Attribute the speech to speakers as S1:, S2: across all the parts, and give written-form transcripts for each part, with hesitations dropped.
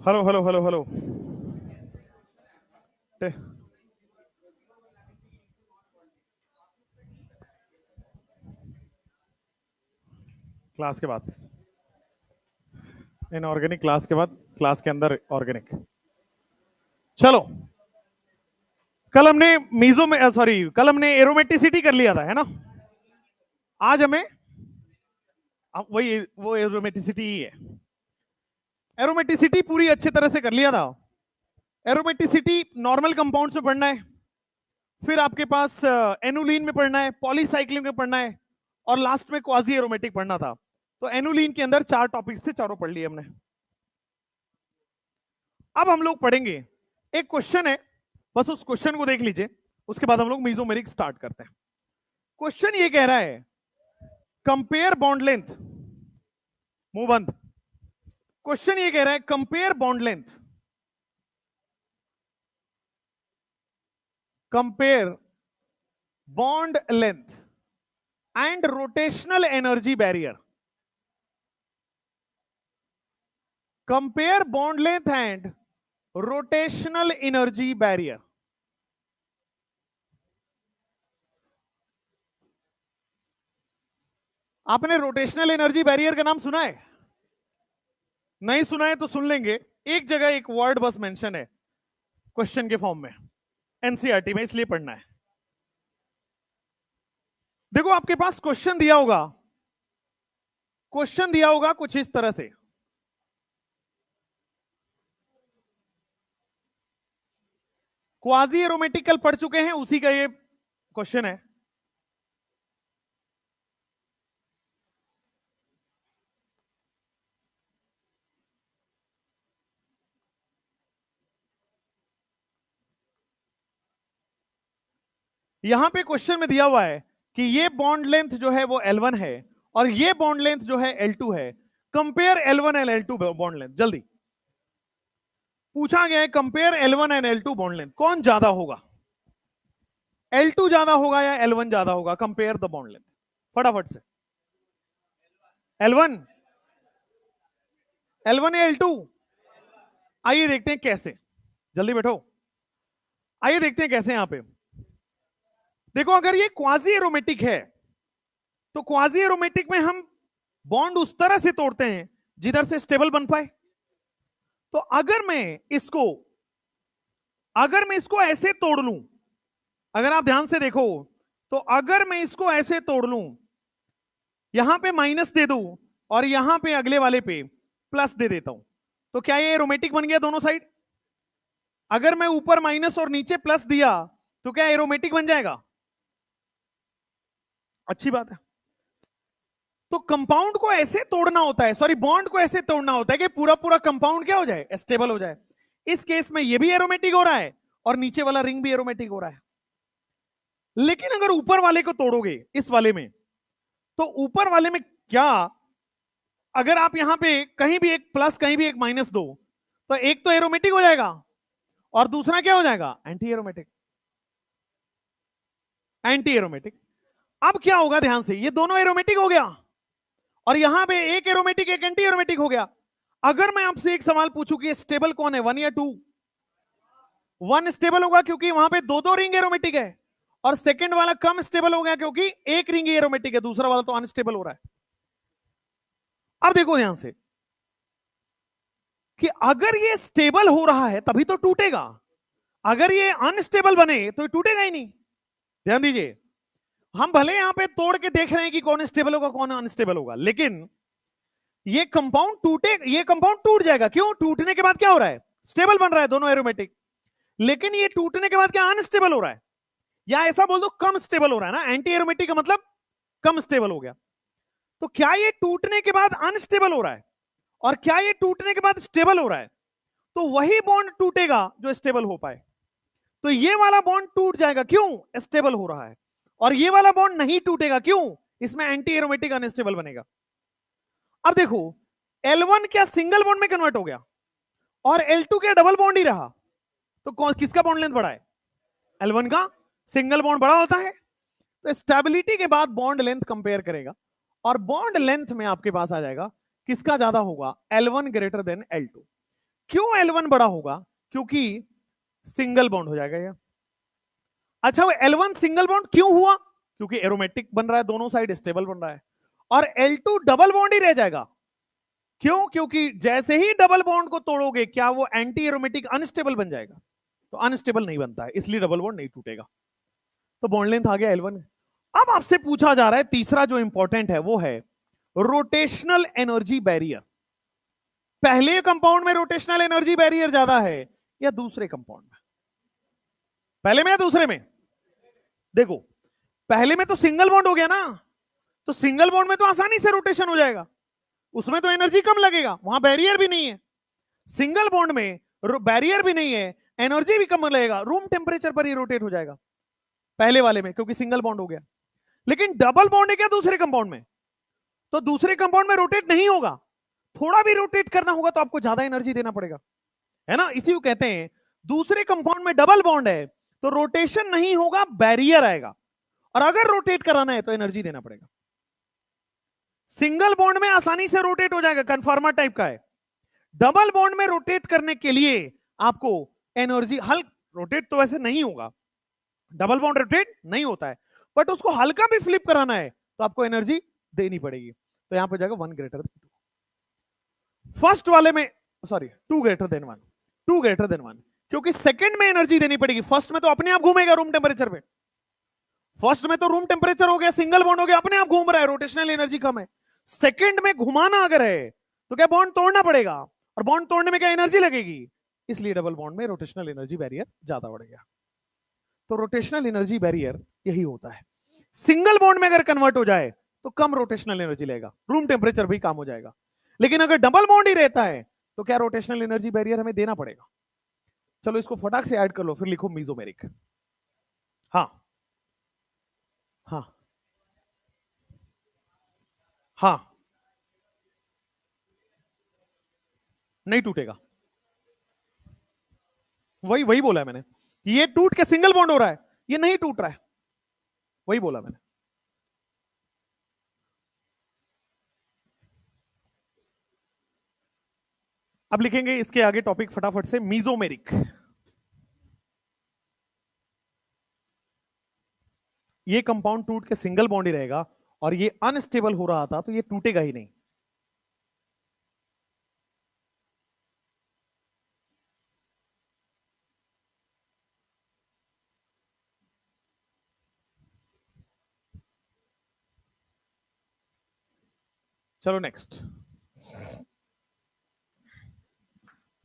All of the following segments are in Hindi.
S1: Hello hello hello hello. Class के बाद, इनऑर्गेनिक क्लास के बाद, क्लास के अंदर ऑर्गेनिक। चलो, कल हमने मीजो में सॉरी कल हमने एरोमेटिसिटी कर लिया था, है ना। आज हमें वही वो एरोमेटिसिटी ही है। एरोमेटिसिटी पूरी अच्छी तरह से कर लिया था। एरोमेटिसिटी नॉर्मल कंपाउंड्स में पढ़ना है, फिर आपके पास एनुलीन में पढ़ना है, पॉलीसाइक्लिन में पढ़ना है, और लास्ट में क्वाजी एरोमेटिक पढ़ना था। तो एनुलीन के अंदर 4 टॉपिक्स थे, चारों पढ़ लिए हमने। अब हम लोग पढ़ेंगे, एक क्वेश्चन है, बस उस क्वेश्चन को देख लीजिए, उसके बाद हम लोग मीजोमेरिक स्टार्ट करते हैं। क्वेश्चन ये कह रहा है, कंपेयर बॉन्ड लेंथ, मुंह बंद। क्वेश्चन ये कह रहा है, compare bond length, compare bond length and rotational energy barrier. Compare bond length and rotational energy barrier. आपने रोटेशनल एनर्जी बैरियर का नाम सुना है? नहीं सुना है तो सुन लेंगे। एक जगह एक वर्ड बस मेंशन है क्वेश्चन के फॉर्म में, एनसीईआरटी में, इसलिए पढ़ना है। देखो, आपके पास क्वेश्चन दिया होगा, क्वेश्चन दिया होगा कुछ इस तरह से, क्वाजी एरोमेटिकल पढ़ चुके हैं, उसी का ये क्वेश्चन है। यहां पे क्वेश्चन में दिया हुआ है कि ये बॉन्ड लेंथ जो है वो L1 है और ये बॉन्ड लेंथ जो है L2 है। Compare L1 and L2 bond length. जल्दी पूछा गया है, compare L1 and L2 bond length, कौन ज्यादा होगा? L2 ज्यादा होगा या L1 ज्यादा होगा? कंपेयर द बॉन्ड लेंथ, फटाफट से। L1, L1 या L2? आइए देखते हैं कैसे, जल्दी बैठो, आइए देखते हैं कैसे। यहां पे देखो, अगर ये क्वाजी एरोमेटिक है तो क्वाजी एरोमेटिक में हम बॉन्ड उस तरह से तोड़ते हैं जिधर से स्टेबल बन पाए। तो अगर मैं इसको ऐसे तोड़ लूं, अगर आप ध्यान से देखो, तो अगर मैं इसको ऐसे तोड़ लूं, यहां पे माइनस दे दूं और यहां पे अगले वाले पे प्लस दे देता हूं, तो क्या ये एरोमेटिक बन गया दोनों साइड? अगर मैं ऊपर माइनस और नीचे प्लस दिया तो क्या एरोमेटिक बन जाएगा? अच्छी बात है। तो कंपाउंड को ऐसे तोड़ना होता है, सॉरी बॉन्ड को ऐसे तोड़ना होता है कि पूरा पूरा कंपाउंड क्या हो जाए? स्टेबल हो जाए। इस केस में ये भी एरोमेटिक हो रहा है और नीचे वाला रिंग भी एरोमेटिक हो रहा है। लेकिन अगर ऊपर वाले को तोड़ोगे इस वाले में, तो ऊपर वाले में क्या, अगर आप यहां पे कहीं भी एक प्लस कहीं भी एक माइनस दो, तो एक तो एरोमेटिक हो जाएगा और दूसरा क्या हो जाएगा? Anti aromatic. Anti aromatic. अब क्या होगा, ध्यान से, ये दोनों एरोमेटिक हो गया और यहां पे एक एरोमेटिक एक एंटी एरोमेटिक हो गया। अगर मैं आपसे एक सवाल पूछूं कि स्टेबल कौन है, 1 या 2? 1 स्टेबल होगा क्योंकि वहां पे दो दो रिंग एरोमेटिक है, और सेकंड वाला कम स्टेबल हो गया क्योंकि एक रिंग एरोमेटिक है, दूसरा वाला तो अनस्टेबल हो रहा है। अब देखो ध्यान से कि अगर ये स्टेबल हो रहा है तभी तो टूटेगा, अगर ये अनस्टेबल बने तो ये टूटेगा ही नहीं। ध्यान दीजिए, हम भले यहां पे तोड़ के देख रहे हैं कि कौन स्टेबल होगा कौन अनस्टेबल होगा, लेकिन ये कंपाउंड ये कंपाउंड टूट जाएगा। क्यों? टूटने के बाद क्या हो रहा है? स्टेबल बन रहा है, दोनों एरोमेटिक। लेकिन ये टूटने के बाद क्या अनस्टेबल हो रहा है, या ऐसा बोल दो कम स्टेबल हो रहा है ना। एंटी एरोमेटिक का मतलब कम स्टेबल हो गया। तो क्या ये टूटने के बाद अनस्टेबल हो रहा है और क्या ये टूटने के बाद स्टेबल हो रहा है? तो वही बॉन्ड टूटेगा जो स्टेबल हो पाए। तो ये वाला बॉन्ड टूट जाएगा, क्यों? स्टेबल हो रहा है। और ये वाला बॉन्ड नहीं टूटेगा, क्यों? इसमें एंटी एरोमेटिक अनस्टेबल बनेगा। अब देखो, L1 क्या सिंगल बॉन्ड में कन्वर्ट हो गया और L2 क्या डबल बॉन्ड ही रहा, तो किसका बॉन्ड लेंथ बढ़ा है? L1 का। सिंगल बॉन्ड बड़ा होता है, तो स्टेबिलिटी के बाद बॉन्ड लेंथ कंपेयर करेगा और बॉन्ड लेंथ में आपके पास आ जाएगा किसका ज्यादा होगा, L1 ग्रेटर देन L2। क्यों L1 बड़ा होगा? क्योंकि सिंगल बॉन्ड हो जाएगा यह। अच्छा, वो L1 सिंगल बॉन्ड क्यों हुआ? क्योंकि एरोमेटिक बन रहा है, दोनों साइड स्टेबल बन रहा है। और L2 डबल बॉन्ड ही रह जाएगा। क्यों? क्योंकि जैसे ही डबल बॉन्ड को तोड़ोगे, क्या वो एंटी एरोमेटिक अनस्टेबल बन जाएगा? तो अनस्टेबल नहीं बनता है, इसलिए डबल बॉन्ड नहीं टूटेगा। तो बॉन्ड लेंथ आ गया L1। अब आपसे पूछा जा रहा है, तीसरा जो इंपॉर्टेंट है वो है रोटेशनल एनर्जी बैरियर। पहले कंपाउंड में रोटेशनल एनर्जी बैरियर ज्यादा है या दूसरे कंपाउंड में? पहले में या दूसरे में? देखो, पहले में तो सिंगल बॉन्ड हो गया ना, तो सिंगल बॉन्ड में तो आसानी से रोटेशन हो जाएगा, उसमें तो एनर्जी कम लगेगा, वहां बैरियर भी नहीं है। सिंगल बॉन्ड में बैरियर भी नहीं है, एनर्जी भी कम लगेगा, रूम टेम्परेचर पर ही रोटेट हो जाएगा पहले वाले में, क्योंकि सिंगल बॉन्ड हो गया। लेकिन डबल बॉन्ड है क्या दूसरे कंपाउंड में? तो दूसरे कंपाउंड में रोटेट नहीं होगा, थोड़ा भी रोटेट करना होगा तो आपको ज्यादा एनर्जी देना पड़ेगा, है ना। इसी को कहते हैं, दूसरे कंपाउंड में डबल बॉन्ड है तो रोटेशन नहीं होगा, बैरियर आएगा, और अगर रोटेट कराना है तो एनर्जी देना पड़ेगा। सिंगल बॉन्ड में आसानी से रोटेट हो जाएगा, कन्फर्मर टाइप का है। डबल बॉन्ड में रोटेट करने के लिए आपको एनर्जी, हल्का रोटेट तो वैसे नहीं होगा, डबल बॉन्ड रोटेट नहीं होता है, बट उसको हल्का भी फ्लिप कराना है तो आपको एनर्जी देनी पड़ेगी। तो यहां पर जाएगा 1 ग्रेटर देन 2। फर्स्ट वाले में sorry 2 greater than 1, 2 greater than 1, क्योंकि सेकंड में एनर्जी देनी पड़ेगी। फर्स्ट में तो अपने आप घूमेगा रूम टेम्परेचर पे, फर्स्ट में तो रूम टेम्परेचर हो गया, सिंगल बॉन्ड हो गया, अपने आप घूम रहा है, रोटेशनल एनर्जी कम है। सेकंड में घुमाना अगर है तो क्या बॉन्ड तोड़ना पड़ेगा, और बॉन्ड तोड़ने में क्या एनर्जी लगेगी, इसलिए डबल बॉन्ड में रोटेशनल एनर्जी बैरियर ज्यादा बढ़ेगा। तो रोटेशनल एनर्जी बैरियर यही होता है। सिंगल बॉन्ड में अगर कन्वर्ट हो जाए तो कम रोटेशनल एनर्जी लेगा, रूम टेम्परेचर भी कम हो जाएगा। लेकिन अगर डबल बॉन्ड ही रहता है तो क्या रोटेशनल एनर्जी बैरियर हमें देना पड़ेगा। चलो इसको फटाक से ऐड कर लो, फिर लिखो मीजोमेरिक। हाँ हाँ हाँ, नहीं टूटेगा, वही वही बोला है मैंने, ये टूट के सिंगल बॉन्ड हो रहा है, ये नहीं टूट रहा है, वही बोला मैंने। अब लिखेंगे इसके आगे टॉपिक फटाफट से, मीजोमेरिक। ये कंपाउंड टूट के सिंगल बॉन्ड ही रहेगा, और ये अनस्टेबल हो रहा था तो ये टूटेगा ही नहीं। चलो नेक्स्ट,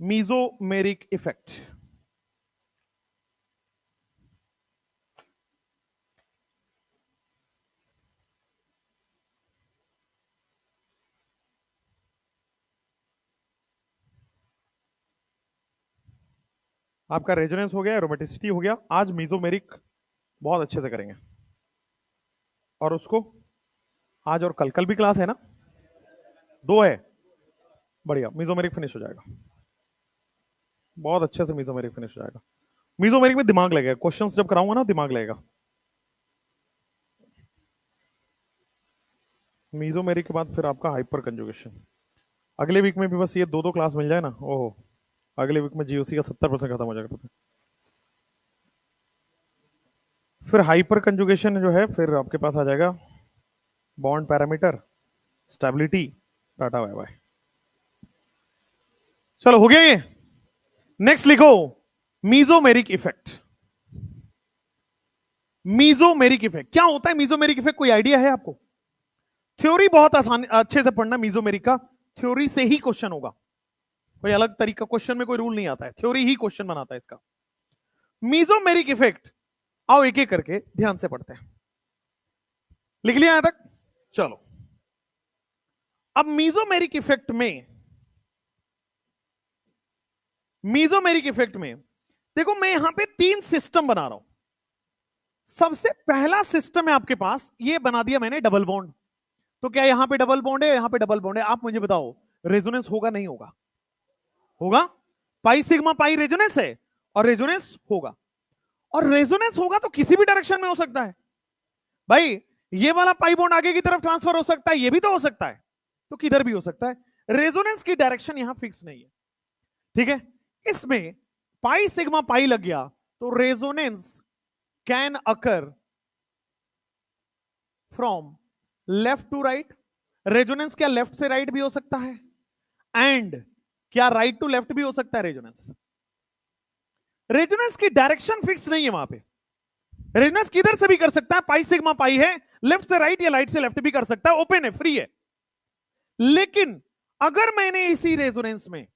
S1: मीजोमेरिक इफेक्ट। आपका रेजोनेंस हो गया, एरोमेटिसिटी हो गया, आज मीजोमेरिक बहुत अच्छे से करेंगे। और उसको आज और कल, कल भी क्लास है ना, 2 है, बढ़िया, मीजोमेरिक फिनिश हो जाएगा, बहुत अच्छे से मीजोमेरिक फिनिश हो जाएगा। मीजोमेरिक में दिमाग लगेगा, क्वेश्चंस जब कराऊंगा ना दिमाग लगेगा। मीजोमेरिक के बाद फिर आपका हाइपर कंजुगेशन। अगले वीक में भी बस ये 2 क्लास मिल जाए ना, ओहो, अगले वीक में जीओसी का 70% खत्म हो जाएगा। फिर हाइपर कंजुगेशन जो है, फिर आपके पास आ जाएगा bond parameter, stability, tata bye bye. चलो हो गया ये। नेक्स्ट लिखो मीजोमेरिक इफेक्ट। मीजोमेरिक इफेक्ट क्या होता है? मीजोमेरिक इफेक्ट कोई आइडिया है आपको? थ्योरी बहुत आसान, अच्छे से पढ़ना मीजोमेरिक का, थ्योरी से ही क्वेश्चन होगा, कोई अलग तरीका क्वेश्चन में कोई रूल नहीं आता है, थ्योरी ही क्वेश्चन बनाता है इसका। मीजोमेरिक इफेक्ट, आओ एक एक करके ध्यान से पढ़ते हैं। लिख लिया यहां तक? चलो, अब मीजोमेरिक इफेक्ट में, मीजोमेरिक इफेक्ट में देखो, मैं यहां पे 3 सिस्टम बना रहा हूं। सबसे पहला सिस्टम है आपके पास, ये बना दिया मैंने डबल बॉन्ड। तो क्या यहां पे डबल बॉन्ड है, यहां पे डबल बॉन्ड है, आप मुझे बताओ रेजोनेंस होगा नहीं होगा? होगा, पाई सिग्मा पाई रेजोनेंस है, और रेजोनेंस होगा, और रेजोनेंस होगा तो किसी भी डायरेक्शन में हो सकता है भाई। ये वाला पाई बॉन्ड आगे की तरफ ट्रांसफर हो सकता है, ये भी तो हो सकता है, तो किधर भी हो सकता है। रेजोनेंस की डायरेक्शन यहां फिक्स नहीं है, ठीक है, इसमें पाई सिग्मा पाई लग गया तो resonance can occur from left to right. Resonance क्या लेफ्ट से राइट भी हो सकता है, एंड क्या राइट टू लेफ्ट भी हो सकता है। रेजोनेंस रेजोनेंस की डायरेक्शन फिक्स नहीं है वहां पे। रेजोनेंस किधर से भी कर सकता है, पाई सिग्मा पाई है, लेफ्ट से राइट या राइट से लेफ्ट भी कर सकता है, ओपन है, फ्री है। लेकिन अगर मैंने इसी रेजोनेंस में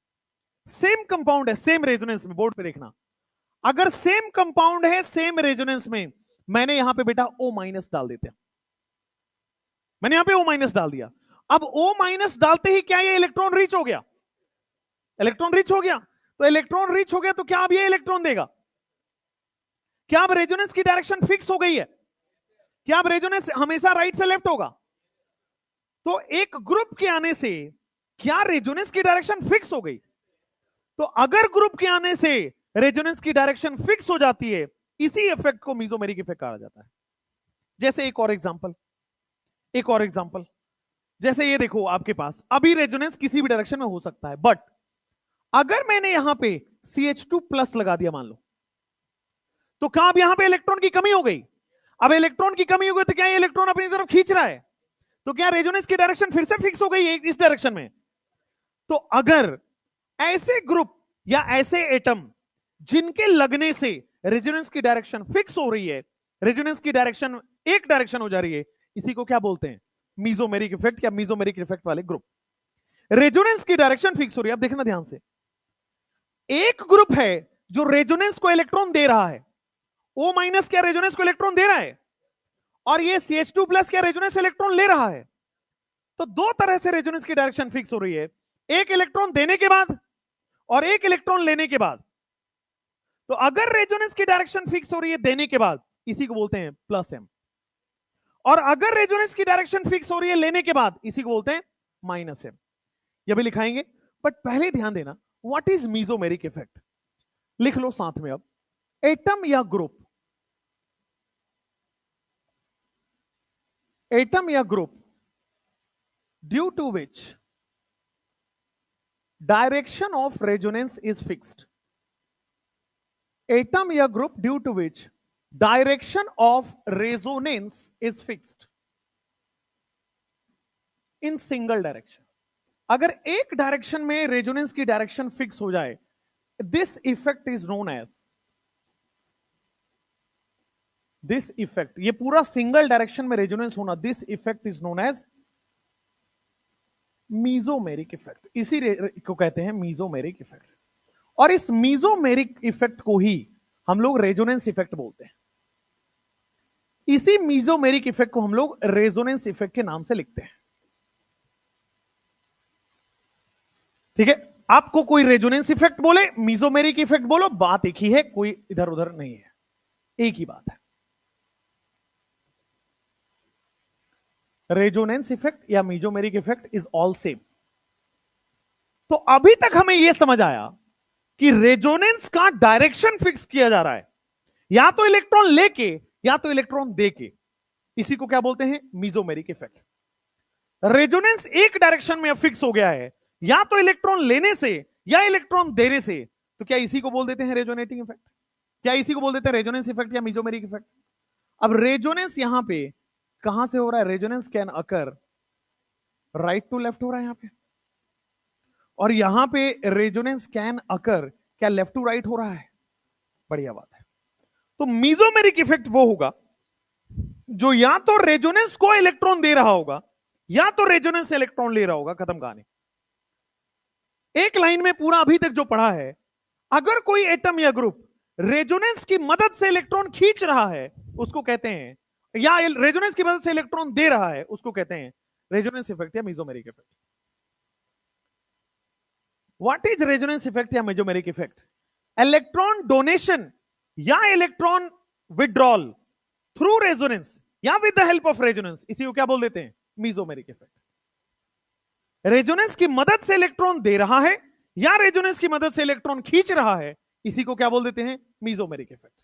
S1: सेम कंपाउंड है, सेम रेजोनेंस में, बोर्ड पे देखना, अगर सेम कंपाउंड है सेम रेजोनेंस में, मैंने यहां पे बेटा O माइनस डाल देते हैं। मैंने यहां पे O माइनस डाल दिया। अब O माइनस डालते ही क्या ये इलेक्ट्रॉन रीच हो गया, इलेक्ट्रॉन रीच हो गया। तो इलेक्ट्रॉन रीच हो गया तो क्या अब ये इलेक्ट्रॉन देगा, क्या अब रेजोनेंस की डायरेक्शन फिक्स हो गई है, क्या अब रेजोनेंस हमेशा राइट से लेफ्ट होगा। तो एक ग्रुप के आने से क्या रेजोनेंस की डायरेक्शन फिक्स हो गई। तो अगर ग्रुप के आने से रेजोनेंस की डायरेक्शन फिक्स हो जाती है, इसी इफेक्ट को मीजोमेरिक इफेक्ट कहा जाता है। जैसे एक और एग्जांपल, एक और एग्जांपल, जैसे ये देखो आपके पास अभी रेजोनेंस किसी भी डायरेक्शन में हो सकता है, बट अगर मैंने यहां पे CH2 प्लस लगा दिया मान लो, तो क्या अब यहां पे इलेक्ट्रॉन की कमी हो गई। अब इलेक्ट्रॉन की कमी हो गई तो क्या ये इलेक्ट्रॉन अपनी तरफ खींच रहा है, तो क्या रेजोनेंस की डायरेक्शन फिर से फिक्स हो गई है इस डायरेक्शन में। तो अगर ऐसे ग्रुप या ऐसे एटम जिनके लगने से रेजोनेंस की डायरेक्शन फिक्स हो रही है, रेजोनेंस की डायरेक्शन एक डायरेक्शन हो जा रही है, इसी को क्या बोलते हैं, मीजोमेरिक इफेक्ट या मीजोमेरिक इफेक्ट वाले ग्रुप। रेजोनेंस की डायरेक्शन फिक्स हो रही है। अब देखना ध्यान से, एक ग्रुप है जो रेजोनेंस को इलेक्ट्रॉन दे रहा है, O माइनस क्या रेजोनेंस को इलेक्ट्रॉन दे रहा है, और ये CH2 प्लस क्या रेजोनेंस इलेक्ट्रॉन ले रहा है। तो दो तरह से रेजोनेंस की डायरेक्शन फिक्स हो रही है, एक इलेक्ट्रॉन देने के बाद और एक इलेक्ट्रॉन लेने के बाद। तो अगर रेजोनेंस की डायरेक्शन फिक्स हो रही है देने के बाद, इसी को बोलते हैं प्लस एम, और अगर रेजोनेंस की डायरेक्शन फिक्स हो रही है लेने के बाद, इसी को बोलते हैं माइनस एम। ये भी लिखाएंगे, बट पहले ध्यान देना व्हाट इज मीजोमेरिक इफेक्ट, लिख लो साथ में। अब एटम या ग्रुप, एटम या group due to which direction of resonance is fixed, atom या group due to which direction of resonance is fixed in single direction. अगर एक डायरेक्शन में रेजोनेंस की डायरेक्शन फिक्स हो जाए, this effect is known as, this effect, ये पूरा सिंगल डायरेक्शन में रेजोनेंस होना, this effect is known as mesomeric effect. इसी को कहते हैं मीजोमेरिक इफेक्ट। और इस मीजोमेरिक इफेक्ट को ही हम लोग रेजोनेंस इफेक्ट बोलते हैं। इसी मीजोमेरिक इफेक्ट को हम लोग रेजोनेंस इफेक्ट के नाम से लिखते हैं। ठीक है, आपको कोई रेजोनेंस इफेक्ट बोले, मीजोमेरिक इफेक्ट बोलो, बात एक ही है, कोई इधर उधर नहीं है, एक ही बात है। रेजोनेंस इफेक्ट या mesomeric effect is all same. तो अभी तक हमें यह समझ आया कि रेजोनेंस का डायरेक्शन फिक्स किया जा रहा है, या तो इलेक्ट्रॉन लेके या तो इलेक्ट्रॉन देके, इसी को क्या बोलते हैं, मीजोमेरिक इफेक्ट। रेजोनेंस एक डायरेक्शन में अब फिक्स हो गया है, या तो इलेक्ट्रॉन लेने से या इलेक्ट्रॉन देने से, तो क्या इसी को बोल देते हैं रेजोनेटिंग इफेक्ट, क्या इसी को बोल देते हैं रेजोनेंस इफेक्ट या मीजोमेरिक इफेक्ट। अब रेजोनेंस यहां पे कहां से हो रहा है, resonance can occur right to left हो रहा है यहां पे, और यहां पे रेजोनेंस कैन अकर क्या लेफ्ट टू राइट हो रहा है। बढ़िया बात है। तो मीजोमेरिक इफेक्ट वो होगा जो या तो रेजोनेंस को इलेक्ट्रॉन दे रहा होगा या तो रेजोनेंस से इलेक्ट्रॉन ले रहा होगा। खत्म कहानी। एक लाइन में पूरा अभी तक जो पढ़ा है, अगर कोई एटम या ग्रुप रेजोनेंस की मदद से इलेक्ट्रॉन खींच रहा है उसको कहते हैं, या रेजोनेंस की मदद से इलेक्ट्रॉन दे रहा है उसको कहते हैं रेजोनेंस इफेक्ट या mesomeric effect. What is resonance effect या मीजोमेरिक इफेक्ट, इलेक्ट्रॉन डोनेशन या इलेक्ट्रॉन विड्रॉल थ्रू रेजोनेंस या with the help of resonance, इसी को क्या बोल देते हैं, मीजोमेरिक इफेक्ट। रेजोनेंस की मदद से इलेक्ट्रॉन दे रहा है या रेजोनेंस की मदद से इलेक्ट्रॉन खींच रहा है, इसी को क्या बोल देते हैं, मीजोमेरिक इफेक्ट।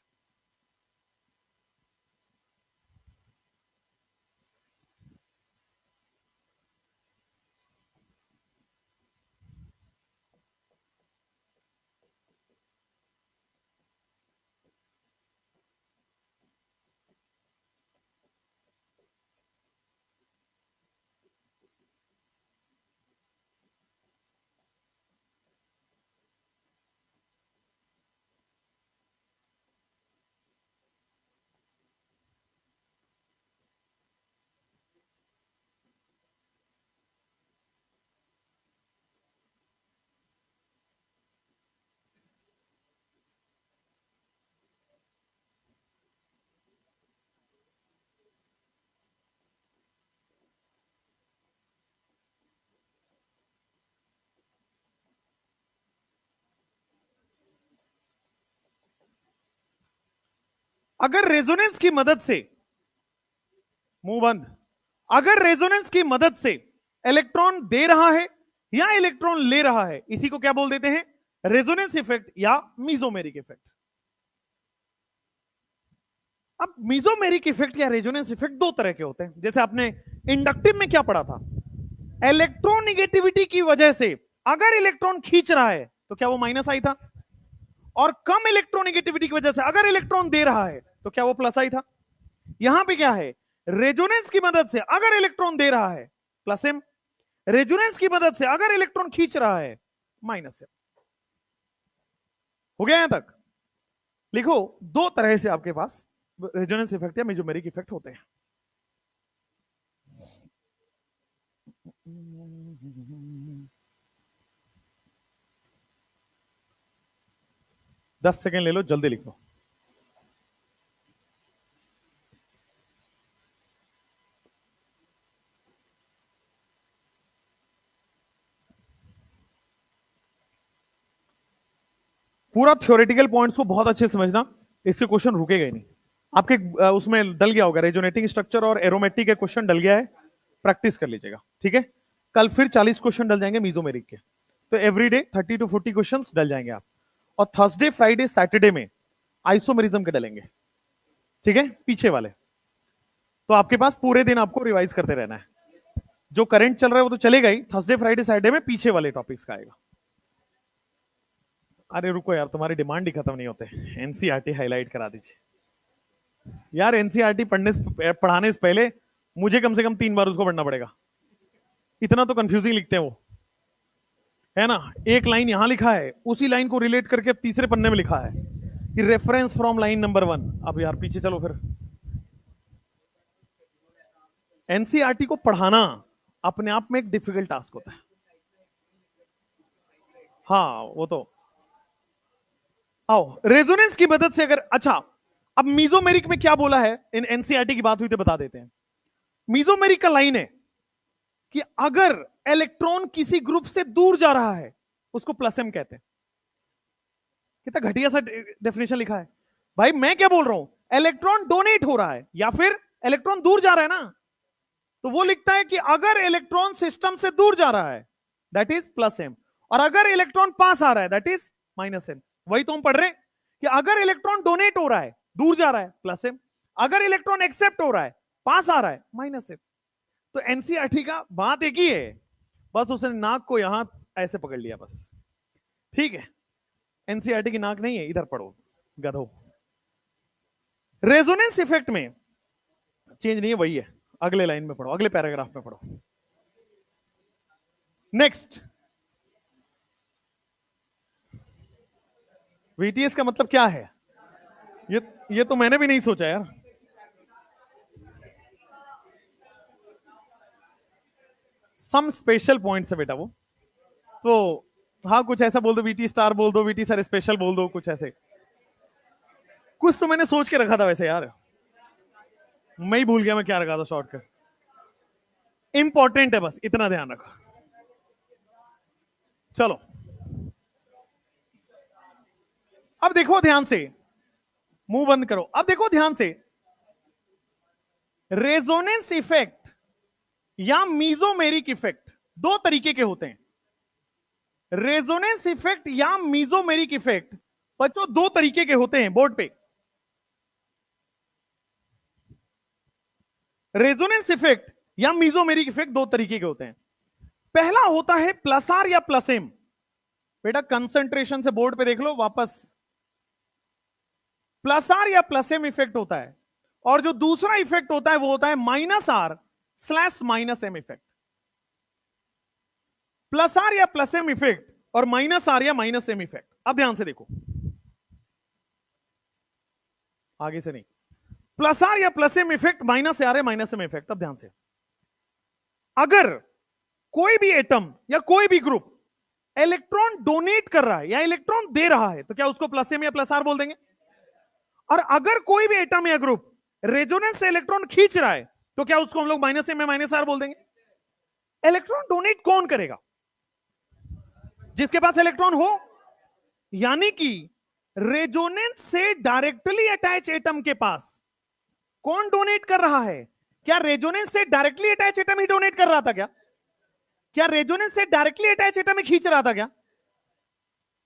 S1: अगर रेजोनेंस की मदद से, मुंह बंद, अगर रेजोनेंस की मदद से इलेक्ट्रॉन दे रहा है या इलेक्ट्रॉन ले रहा है, इसी को क्या बोल देते हैं? रेजोनेंस इफेक्ट या मीजोमेरिक इफेक्ट। अब मीजोमेरिक इफेक्ट या रेजोनेंस इफेक्ट दो तरह के होते हैं। जैसे आपने इंडक्टिव में क्या पढ़ा था, इलेक्ट्रोनिगेटिविटी की वजह से अगर इलेक्ट्रॉन खींच रहा है तो क्या वो माइनस आई था, और कम इलेक्ट्रोनिगेटिविटी की वजह से अगर इलेक्ट्रॉन दे रहा है तो क्या वो प्लस आई था। यहां पे क्या है, रेजोनेंस की मदद से अगर इलेक्ट्रॉन दे रहा है प्लस एम, रेजोनेंस की मदद से अगर इलेक्ट्रॉन खींच रहा है माइनस एम। हो गया यहां तक? लिखो, दो तरह से आपके पास रेजोनेंस इफेक्ट या मेजोमेरिक इफेक्ट होते हैं। दस सेकेंड ले लो, जल्दी लिख लो। पूरा थ्योरेटिकल पॉइंट्स को बहुत अच्छे से समझना, इसके क्वेश्चन रुकेगा ही नहीं। आपके उसमें डल गया होगा रेजोनेटिंग स्ट्रक्चर और एरोमेटिक के क्वेश्चन डल गया है, प्रैक्टिस कर लीजिएगा, ठीक है। कल फिर 40 क्वेश्चन डल जाएंगे मीजोमेरिक के, तो एवरीडे 30 to 40 क्वेश्चन डल जाएंगे आप। और थर्सडे फ्राइडे सैटरडे में आइसोमेरिज्म के डलेंगे, ठीक है, पीछे वाले। तो आपके पास पूरे दिन आपको रिवाइज करते रहना है। जो करंट चल रहा है वो तो चलेगा ही, थर्सडे फ्राइडे सैटरडे में पीछे वाले टॉपिक्स का आएगा। अरे रुको यार, तुम्हारी डिमांड ही खत्म नहीं होते। एनसीईआरटी हाईलाइट करा दीजिए यार। एनसीईआरटी पढ़ाने से पहले मुझे कम से कम 3 बार उसको पढ़ना पड़ेगा, इतना तो कंफ्यूजिंग लिखते हैं वो, है ना। एक लाइन यहां लिखा है, उसी लाइन को रिलेट करके अब तीसरे पन्ने में लिखा है कि रेफरेंस फ्रॉम लाइन नंबर 1। अब यार पीछे चलो फिर। एनसीईआरटी को पढ़ाना अपने आप में एक डिफिकल्ट टास्क होता है। हाँ वो तो, आओ रेजोनेंस की मदद से अगर, अच्छा अब मीजोमेरिक में क्या बोला है, इन एनसीईआरटी की बात हुई तो बता देते हैं। मीजोमेरिक का लाइन है कि अगर इलेक्ट्रॉन किसी ग्रुप से दूर जा रहा है उसको प्लस एम कहते हैं। कितना घटिया सा डेफिनेशन लिखा है भाई। मैं क्या बोल रहा हूं, इलेक्ट्रॉन डोनेट हो रहा है या फिर इलेक्ट्रॉन दूर जा रहा है ना, तो वो लिखता है कि अगर इलेक्ट्रॉन सिस्टम से दूर जा रहा है दैट इज प्लस एम, और अगर इलेक्ट्रॉन पास आ रहा है दैट इज माइनस एम। वही तो हम पढ़ रहे हैं कि अगर इलेक्ट्रॉन डोनेट हो रहा है, दूर जा रहा है, प्लस एम, अगर इलेक्ट्रॉन एक्सेप्ट हो रहा है, पास आ रहा है, माइनस एम। तो एनसीईआरटी का बात एक ही है, बस उसने नाक को यहां ऐसे पकड़ लिया बस, ठीक है। एनसीईआरटी की नाक नहीं है, इधर पढ़ो गधो। रेजोनेंस इफेक्ट में चेंज नहीं है, वही है। अगले लाइन में पढ़ो, अगले पैराग्राफ में पढ़ो। नेक्स्ट, वीटीएस का मतलब क्या है, ये तो मैंने भी नहीं सोचा यार। सम स्पेशल पॉइंट्स है बेटा वो तो। हाँ कुछ ऐसा बोल दो, वीटी स्टार बोल दो, वीटी सर स्पेशल बोल दो, कुछ ऐसे। कुछ तो मैंने सोच के रखा था वैसे यार, मैं ही भूल गया मैं क्या रखा था शॉर्टकट। इंपॉर्टेंट है बस, इतना ध्यान रखो। चलो अब देखो ध्यान से, मुंह बंद करो, अब देखो ध्यान से। रेजोनेंस इफेक्ट या मीजोमेरिक इफेक्ट दो तरीके के होते हैं। रेजोनेंस इफेक्ट या मीजोमेरिक इफेक्ट बच्चों दो तरीके के होते हैं बोर्ड पे। रेजोनेंस इफेक्ट या मीजोमेरिक इफेक्ट दो तरीके के होते हैं। पहला होता है प्लस आर या प्लस एम। बेटा कंसंट्रेशन से बोर्ड पे देख लो वापस, प्लस आर या प्लस एम इफेक्ट होता है। और जो दूसरा इफेक्ट होता है वो होता है minus R slash minus M effect. Plus R या प्लस एम इफेक्ट और माइनस आर या माइनस एम इफेक्ट। अब ध्यान से देखो, आगे से नहीं, प्लस आर या plus M effect, minus R या माइनस एम इफेक्ट। अब ध्यान से, अगर कोई भी एटम या कोई भी ग्रुप इलेक्ट्रॉन डोनेट कर रहा है या इलेक्ट्रॉन दे रहा है तो क्या उसको प्लस एम या प्लस आर बोल देंगे। और अगर कोई भी एटम या ग्रुप रेजोनेंस से इलेक्ट्रॉन खींच रहा है तो क्या उसको हम लोग माइनस एम या माइनस आर बोल देंगे। इलेक्ट्रॉन डोनेट कौन करेगा, जिसके पास इलेक्ट्रॉन हो, यानी कि रेजोनेंस से डायरेक्टली अटैच एटम के पास कौन डोनेट कर रहा है? क्या रेजोनेंस से डायरेक्टली अटैच एटम ही डोनेट कर रहा था क्या? क्या रेजोनेंस से डायरेक्टली अटैच एटम ही खींच रहा था क्या?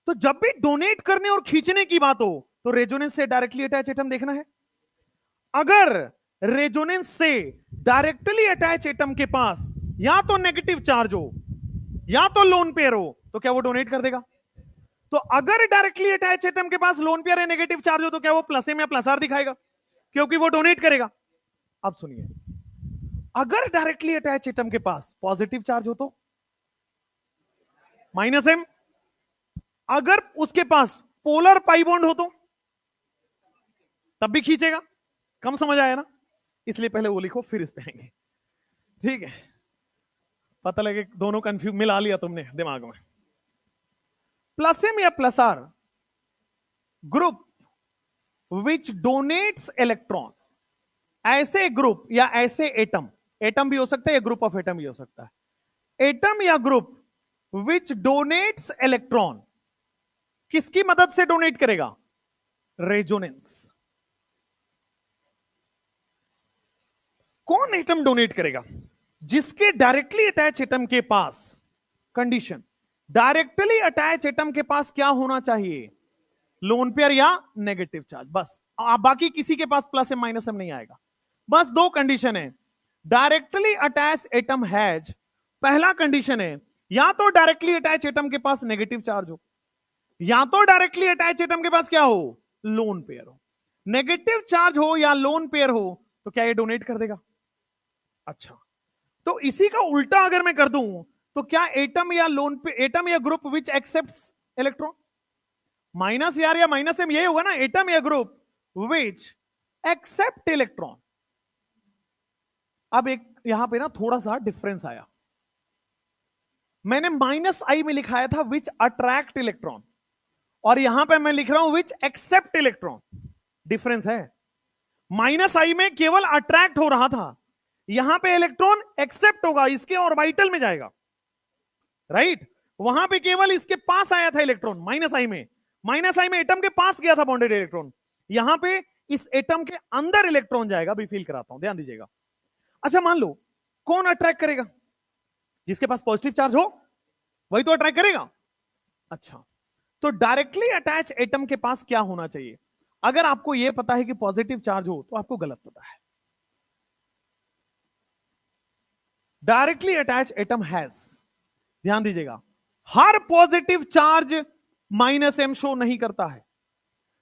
S1: तो जब भी डोनेट करने और खींचने की बात हो तो रेजोनेंस से डायरेक्टली अटैच एटम देखना है। अगर रेजोनेंस से डायरेक्टली अटैच एटम के पास या तो नेगेटिव चार्ज हो या तो लोन पेयर हो तो क्या वो डोनेट कर देगा? तो अगर डायरेक्टली अटैच एटम के पास लोन पेयर या नेगेटिव चार्ज हो तो क्या वो प्लस एम या प्लस आर दिखाएगा? क्योंकि वो डोनेट करेगा। अब सुनिए, अगर डायरेक्टली अटैच एटम के पास पॉजिटिव चार्ज हो तो माइनस एम, अगर उसके पास पोलर पाई बॉन्ड हो तो तब भी खींचेगा। कम समझ आया ना? इसलिए पहले वो लिखो फिर इस पे आएंगे, ठीक है? पता लगे दोनों कंफ्यूज मिला लिया तुमने दिमाग में। प्लस एम या plus R group which donates electron, ऐसे ग्रुप या ऐसे एटम, एटम भी हो सकता है या ग्रुप ऑफ एटम भी हो सकता है, एटम या ग्रुप विच डोनेट्स इलेक्ट्रॉन किसकी मदद से डोनेट करेगा? रेजोनेंस। कौन एटम डोनेट करेगा? जिसके डायरेक्टली अटैच एटम के पास, कंडीशन, डायरेक्टली अटैच एटम के पास क्या होना चाहिए? लोन पेयर या नेगेटिव चार्ज, बस। बाकी किसी के पास प्लस एम माइनस एम नहीं आएगा। बस दो कंडीशन है। डायरेक्टली अटैच एटम हैज, पहला कंडीशन है या तो डायरेक्टली अटैच एटम के पास नेगेटिव चार्ज हो या तो डायरेक्टली अटैच एटम के पास क्या हो? लोन पेयर हो। नेगेटिव चार्ज हो या लोन पेयर हो तो क्या ये डोनेट कर देगा? अच्छा, तो इसी का उल्टा अगर मैं कर दूं तो क्या एटम या लोन पे, एटम या group which accepts electron, minus यार या माइनस एम यही होगा ना, एटम या ग्रुप विच एक्सेप्ट इलेक्ट्रॉन। अब एक यहां पे ना थोड़ा सा डिफरेंस आया, मैंने माइनस आई में लिखाया था विच अट्रैक्ट इलेक्ट्रॉन और यहां पे मैं लिख रहा हूं विच एक्सेप्ट इलेक्ट्रॉन। डिफरेंस है, माइनस आई में केवल अट्रैक्ट हो रहा था, यहां पे इलेक्ट्रॉन एक्सेप्ट होगा, इसके ऑर्बिटल में जाएगा, राइट? वहां पे केवल इसके पास आया था इलेक्ट्रॉन माइनस आई में, माइनस आई में एटम के पास गया था बॉन्डेड इलेक्ट्रॉन, यहां पे इस एटम के अंदर इलेक्ट्रॉन जाएगा। भी फील कराता हूं, ध्यान दीजिएगा। अच्छा, मान लो कौन अट्रैक्ट करेगा? जिसके पास पॉजिटिव चार्ज हो वही तो अट्रैक्ट करेगा। अच्छा, तो डायरेक्टली अटैच एटम के पास क्या होना चाहिए? अगर आपको यह पता है कि पॉजिटिव चार्ज हो तो आपको गलत पता है। डायरेक्टली अटैच एटम हैज, ध्यान दीजिएगा, हर positive charge minus M show नहीं करता है।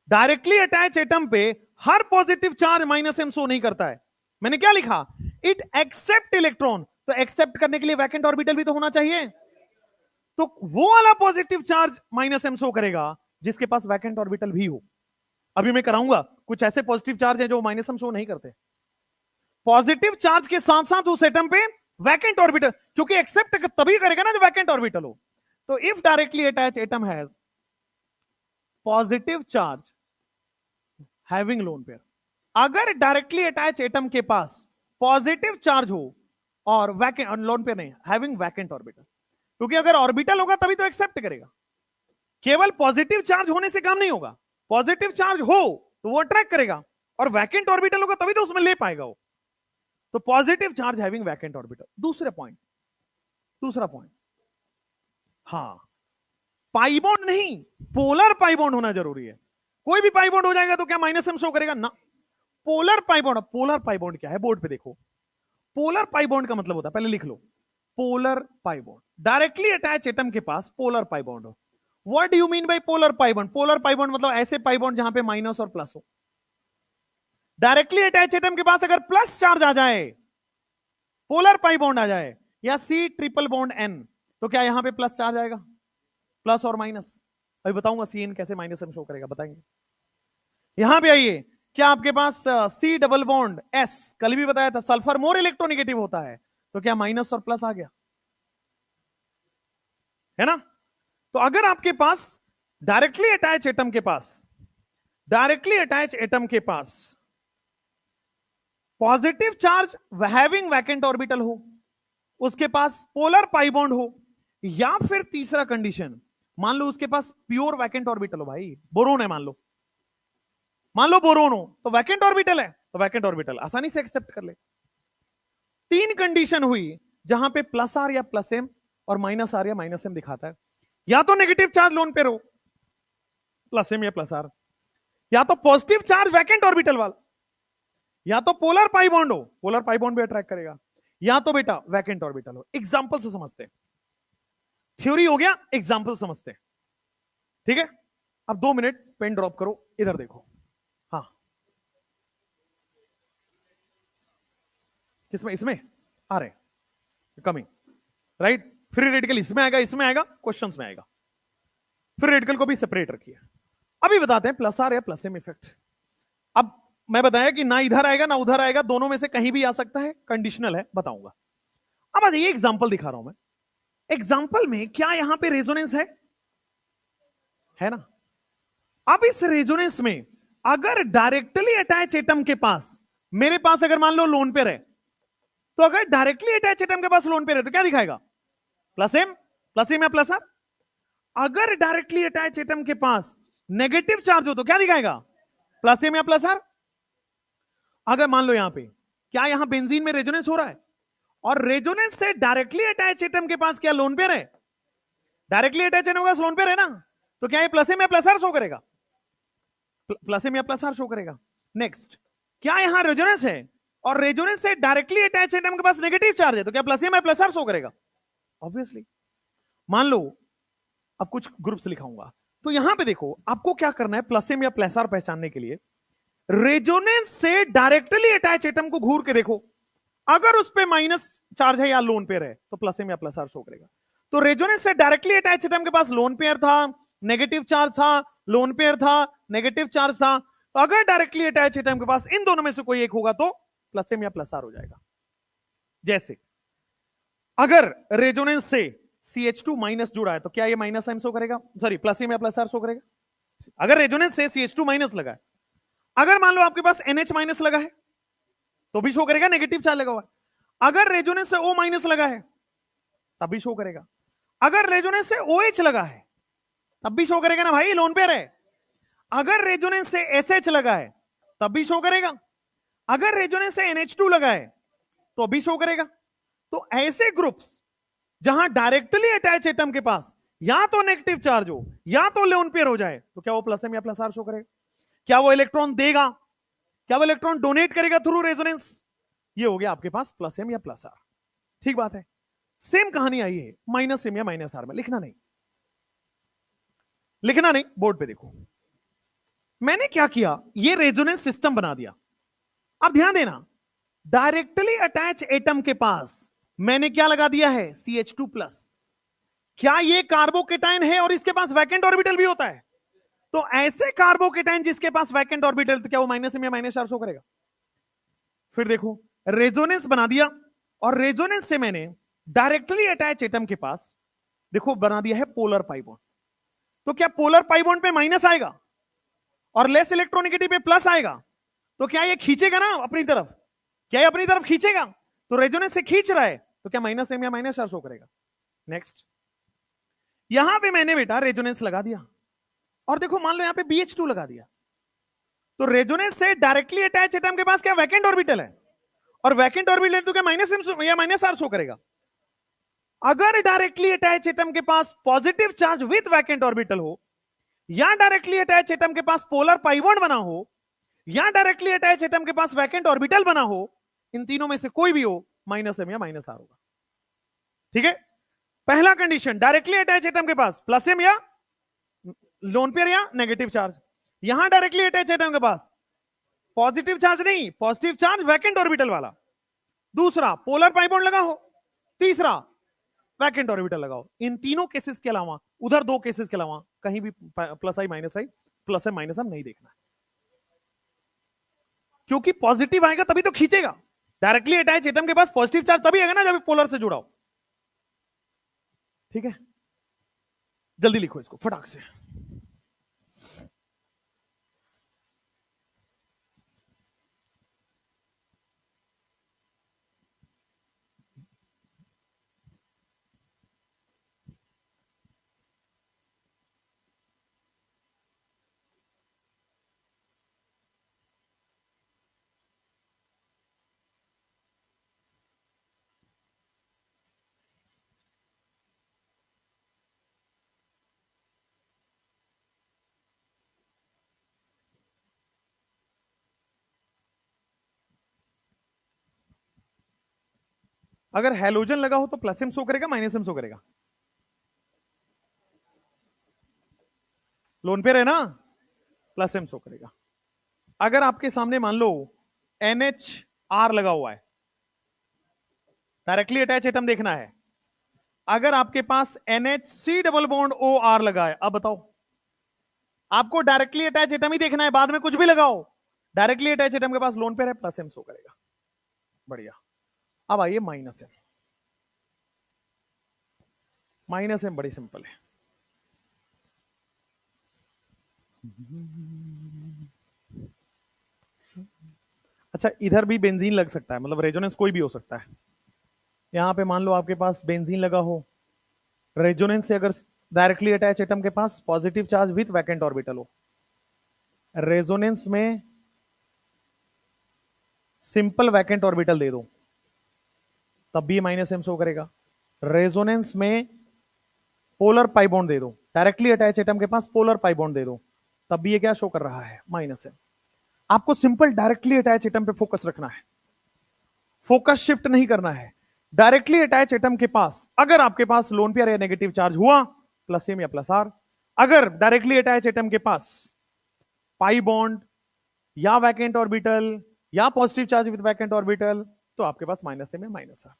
S1: डायरेक्टली अटैच एटम पे हर positive charge minus M show नहीं करता है। मैंने क्या लिखा? इट एक्सेप्ट इलेक्ट्रॉन, तो एक्सेप्ट करने के लिए वैकेंट ऑर्बिटल भी तो होना चाहिए, तो वो वाला positive charge minus M show करेगा जिसके पास वैकेंट ऑर्बिटल भी हो। अभी मैं कराऊंगा कुछ ऐसे पॉजिटिव चार्ज है जो माइनस एम शो नहीं करते। पॉजिटिव चार्ज के साथ साथ उस एटम पे वैकेंट ऑर्बिटल, क्योंकि एक्सेप्ट तभी करेगा ना जब वैकेंट ऑर्बिटल हो। तो if directly attach atom has positive charge having lone pair, अगर डायरेक्टली अटैच एटम के पास पॉजिटिव चार्ज हो और वैकेंट, लोन पेयर नहीं, हैविंग वैकेंट ऑर्बिटल, क्योंकि अगर ऑर्बिटल होगा तभी तो एक्सेप्ट करेगा। केवल पॉजिटिव चार्ज होने से काम नहीं होगा, पॉजिटिव चार्ज हो तो वो अट्रैक्ट करेगा और वैकेंट ऑर्बिटल होगा तभी तो उसमें ले पाएगा वो। तो positive charge having vacant orbital. दूसरा पॉइंट, हां, पाई बॉन्ड नहीं, पोलर पाई बॉन्ड होना जरूरी है। कोई भी पाई बॉन्ड हो जाएगा तो क्या माइनस एम शो करेगा ना? Polar pi bond, polar pi bond क्या है? बोर्ड पे देखो, पोलर पाई बॉन्ड का मतलब होता है, पहले लिख लो, polar pi bond, directly attach atom के पास पोलर पाई बॉन्ड हो। What do you mean by polar pi bond? Polar pi bond मतलब ऐसे पाई बॉन्ड जहां पे माइनस और प्लस हो। डायरेक्टली अटैच एटम के पास अगर प्लस चार्ज आ जाए, पोलर पाई बॉन्ड आ जाए, या सी ट्रिपल बॉन्ड एन, तो क्या यहां पे प्लस चार्ज आएगा? प्लस और माइनस, अभी बताऊंगा सी एन कैसे माइनस एम शो करेगा, बताएंगे। यहां पे आइए, क्या आपके पास सी डबल बॉन्ड एस, कल भी बताया था सल्फर मोर इलेक्ट्रोनेगेटिव होता है, तो क्या माइनस और प्लस आ गया? है ना? तो अगर आपके पास डायरेक्टली अटैच एटम के पास positive charge having vacant orbital हो, उसके पास पोलर पाई बॉन्ड हो, या फिर तीसरा कंडीशन मान लो उसके पास प्योर वैकेंट ऑर्बिटल हो भाई, बोरोन है मान लो बोरोन हो तो वैकेंट ऑर्बिटल है, तो वैकेंट ऑर्बिटल आसानी से एक्सेप्ट कर ले। तीन कंडीशन हुई जहां पे प्लस आर या प्लस एम और माइनस आर या माइनस एम दिखाता है, या तो नेगेटिव चार्ज लोन पे हो प्लस एम या प्लस आर, या तो पॉजिटिव चार्ज वैकेंट ऑर्बिटल वाला, या तो पोलर पाई बॉन्ड हो, पोलर पाई बॉन्ड भी अट्रैक्ट करेगा, या तो बेटा वैकेंट ऑर्बिटल हो। एग्जांपल से समझते, थ्योरी हो गया, एग्जांपल समझते, ठीक है। अब 2 मिनट पेन ड्रॉप करो, इधर देखो। हाँ, किसमें, इसमें आ रहे कमिंग, राइट। फ्री रेडिकल इसमें आएगा, इसमें आएगा, क्वेश्चंस में आएगा। फ्री रेडिकल को भी सेपरेट रखिए। अभी बताते हैं प्लस आर या प्लस एम इफेक्ट। अब मैं बताया कि ना इधर आएगा ना उधर आएगा, दोनों में से कहीं भी आ सकता है, कंडीशनल है, बताऊंगा। अब ये एग्जांपल दिखा रहा हूं मैं। एग्जांपल में क्या यहां पे रेजोनेंस है ना। अब इस रेजोनेंस में अगर डायरेक्टली अटैच एटम के पास, मेरे पास अगर मान लो लोन पेयर है, तो अगर डायरेक्टली अटैच एटम के पास लोन पेयर है तो क्या दिखाएगा, प्लस एम या प्लस आर। अगर डायरेक्टली अटैच एटम के पास नेगेटिव चार्ज हो तो क्या दिखाएगा, प्लस एम या प्लस आर। अगर मान लो यहां पे, क्या यहां बेंजीन में रेजोनेंस हो रहा है, और रेजोनेंस से डायरेक्टली अटैच एटम के पास क्या लोन पेयर है, डायरेक्टली अटैच एटम के पास लोन पेयर है ना, तो क्या ये प्लस एम या प्लस आर शो करेगा, प्लस एम या प्लस आर शो करेगा। नेक्स्ट, क्या यहां रेजोनेंस है और रेजोनेंस से डायरेक्टली अटैच एटम के पास नेगेटिव चार्ज है, तो क्या प्लस एम या प्लस आर शो करेगा, ऑब्वियसली। मान लो अब कुछ ग्रुप्स लिखाऊंगा, तो यहां पे देखो आपको क्या करना है, प्लस एम या प्लस आर पहचानने के लिए रेजोनेंस से डायरेक्टली अटैच एटम को घूर के देखो, अगर उस पे माइनस चार्ज है या लोन पेयर है तो प्लस एम या प्लस आर शो करेगा। तो रेजोनेंस से डायरेक्टली अटैच एटम के पास लोन पेयर था, नेगेटिव चार्ज था, लोन पेयर था, नेगेटिव चार्ज था, तो अगर डायरेक्टली अटैच एटम के पास इन दोनों में से कोई एक होगा तो प्लस एम या प्लस आर हो जाएगा। जैसे अगर रेजोनेंस से CH2 माइनस जुड़ा है तो क्या ये माइनस एम शो करेगा, सॉरी प्लस एम या प्लस आर शो करेगा। अगर रेजोनेंस से CH2 माइनस लगा है, अगर मान लो आपके पास NH माइनस लगा है तो भी शो करेगा, नेगेटिव चार्ज लगा हुआ है। अगर रेजोनेंस से O माइनस लगा है तब भी शो करेगा। अगर रेजोनेंस से OH लगा है तब भी शो करेगा ना भाई, लोन पेयर है। अगर रेजोनेंस से SH लगा है तब भी शो करेगा। अगर रेजोनेंस से NH2 लगा है तो भी शो करेगा। तो ऐसे ग्रुप्स जहां डायरेक्टली अटैच एटम के पास या तो नेगेटिव चार्ज हो या तो लोन पेयर हो जाए, तो क्या वो प्लस एम या प्लस आर शो करेगा। क्या वो इलेक्ट्रॉन देगा, क्या वो इलेक्ट्रॉन डोनेट करेगा थ्रू रेजोनेंस। ये हो गया आपके पास प्लस एम या प्लस आर, ठीक बात है। सेम कहानी आई है माइनस एम या माइनस आर में, लिखना नहीं, लिखना नहीं, बोर्ड पे देखो। मैंने क्या किया, ये रेजोनेंस सिस्टम बना दिया। अब ध्यान देना, डायरेक्टली अटैच एटम के पास मैंने क्या लगा दिया है, CH2 प्लस। क्या ये कार्बोकेटाइन है और इसके पास वैकेंट ऑर्बिटल भी होता है, तो ऐसे कार्बोकेटाइन जिसके पास वैकेंट ऑर्बिटल, तो क्या वो माइनस एम या माइनस आर शो करेगा। फिर देखो, रेजोनेंस बना दिया और रेजोनेंस से मैंने डायरेक्टली अटैच एटम के पास देखो बना दिया है पोलर पाई बॉन्ड। तो क्या पोलर पाई बॉन्ड पे माइनस आएगा और लेस इलेक्ट्रोनिगेटिव पे प्लस आएगा, तो क्या ये खींचेगा ना अपनी तरफ, क्या ये अपनी तरफ खींचेगा। तो रेजोनेंस से खींच रहा है तो क्या माइनस एम या माइनस आर शो करेगा। नेक्स्ट, यहां पे मैंने बेटा रेजोनेंस लगा दिया और देखो मान लो यहां पे BH2 लगा दिया, तो रेजोनेंस से डायरेक्टली अटैच एटम के पास क्या वैकेंट ऑर्बिटल है, और वैकेंट ऑर्बिटल तो क्या माइनस एम या माइनस आर शो करेगा। अगर डायरेक्टली अटैच एटम के पास positive charge with vacant orbital हो, या डायरेक्टली अटैच एटम के पास पोलर पाई बॉन्ड बना हो, या डायरेक्टली अटैच एटम के पास वैकेंट ऑर्बिटल बना हो, इन तीनों में से कोई भी हो, माइनस एम या माइनस आर होगा, ठीक है। पहला कंडीशन, डायरेक्टली अटैच एटम के पास प्लस एम या लोन पेयर या नेगेटिव चार्ज। यहां डायरेक्टली अटैच एटम के पास पॉजिटिव चार्ज नहीं, पॉजिटिव चार्ज वैकेंट ऑर्बिटल वाला। दूसरा, पोलर पाई बॉन्ड लगा हो। तीसरा, वैकेंट ऑर्बिटल लगाओ। इन तीनों केसेस के अलावा, उधर दो केसेस के अलावा कहीं भी प्लस आई, प्लस आई माइनस आई नहीं देखना है, क्योंकि पॉजिटिव आएगा तभी तो खींचेगा। डायरेक्टली अटैच एटम के पास पॉजिटिव चार्ज तभी आएगा ना जब पोलर से जुड़ा हो, ठीक है। जल्दी लिखो इसको फटाक से। अगर हैलोजन लगा हो तो प्लस एम शो करेगा, माइनस एम शो करेगा? लोन पेयर है ना, प्लस एम शो करेगा। अगर आपके सामने मान लो NHR लगा हुआ है, डायरेक्टली अटैच एटम देखना है। अगर आपके पास NHC डबल बॉन्ड OR लगा है, अब बताओ, आपको डायरेक्टली अटैच एटम ही देखना है, बाद में कुछ भी लगाओ। डायरेक्टली अटैच एटम के पास लोन पेयर है, प्लस एम शो करेगा। बढ़िया। अब आइए माइनस एम। माइनस एम बड़ी सिंपल है। अच्छा, इधर भी बेंजीन लग सकता है, मतलब रेजोनेंस कोई भी हो सकता है। यहां पे मान लो आपके पास बेंजीन लगा हो, रेजोनेंस से अगर डायरेक्टली अटैच एटम के पास positive charge with vacant orbital हो, रेजोनेंस में सिंपल वैकेंट ऑर्बिटल दे दो, तब भी माइनस एम शो करेगा। रेजोनेंस में पोलर पाई बॉन्ड दे दो, डायरेक्टली अटैच एटम के पास पोलर पाई बॉन्ड दे दो, तब भी ये क्या शो कर रहा है, माइनस एम। आपको सिंपल डायरेक्टली अटैच एटम पे फोकस रखना है, फोकस शिफ्ट नहीं करना है। डायरेक्टली अटैच एटम के पास अगर आपके पास लोन पेयर या नेगेटिव चार्ज हुआ, प्लस एम या प्लस आर। अगर डायरेक्टली अटैच एटम के पास पाई बॉन्ड या वैकेंट ऑर्बिटल या positive charge with vacant orbital, तो आपके पास माइनस एम या माइनस आर।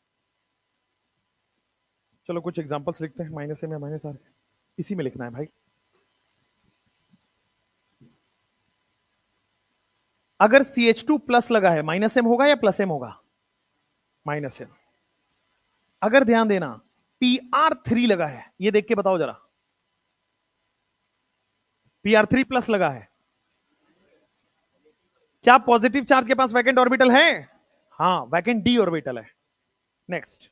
S1: चलो कुछ एग्जांपल्स लिखते हैं, माइनस एम या माइनस आर इसी में लिखना है भाई। अगर CH2 प्लस लगा है, माइनस एम होगा या प्लस एम होगा, माइनस एम। अगर ध्यान देना PR3 लगा है, ये देख के बताओ जरा, PR3 प्लस लगा है, क्या पॉजिटिव चार्ज के पास वैकेंट ऑर्बिटल है? हाँ, वैकेंट D ऑर्बिटल है। नेक्स्ट,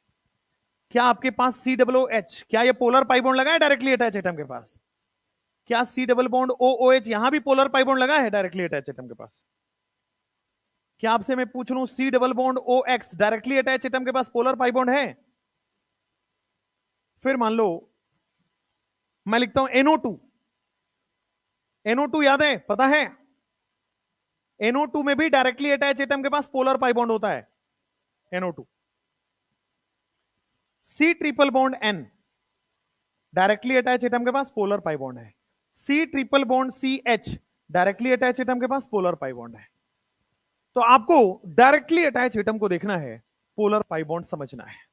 S1: क्या आपके पास COOH, क्या ये पोलर पाई बॉन्ड लगा है डायरेक्टली अटैच एटम के पास? क्या C डबल बॉन्ड OOH यहां भी पोलर पाई बॉन्ड लगा है डायरेक्टली अटैच एटम के पास? क्या आपसे मैं पूछ लूं C double bond OX directly attach atom के पास पोलर पाई बॉन्ड है? फिर मान लो मैं लिखता हूं NO2। NO2 याद है, पता है? NO2 में भी डायरेक्टली अटैच एटम के पास पोलर पाई बॉन्ड होता है, NO2। C triple bond N directly attach atom के पास पोलर पाई बॉन्ड है। C triple bond CH directly attach atom के पास पोलर पाई बॉन्ड है। तो आपको डायरेक्टली अटैच एटम को देखना है, पोलर पाई बॉन्ड समझना है।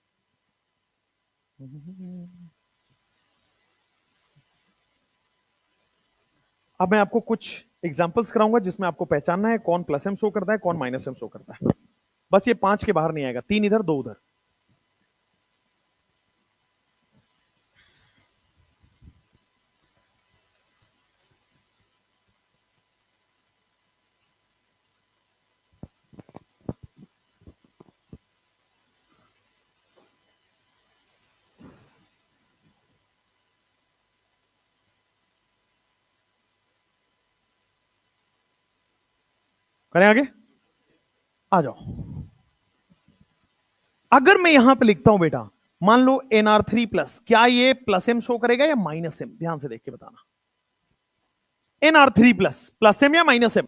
S1: अब मैं आपको कुछ एग्जांपल्स कराऊंगा जिसमें आपको पहचानना है कौन प्लस एम शो करता है, कौन माइनस एम शो करता है। बस ये 5 के बाहर नहीं आएगा, 3 इधर 2 उधर। करें आगे, आ जाओ। अगर मैं यहां पे लिखता हूं बेटा, मान लो NR3 प्लस, क्या ये प्लस एम शो करेगा या माइनस एम? ध्यान से देख के बताना। NR3 प्लस, प्लस एम या माइनस एम?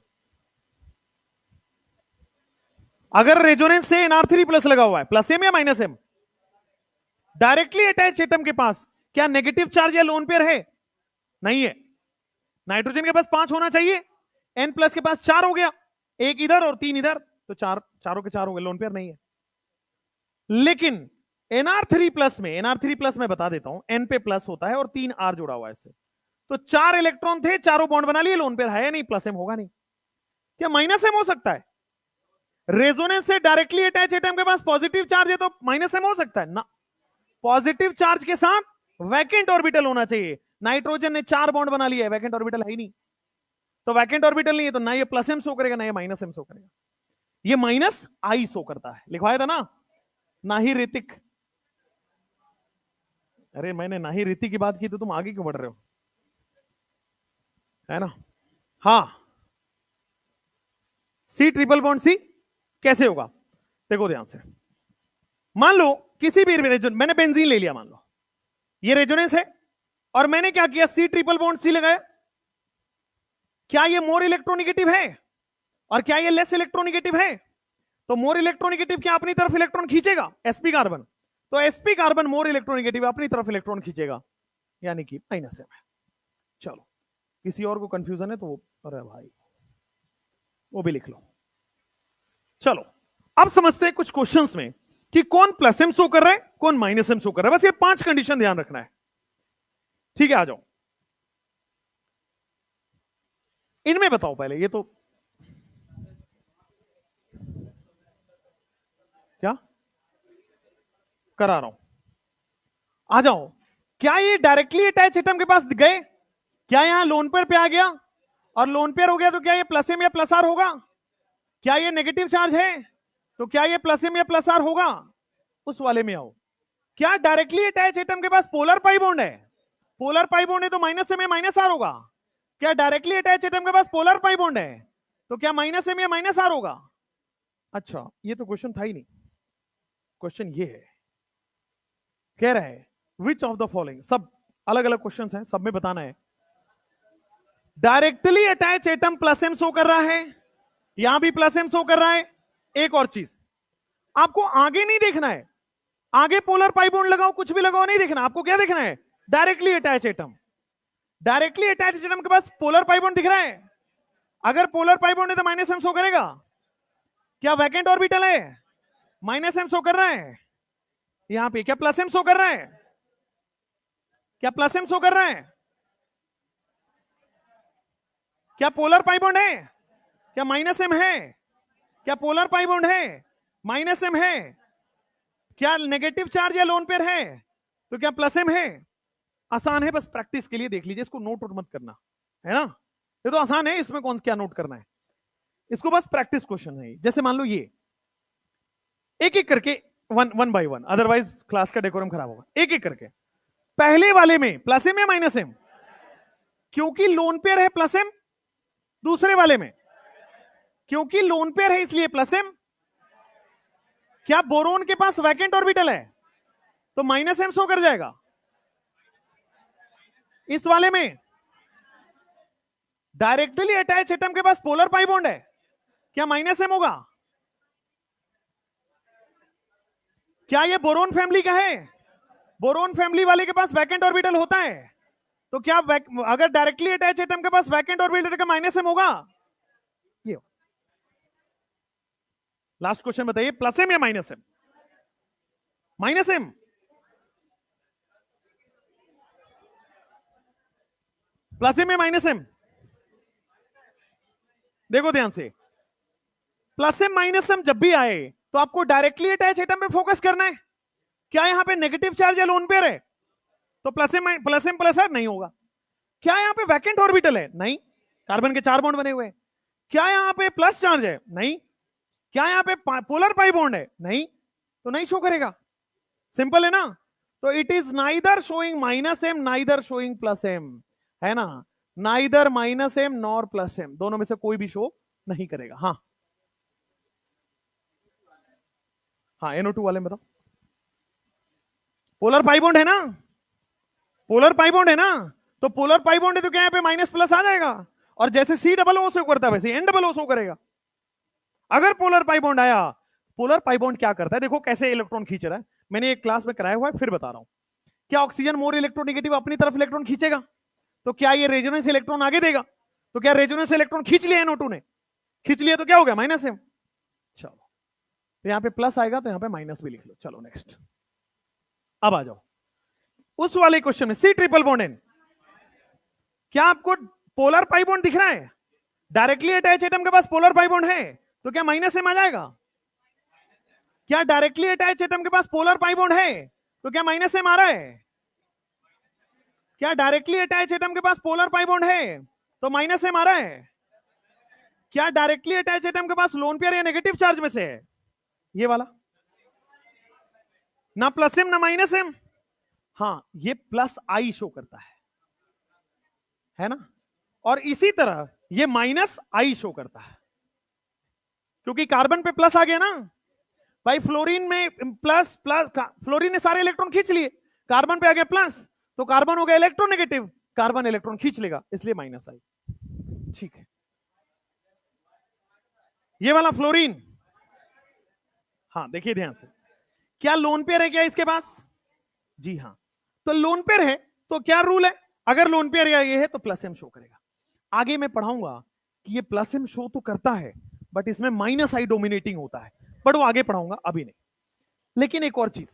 S1: अगर रेजोनेंस से NR3 प्लस लगा हुआ है, प्लस एम या minus M? Directly attach atom के पास क्या नेगेटिव चार्ज या लोन पेयर है? नहीं है। नाइट्रोजन के पास 5 होना चाहिए, N प्लस के पास 4 हो गया, 1 इधर और 3 इधर, तो चारों के 4 हो गए, लोन पेयर नहीं है। लेकिन NR3 प्लस में, NR3 प्लस में बता देता हूं, N पे प्लस होता है और 3 R जुड़ा हुआ है इससे, तो 4 इलेक्ट्रॉन थे, चारों बॉन्ड बना लिए, लोन पेयर है नहीं, प्लस एम होगा नहीं। क्या माइनस एम हो सकता है? रेजोनेंस से डायरेक्टली अटैच एटम के पास पॉजिटिव चार्ज है तो माइनस एम हो सकता है ना? पॉजिटिव चार्ज के साथ वैकेंट ऑर्बिटल होना चाहिए। नाइट्रोजन ने 4 बॉन्ड बना लिया है, वैकेंट ऑर्बिटल है ही नहीं, तो वैकेंट ऑर्बिटल नहीं है, तो ना ये प्लस एम शो करेगा ना ये माइनस एम शो करेगा। ये माइनस आई शो करता है, लिखवाया था ना ही ऋतिक। अरे मैंने ना ही ऋतिक की बात की तो तुम आगे क्यों बढ़ रहे हो, है ना? हाँ, C ट्रिपल बॉन्ड C कैसे होगा? देखो ध्यान से, मान लो किसी भी रेजोनेंस, मैंने बेंजीन ले लिया, मान लो ये रेजोनेंस है और मैंने क्या किया, C ट्रिपल बॉन्ड C लगाया। क्या ये मोर इलेक्ट्रोनिगेटिव है और क्या ये लेस इलेक्ट्रोनिगेटिव है? तो मोर इलेक्ट्रोनिगेटिव क्या अपनी तरफ इलेक्ट्रॉन खींचेगा, sp कार्बन, तो sp कार्बन मोर इलेक्ट्रोनेगेटिव, अपनी तरफ इलेक्ट्रॉन खींचेगा, यानी कि माइनस m है। चलो, किसी और को कंफ्यूजन है तो वो, अरे भाई वो भी लिख लो। चलो अब समझते हैं कुछ क्वेश्चंस में कि कौन प्लस एम शो कर रहा है, कौन माइनस एम शो कर रहा है। बस ये 5 कंडीशन ध्यान रखना है, ठीक है। आ जाओ, इनमें बताओ पहले, ये तो क्या करा रहा हूं, आ जाओ। क्या ये डायरेक्टली अटैच एटम के पास गए? क्या यहां लोन पेयर पे आ गया और लोन पेयर हो गया तो क्या ये प्लस एम या प्लस आर होगा? क्या ये नेगेटिव चार्ज है तो क्या ये प्लस एम या प्लस आर होगा? उस वाले में आओ। क्या डायरेक्टली अटैच एटम के पास पोलर पाई बॉन्ड है? पोलर पाई बॉन्ड है तो माइनस एम या माइनस आर होगा। क्या डायरेक्टली अटैच एटम के पास पोलर पाई बॉन्ड है तो क्या माइनस एम या माइनस आर होगा? अच्छा, ये तो क्वेश्चन था ही नहीं। क्वेश्चन ये है, कह रहा है विच ऑफ द फॉलोइंग, सब अलग अलग क्वेश्चन हैं, सब में बताना है। Directly attach atom plus M show कर रहा है, यहां भी प्लस एम शो कर रहा है। एक और चीज, आपको आगे नहीं देखना है, आगे पोलर पाई बॉन्ड लगाओ कुछ भी लगाओ नहीं देखना, आपको क्या देखना है? Directly attach atom. Directly attach atom के पास पोलर पाई बॉन्ड दिख रहा है, अगर पोलर पाई बॉन्ड है तो माइनस एम शो करेगा। क्या वैकेंट ऑर्बिटल है? माइनस एम शो कर रहा है। यहां पे क्या प्लस एम शो कर रहा है? क्या प्लस एम शो कर रहा है? क्या पोलर पाई बॉन्ड है? क्या माइनस एम है? क्या पोलर पाई बॉन्ड है? माइनस एम है। क्या नेगेटिव चार्ज या लोन पेयर है तो क्या प्लस एम है? आसान है, बस प्रैक्टिस के लिए देख लीजिए, इसको नोट मत करना है ना, ये तो आसान है, इसमें कौन क्या नोट करना है, इसको बस प्रैक्टिस क्वेश्चन है। जैसे मान लो ये, एक एक करके one by one, otherwise class का डेकोरम खराब होगा। एक एक करके, पहले वाले में प्लस एम या माइनस एम? क्योंकि लोन पेयर है प्लस एम। दूसरे वाले में क्योंकि लोन पेयर है इसलिए प्लस एम। क्या बोरोन के पास वैकेंट ऑर्बिटल है तो माइनस एम शो कर जाएगा। इस वाले में डायरेक्टली अटैच एटम के पास पोलर पाई बॉन्ड है, क्या माइनस एम होगा? क्या ये बोरोन फैमिली का है? बोरोन फैमिली वाले के पास वैकेंट ऑर्बिटल होता है तो क्या अगर डायरेक्टली अटैच एटम के पास वैकेंट ऑर्बिटल का माइनस एम होगा? ये लास्ट क्वेश्चन बताइए, प्लस एम या minus M? Minus M. Plus M या माइनस एम? देखो ध्यान से, प्लस एम माइनस एम जब भी आए तो आपको डायरेक्टली अटैच एटम पे फोकस करना है। क्या यहां पे नेगेटिव चार्ज या लोन पेयर है तो प्लस एम प्लस आर नहीं होगा। क्या यहां पे वैकेंट ऑर्बिटल है? नहीं, कार्बन के 4 बॉन्ड बने हुए हैं। क्या यहां पे प्लस चार्ज है? नहीं। क्या यहां पे पोलर पाई बॉन्ड है? नहीं, तो नहीं शो करेगा। सिंपल है ना। तो it is neither showing minus M neither showing plus M, है ना, neither minus M nor plus M, दोनों में से कोई भी शो नहीं करेगा। हाँ हाँ, NO2 वाले में बताओ। पोलर पाई बॉन्ड है ना, पोलर पाई बॉन्ड है ना, तो पोलर पाई बॉन्ड है तो क्या यहाँ पे माइनस प्लस आ जाएगा, और जैसे C डबल O शो करता है वैसे N डबल O शो करेगा। अगर पोलर पाई बॉन्ड आया, पोलर पाई बॉन्ड क्या करता है, देखो कैसे इलेक्ट्रॉन खींच रहा है, मैंने एक क्लास में कराया हुआ है, फिर बता रहा हूं। क्या ऑक्सीजन मोर इलेक्ट्रोनेगेटिव अपनी तरफ इलेक्ट्रॉन खींचेगा तो क्या ये रेजोनेंस इलेक्ट्रॉन आगे देगा, तो क्या रेजोनेंस इलेक्ट्रॉन खींच लिया NO2 ने, खींच लिया तो क्या हो गया माइनस एम। चलो, तो यहां पे प्लस आएगा तो यहां पे माइनस भी लिख लो। चलो नेक्स्ट, अब आ जाओ उस वाले क्वेश्चन में, C ट्रिपल बॉन्ड N। क्या आपको पोलर पाई बॉन्ड दिख रहा है? डायरेक्टली अटैच एटम के पास पोलर पाई बॉन्ड है तो क्या माइनस एम आ जाएगा? क्या डायरेक्टली अटैच एटम के पास पोलर पाई बॉन्ड है तो क्या माइनस एम आ रहा है? क्या डायरेक्टली अटैच एटम के पास पोलर पाई बॉन्ड है तो माइनस एम आ रहा है? क्या डायरेक्टली अटैच एटम के पास लोन पेयर या नेगेटिव चार्ज में से है? ये वाला, ना प्लस एम ना माइनस एम। हाँ, ये प्लस आई शो करता है ना, और इसी तरह ये माइनस आई शो करता है, क्योंकि कार्बन पे प्लस आ गया ना भाई, फ्लोरीन में प्लस प्लस, फ्लोरीन ने सारे इलेक्ट्रॉन खींच लिए, कार्बन पे आ गया प्लस, तो कार्बन हो गया इलेक्ट्रोनेगेटिव, कार्बन इलेक्ट्रॉन खींच लेगा, इसलिए माइनस आई। ठीक है, ये वाला फ्लोरीन, हाँ देखिए ध्यान से, क्या लोन पेयर है क्या इसके पास? जी हां, तो लोन पेयर है तो क्या रूल है, अगर लोन पेयर या ये है तो प्लस एम शो करेगा। आगे मैं पढ़ाऊंगा कि ये प्लस एम शो तो करता है बट इसमें माइनस आई डोमिनेटिंग होता है, बट वो आगे पढ़ाऊंगा, अभी नहीं। लेकिन एक और चीज,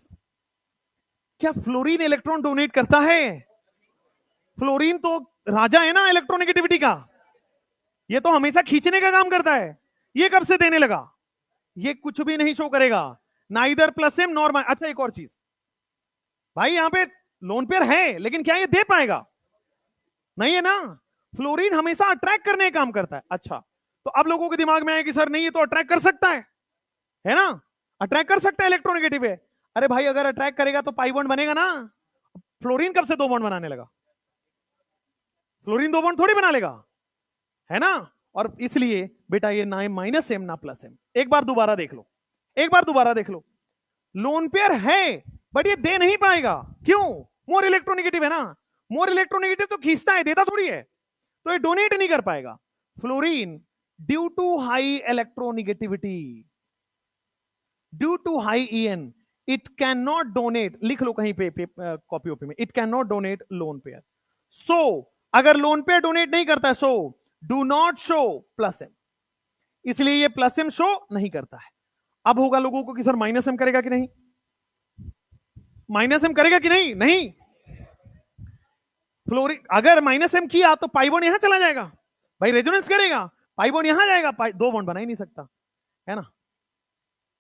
S1: क्या फ्लोरीन इलेक्ट्रॉन डोनेट करता है? फ्लोरीन तो राजा है ना इलेक्ट्रोनेगेटिविटी का, ये तो हमेशा खींचने का काम करता है। ये कब से देने लगा? ये कुछ भी नहीं शो करेगा, neither plus M nor minus. अच्छा एक और चीज भाई, यहां पे लोन पेयर है लेकिन क्या ये दे पाएगा? नहीं है ना, फ्लोरीन हमेशा अट्रैक्ट करने का काम करता है। अच्छा, तो अब लोगों के दिमाग में आया कि सर नहीं ये तो अट्रैक्ट कर सकता है ना, अट्रैक्ट कर सकता है, इलेक्ट्रोनेगेटिव है। अरे भाई अगर अट्रैक्ट करेगा तो पाई बॉन्ड बनेगा ना। फ्लोरीन कब से दो बॉन्ड बनाने लगा? फ्लोरीन दो बॉन्ड थोड़ी बना लेगा, है ना। और इसलिए बेटा ये ना माइनस एम ना प्लस एम। एक बार दोबारा देख लो, एक बार दोबारा देख लो, लोन पेयर है बट ये दे नहीं पाएगा। क्यों? मोर इलेक्ट्रोनेगेटिव है ना, मोर इलेक्ट्रोनेगेटिव तो खींचता है, देता थोड़ी है, तो ये डोनेट नहीं कर पाएगा। Fluorine due to high electronegativity, due to high EN, it can not donate, लिख लो कहीं पे कॉपी ओपी में, it can not donate lone pair. So अगर लोन पेयर डोनेट नहीं करता है, so do not show plus M, इसलिए ये प्लस एम शो नहीं करता है। अब होगा लोगों को कि सर माइनस एम करेगा कि नहीं, माइनस एम करेगा कि नहीं? नहीं, फ्लोरीन अगर माइनस एम किया तो पाई बॉन्ड यहां चला जाएगा, भाई रेजोनेंस करेगा, पाई बॉन्ड यहां जाएगा, दो बॉन्ड बना ही नहीं सकता, है ना।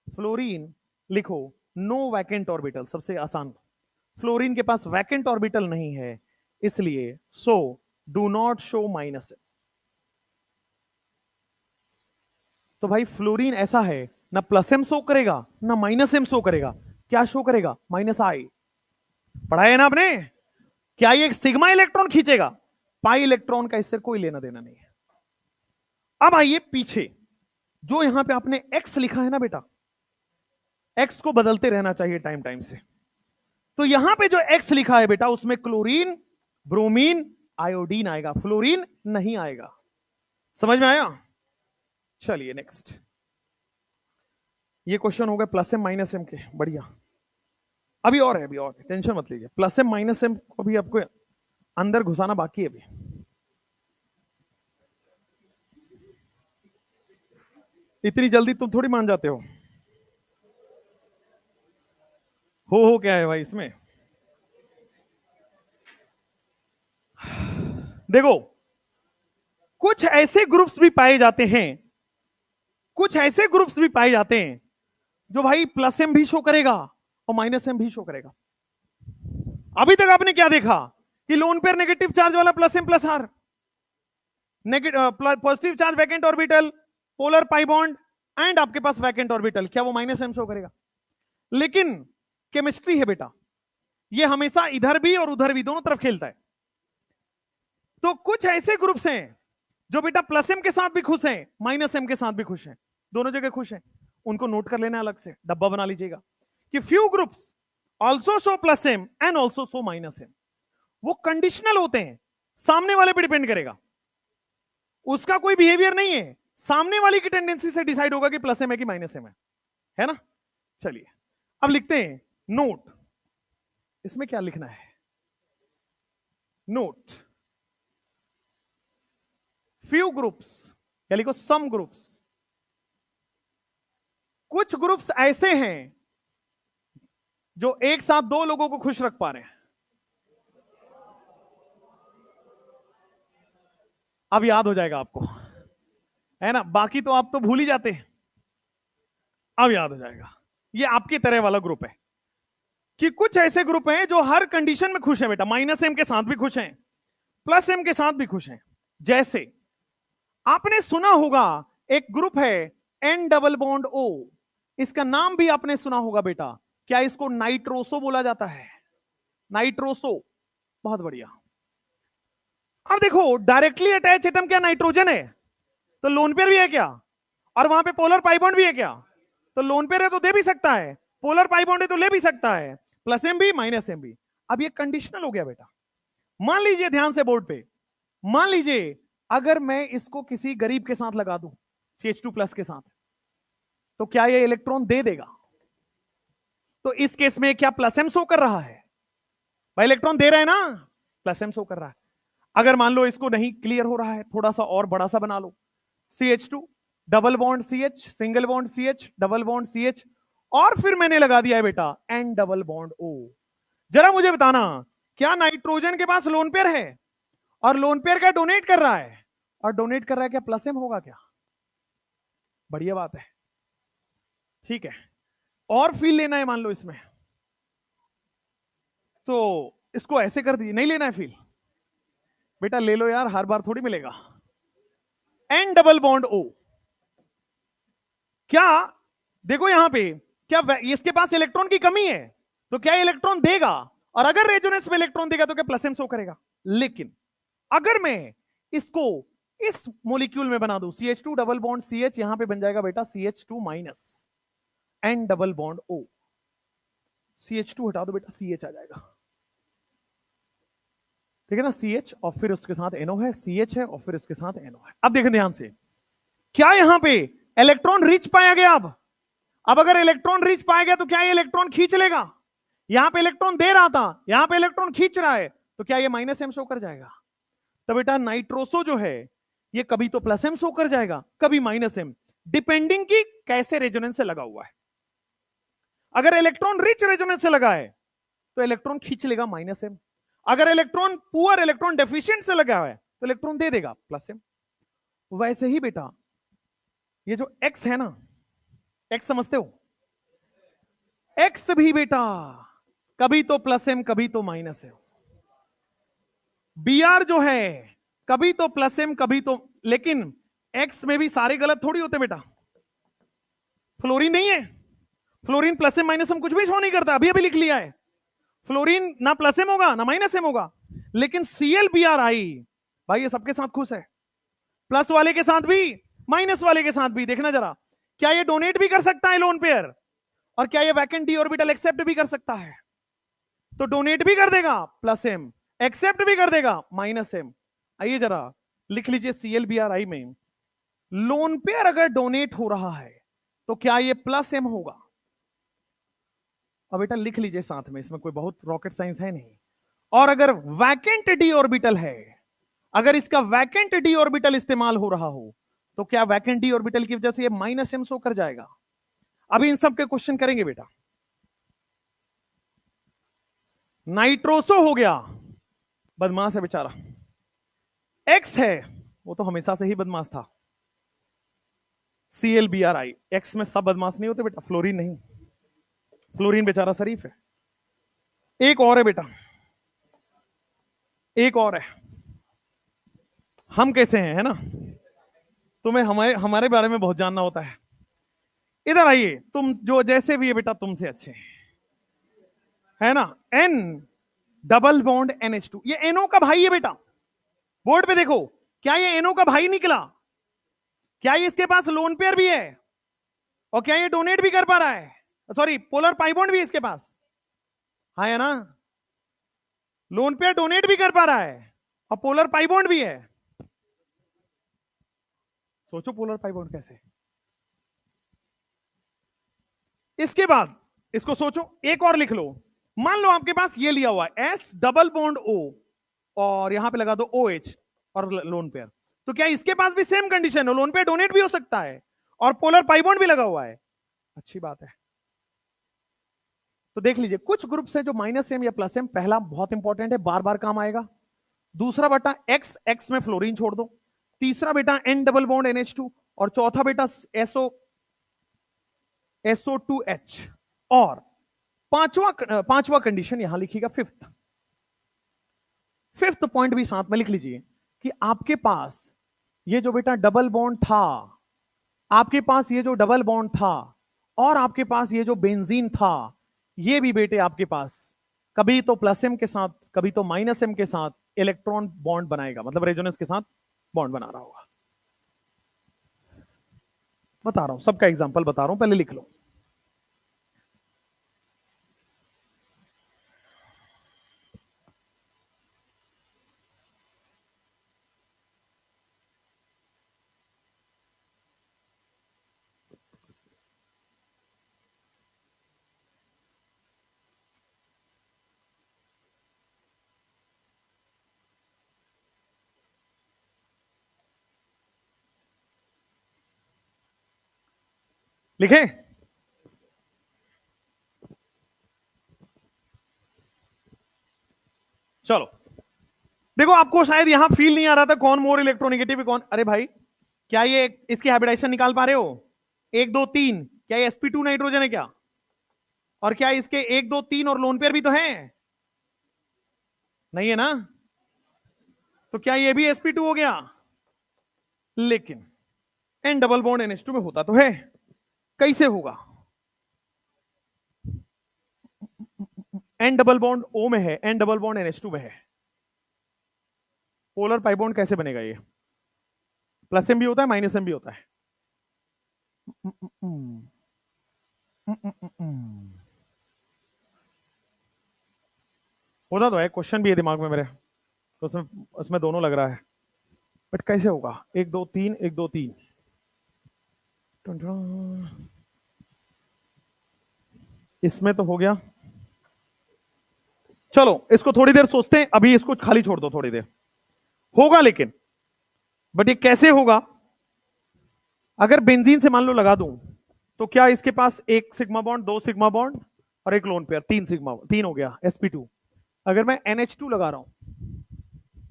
S1: फ्लोरीन लिखो नो वैकेंट ऑर्बिटल, सबसे आसान, फ्लोरीन के पास वैकेंट ऑर्बिटल नहीं है, इसलिए so do not show minus M. तो भाई फ्लोरीन ऐसा है, ना प्लस एम शो करेगा ना माइनस एम शो करेगा, क्या शो करेगा? माइनस आई। पढ़ाया ना आपने? क्या ये सिग्मा इलेक्ट्रॉन खींचेगा? पाई इलेक्ट्रॉन का इससे कोई लेना देना नहीं है। अब आइए पीछे, जो यहां पे आपने एक्स लिखा है ना बेटा, एक्स को बदलते रहना चाहिए टाइम टाइम से। तो यहां पे जो एक्स लिखा है बेटा, उसमें क्लोरीन, ब्रोमीन, आयोडीन आएगा, फ्लोरीन नहीं आएगा। समझ में आया? चलिए नेक्स्ट, ये क्वेश्चन हो गया प्लस एम माइनस एम के, बढ़िया। अभी और है, अभी और है, टेंशन मत लीजिए, प्लस एम माइनस एम को भी आपको अंदर घुसाना बाकी है अभी। इतनी जल्दी तुम थोड़ी मान जाते हो क्या है भाई इसमें? देखो कुछ ऐसे ग्रुप्स भी पाए जाते हैं, कुछ ऐसे ग्रुप्स भी पाए जाते हैं जो भाई प्लस एम भी शो करेगा और माइनस एम भी शो करेगा। अभी तक आपने क्या देखा कि लोन पेयर नेगेटिव चार्ज वाला plus M plus R, positive charge vacant orbital, polar pi bond and आपके पास वैकेंट ऑर्बिटल, क्या वो माइनस एम शो करेगा? लेकिन केमिस्ट्री है बेटा, ये हमेशा इधर भी और उधर भी दोनों तरफ खेलता है। तो कुछ ऐसे ग्रुप्स हैं जो बेटा प्लस एम के साथ भी खुश हैं, माइनस एम के साथ भी खुश हैं, दोनों जगह खुश हैं, उनको नोट कर लेना, अलग से डब्बा बना लीजिएगा कि few groups also show plus M and also show minus M. वो कंडीशनल होते हैं, सामने वाले पे डिपेंड करेगा, उसका कोई बिहेवियर नहीं है, सामने वाली की टेंडेंसी से डिसाइड होगा कि प्लस एम है कि माइनस एम है ना। चलिए अब लिखते हैं नोट, इसमें क्या लिखना है? नोट फ्यू ग्रुप्स, या लिखो सम ग्रुप्स, कुछ ग्रुप्स ऐसे हैं जो एक साथ दो लोगों को खुश रख पा रहे हैं। अब याद हो जाएगा आपको, है ना, बाकी तो आप तो भूल ही जाते हैं, अब याद हो जाएगा। ये आपकी तरह वाला ग्रुप है कि कुछ ऐसे ग्रुप हैं जो हर कंडीशन में खुश हैं बेटा, माइनस एम के साथ भी खुश हैं, प्लस एम के साथ भी खुश हैं। जैसे आपने सुना होगा एक ग्रुप है एन डबल बॉन्ड ओ, इसका नाम भी आपने सुना होगा बेटा, क्या इसको नाइट्रोसो बोला जाता है? नाइट्रोसो, बहुत बढ़िया। अब देखो डायरेक्टली अटैच एटम क्या नाइट्रोजन है, तो लोन पेयर भी है क्या? और वहां पे पोलर पाई बॉन्ड भी है क्या? तो लोन पेयर है तो दे भी सकता है, पोलर पाई बॉन्ड है तो ले भी सकता है, प्लस एम भी माइनस एम भी। अब ये कंडीशनल हो गया बेटा। मान लीजिए ध्यान से बोर्ड पे, मान लीजिए अगर मैं इसको किसी गरीब के साथ लगा दूं CH2 प्लस के साथ, तो क्या ये इलेक्ट्रॉन दे देगा? तो इस केस में क्या प्लस एम शो कर रहा है भाई, इलेक्ट्रॉन दे रहे हैं ना, प्लस एम शो कर रहा है। अगर मान लो इसको नहीं क्लियर हो रहा है, थोड़ा सा और बड़ा सा बना लो, CH2 double bond CH, single bond CH, double bond CH, और फिर मैंने लगा दिया है बेटा N डबल बॉन्ड O। जरा मुझे बताना, क्या नाइट्रोजन के पास लोन पेयर है और लोन पेयर का डोनेट कर रहा है, और डोनेट कर रहा है, क्या प्लस एम होगा क्या? बढ़िया बात है, ठीक है। और फील लेना है मान लो इसमें, तो इसको ऐसे कर दीजिए, नहीं लेना है फील बेटा, ले लो यार, हर बार थोड़ी मिलेगा। N डबल बॉन्ड O, क्या देखो यहां पे, क्या इसके पास इलेक्ट्रॉन की कमी है, तो क्या इलेक्ट्रॉन देगा, और अगर रेजोनेंस में इलेक्ट्रॉन देगा तो क्या प्लस एम शो करेगा। लेकिन अगर मैं इसको इस मोलिक्यूल में बना दूं, CH2 डबल बॉन्ड CH, यहां पे बन जाएगा बेटा CH2 minus N double bond O। CH2 हटा दो बेटा, CH आ जाएगा, ठीक है ना, CH और फिर उसके साथ NO है, CH है और फिर उसके साथ NO है। अब देखें ध्यान से, क्या यहां पे इलेक्ट्रॉन रिच पाया गया? अब अगर इलेक्ट्रॉन रिच पाया गया तो क्या ये इलेक्ट्रॉन खींच लेगा? यहां पे इलेक्ट्रॉन दे रहा था, यहां पे इलेक्ट्रॉन खींच रहा है, तो क्या ये माइनस एम शो कर जाएगा? तो बेटा नाइट्रोसो जो है ये कभी तो प्लस एम शो कर जाएगा, कभी माइनस एम, डिपेंडिंग की कैसे रेजोनेंस से लगा हुआ है। अगर इलेक्ट्रॉन रिच रेजोनेंस से लगा है तो इलेक्ट्रॉन खींच लेगा माइनस एम, अगर इलेक्ट्रॉन पुअर, इलेक्ट्रॉन डेफिशिएंट से लगा है तो इलेक्ट्रॉन दे देगा प्लस एम। वैसे ही बेटा ये जो एक्स है ना, एक्स समझते हो, एक्स भी बेटा कभी तो प्लस एम कभी तो माइनस एम। Br जो है कभी तो प्लस एम कभी तो, लेकिन एक्स में भी सारे गलत थोड़ी होते बेटा। फ्लोरीन नहीं है, fluorine plus M minus M कुछ भी शो नहीं करता, अभी अभी लिख लिया है, फ्लोरीन ना प्लस एम होगा ना माइनस एम होगा। लेकिन ClBr भाई ये सबके साथ खुश है, प्लस वाले के साथ भी माइनस वाले के साथ भी। देखना जरा, क्या ये डोनेट भी कर सकता है लोन पेयर, और क्या ये वैकेंट डी ऑर्बिटल एक्सेप्ट भी कर सकता है? तो डोनेट भी कर देगा प्लस एम, एक्सेप्ट भी कर देगा माइनस एम। आइए जरा लिख लीजिए, ClBr में लोन पेयर अगर डोनेट हो रहा है तो क्या ये प्लस एम होगा? अब बेटा लिख लीजिए साथ में, इसमें कोई बहुत रॉकेट साइंस है नहीं। और अगर वैकेंट डी ऑर्बिटल है, अगर इसका वैकेंट डी ऑर्बिटल इस्तेमाल हो रहा हो, तो क्या वैकेंट डी ऑर्बिटल की वजह से ये माइनस एम शो कर जाएगा? अभी इन सब के क्वेश्चन करेंगे बेटा। नाइट्रोसो हो गया, बदमाश है बेचारा। एक्स है, वो तो हमेशा से ही बदमाश था, ClBr, एक्स में सब बदमाश नहीं होते बेटा, फ्लोरीन नहीं, फ्लोरीन बेचारा शरीफ है। एक और है बेटा, एक और है, हम कैसे हैं, है ना, तुम्हें हमारे हमारे बारे में बहुत जानना होता है। इधर आइए, तुम जो जैसे भी है बेटा तुमसे अच्छे हैं, है ना। N डबल बॉन्ड NH2, ये NO का भाई है बेटा, बोर्ड पे देखो, क्या ये NO का भाई निकला? क्या ये इसके पास लोन पेयर भी है, और क्या ये डोनेट भी कर पा रहा है? सॉरी, पोलर पाई बॉन्ड भी है इसके पास, हाँ है ना, लोन पेयर डोनेट भी कर पा रहा है और पोलर पाई बॉन्ड भी है। सोचो पोलर पाई बॉन्ड कैसे। इसके बाद इसको सोचो, एक और लिख लो, मान लो आपके पास ये लिया हुआ है S डबल बॉन्ड O, और यहां पे लगा दो OH और लोन पेयर, तो क्या इसके पास भी सेम कंडीशन है, लोन पेयर डोनेट भी हो सकता है और पोलर पाई बॉन्ड भी लगा हुआ है? अच्छी बात है। तो देख लीजिए, कुछ ग्रुप से जो माइनस एम या प्लस एम, पहला बहुत इंपॉर्टेंट है, बार बार काम आएगा। दूसरा बेटा एक्स, एक्स में फ्लोरीन छोड़ दो। तीसरा बेटा N डबल बॉन्ड NH2, और चौथा बेटा SO2H, और पांचवा कंडीशन यहां लिखिएगा, फिफ्थ। फिफ्थ पॉइंट भी साथ में लिख लीजिए कि आपके पास ये जो बेटा डबल बॉन्ड था, आपके पास ये जो डबल बॉन्ड था, और आपके पास ये जो बेंजीन था, ये भी बेटे आपके पास कभी तो प्लस एम के साथ कभी तो माइनस एम के साथ इलेक्ट्रॉन बॉन्ड बनाएगा, मतलब रेजोनेंस के साथ बॉन्ड बना रहा होगा। बता रहा हूं, सबका एग्जांपल बता रहा हूं, पहले लिख लो। लिखे? चलो देखो, आपको शायद यहां फील नहीं आ रहा था कौन मोर इलेक्ट्रोनेगेटिव कौन। अरे भाई, क्या ये इसकी हाइब्रिडाइजेशन निकाल पा रहे हो? 1 2 3, क्या ये sp2 नाइट्रोजन है क्या? और क्या इसके 1 2 3 और लोन पेयर भी तो है? नहीं है ना? तो क्या ये भी sp2 हो गया? लेकिन n डबल बॉन्ड NH2 में होता तो है। कैसे होगा? n डबल बॉन्ड O में है, n डबल बॉन्ड NH2 में है। पोलर पाई बॉन्ड कैसे बनेगा? ये प्लस m भी होता है, माइनस m भी होता है। होता तो है, क्वेश्चन भी है दिमाग में मेरे, तो उसमें दोनों लग रहा है, बट कैसे होगा? 1 2 3 1 2 3 इसमें तो हो गया। चलो इसको थोड़ी देर सोचते हैं, अभी इसको खाली छोड़ दो थोड़ी देर। होगा लेकिन, बट ये कैसे होगा? अगर बेंजीन से मान लो लगा दूं, तो क्या इसके पास 1 सिग्मा बॉन्ड, 2 सिग्मा बॉन्ड और 1 लोन पेयर, 3 सिग्मा, 3 हो गया sp2। अगर मैं NH2 लगा रहा हूं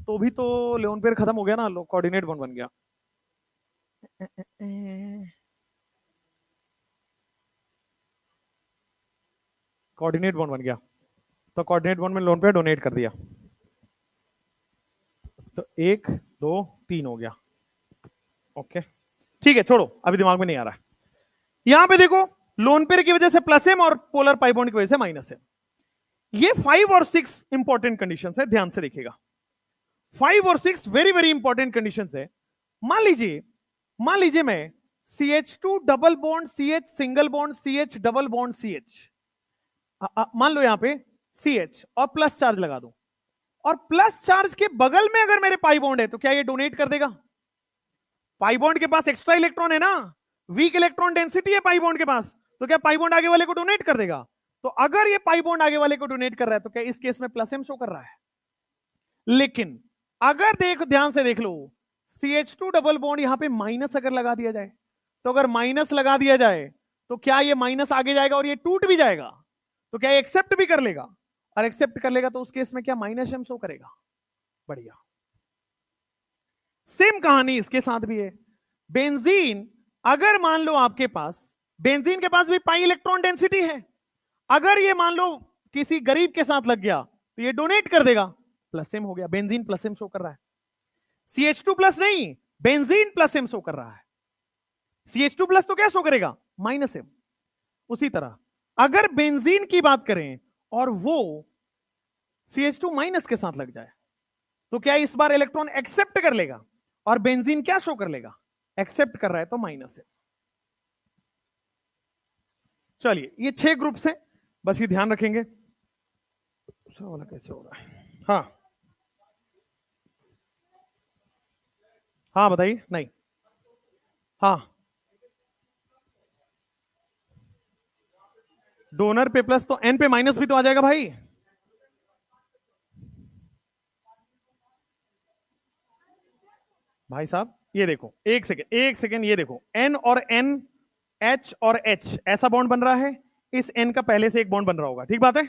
S1: तो भी तो लोन पेयर खत्म हो गया ना, कोऑर्डिनेट बॉन्ड बन गया। कोऑर्डिनेट बॉन्ड बन गया, तो कोऑर्डिनेट बॉन्ड में लोन पेयर डोनेट कर दिया, तो 1 2 3 हो गया। ओके ठीक है, छोड़ो, अभी दिमाग में नहीं आ रहा है। यहां पे देखो, लोन पेयर की वजह से प्लस एम और पोलर पाई बॉन्ड की वजह से माइनस एम। ये 5 और 6 इंपॉर्टेंट कंडीशन है, ध्यान से देखिएगा। 5 और 6 वेरी वेरी इंपॉर्टेंट कंडीशन है। मान लीजिए मैं CH2 double bond CH single bond CH double bond CH, मान लो यहां पे CH और प्लस चार्ज लगा दूं, और प्लस चार्ज के बगल में अगर मेरे पाई बॉन्ड है, तो क्या ये डोनेट कर देगा? पाई बॉन्ड के पास एक्स्ट्रा इलेक्ट्रॉन है ना, वीक इलेक्ट्रॉन डेंसिटी है पाई बॉन्ड के पास, तो क्या पाई बॉन्ड आगे वाले को डोनेट कर देगा? तो अगर ये पाई बॉन्ड आगे वाले को डोनेट कर रहा है, तो क्या इस केस में प्लस एम शो कर रहा है? लेकिन अगर ध्यान से देख लो, CH2 डबल बॉन्ड यहां पे माइनस अगर लगा दिया जाए, तो अगर माइनस लगा दिया जाए, तो क्या ये माइनस आगे जाएगा और ये टूट भी जाएगा? तो क्या ये एक्सेप्ट भी कर लेगा? और एक्सेप्ट कर लेगा तो उस केस में क्या माइनस एम शो करेगा? बढ़िया। सेम कहानी इसके साथ भी है। बेंजीन, अगर मान लो आपके पास, बेंजीन के पास भी पाई इलेक्ट्रॉन डेंसिटी है, अगर ये मान लो किसी गरीब के साथ लग गया, तो ये डोनेट कर देगा, प्लस एम हो गया। बेंजीन प्लस एम शो कर रहा है, CH2 प्लस नहीं, बेंजीन प्लस एम शो कर रहा है। CH2 प्लस तो क्या शो करेगा? Minus M. उसी तरह अगर बेंजीन की बात करें और वो CH2 माइनस के साथ लग जाए, तो क्या इस बार इलेक्ट्रॉन एक्सेप्ट कर लेगा? और बेंजीन क्या शो कर लेगा? एक्सेप्ट कर रहा है, तो माइनस है। चलिए, ये 6 ग्रुप्स हैं, बस ये ध्यान रखेंगे। वाला कैसे हो रहा है? हाँ हाँ बताइए। नहीं, हाँ, डोनर पे प्लस तो एन पे माइनस भी तो आ जाएगा भाई। भाई साहब ये देखो, एक सेकेंड, ये देखो, एन और एन, एच और एच, ऐसा बॉन्ड बन रहा है। इस एन का पहले से एक बॉन्ड बन रहा होगा, ठीक बात है।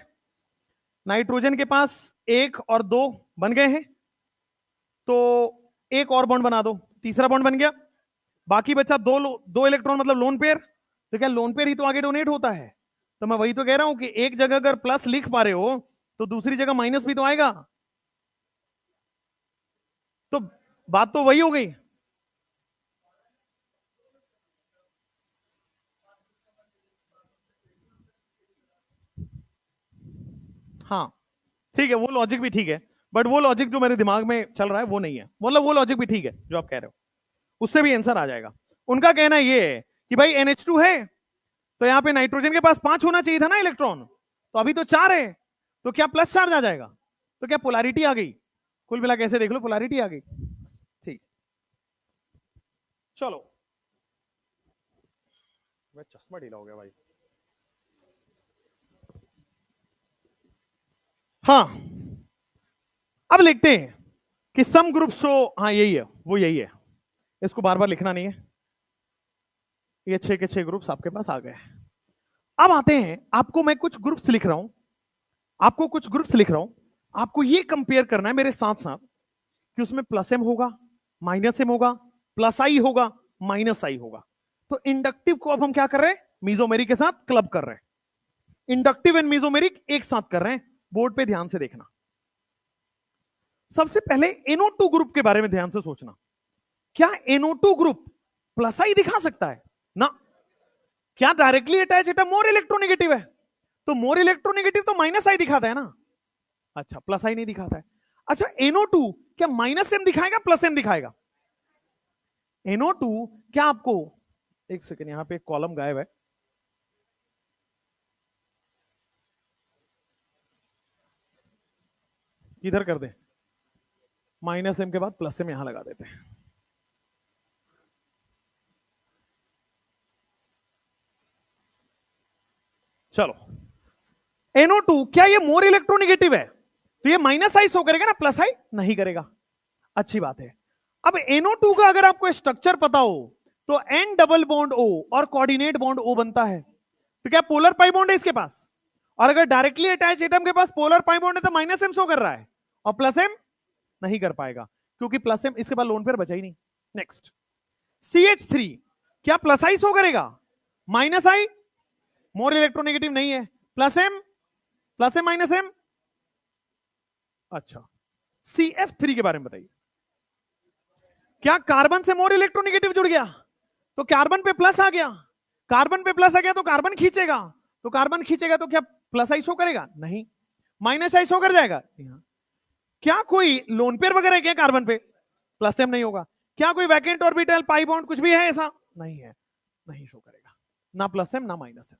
S1: नाइट्रोजन के पास 1 और 2 बन गए हैं, तो एक और बॉन्ड बना दो, तीसरा बॉन्ड बन गया। बाकी बचा दो इलेक्ट्रॉन, मतलब लोन पेयर। तो क्या लोन पेयर ही तो आगे डोनेट होता है? तो मैं वही तो कह रहा हूं कि एक जगह अगर प्लस लिख पा रहे हो, तो दूसरी जगह माइनस भी तो आएगा। तो बात तो वही हो गई। हाँ ठीक है, वो लॉजिक भी ठीक है, बट वो लॉजिक जो मेरे दिमाग में चल रहा है वो नहीं है। मतलब वो लॉजिक भी ठीक है जो आप कह रहे हो, उससे भी आंसर आ जाएगा। उनका कहना ये है कि भाई NH2 है, तो यहां पे नाइट्रोजन के पास 5 होना चाहिए था ना इलेक्ट्रॉन, तो अभी तो 4 है, तो क्या प्लस चार्ज आ जाएगा? तो क्या पोलैरिटी आ गई? कुल मिला कैसे देख लो, पोलैरिटी आ गई। ठीक, चलो, मैं चश्मा ढीला हो गया भाई। हाँ, अब लिखते हैं कि सम ग्रुप शो, हाँ यही है, वो यही है, इसको बार बार लिखना नहीं है, ये 6 के 6 ग्रुप्स आपके पास आ गए। अब आते हैं, आपको मैं कुछ ग्रुप्स लिख रहा हूं, आपको ये कंपेयर करना है मेरे साथ साथ कि उसमें प्लस एम होगा, माइनस एम होगा, प्लस आई होगा, माइनस आई होगा। तो इंडक्टिव को अब हम क्या कर रहे हैं, मीजोमेरिक के साथ क्लब कर रहे हैं। इंडक्टिव एंड मीजोमेरिक एक साथ कर रहे हैं। बोर्ड पे ध्यान से देखना। सबसे पहले NO2 ग्रुप के बारे में ध्यान से सोचना। क्या NO2 ग्रुप प्लस आई दिखा सकता है ना? क्या directly attach atom more electronegative है? तो मोर इलेक्ट्रोनेगेटिव तो माइनस आई दिखाता है ना। अच्छा, प्लस आई नहीं दिखाता है। अच्छा, NO2 क्या माइनस एम दिखाएगा, प्लस एम दिखाएगा? NO2 क्या आपको, एक सेकेंड, यहां पे एक कॉलम गायब है, इधर कर दे, माइनस एम के बाद प्लस एम यहां लगा देते हैं। चलो, NO2 क्या ये मोर इलेक्ट्रोनेगेटिव है? तो ये माइनस आई शो करेगा ना, प्लस आई नहीं करेगा। अच्छी बात है। अब NO2 का अगर आपको स्ट्रक्चर पता हो तो N डबल बॉन्ड O और कोऑर्डिनेट बॉन्ड O बनता है। तो क्या पोलर पाई बॉन्ड है इसके पास? और अगर डायरेक्टली अटैच एटम के पास पोलर पाई बॉन्ड है तो माइनस एम शो कर रहा है और प्लस एम नहीं कर पाएगा, क्योंकि प्लस एम इसके बाद लोन पेयर बचा ही नहीं। नेक्स्ट, CH3 क्या प्लस आई शो करेगा, माइनस आई, मोर इलेक्ट्रोनेगेटिव नहीं है, प्लस एम माइनस एम। अच्छा, CF3 के बारे में बताइए। क्या कार्बन से मोर इलेक्ट्रोनेगेटिव जुड़ गया तो कार्बन पे प्लस आ गया, कार्बन पे प्लस आ गया तो कार्बन खींचेगा, तो कार्बन खींचेगा तो क्या प्लस आई शो करेगा? नहीं, माइनस आई शो कर जाएगा। क्या कोई लोन पेयर वगैरह है क्या कार्बन पे? प्लस एम नहीं होगा। क्या कोई वैकेंट ऑर्बिटल, पाई बॉन्ड कुछ भी है ऐसा? नहीं है, नहीं शो करेगा, ना प्लस एम ना माइनस एम।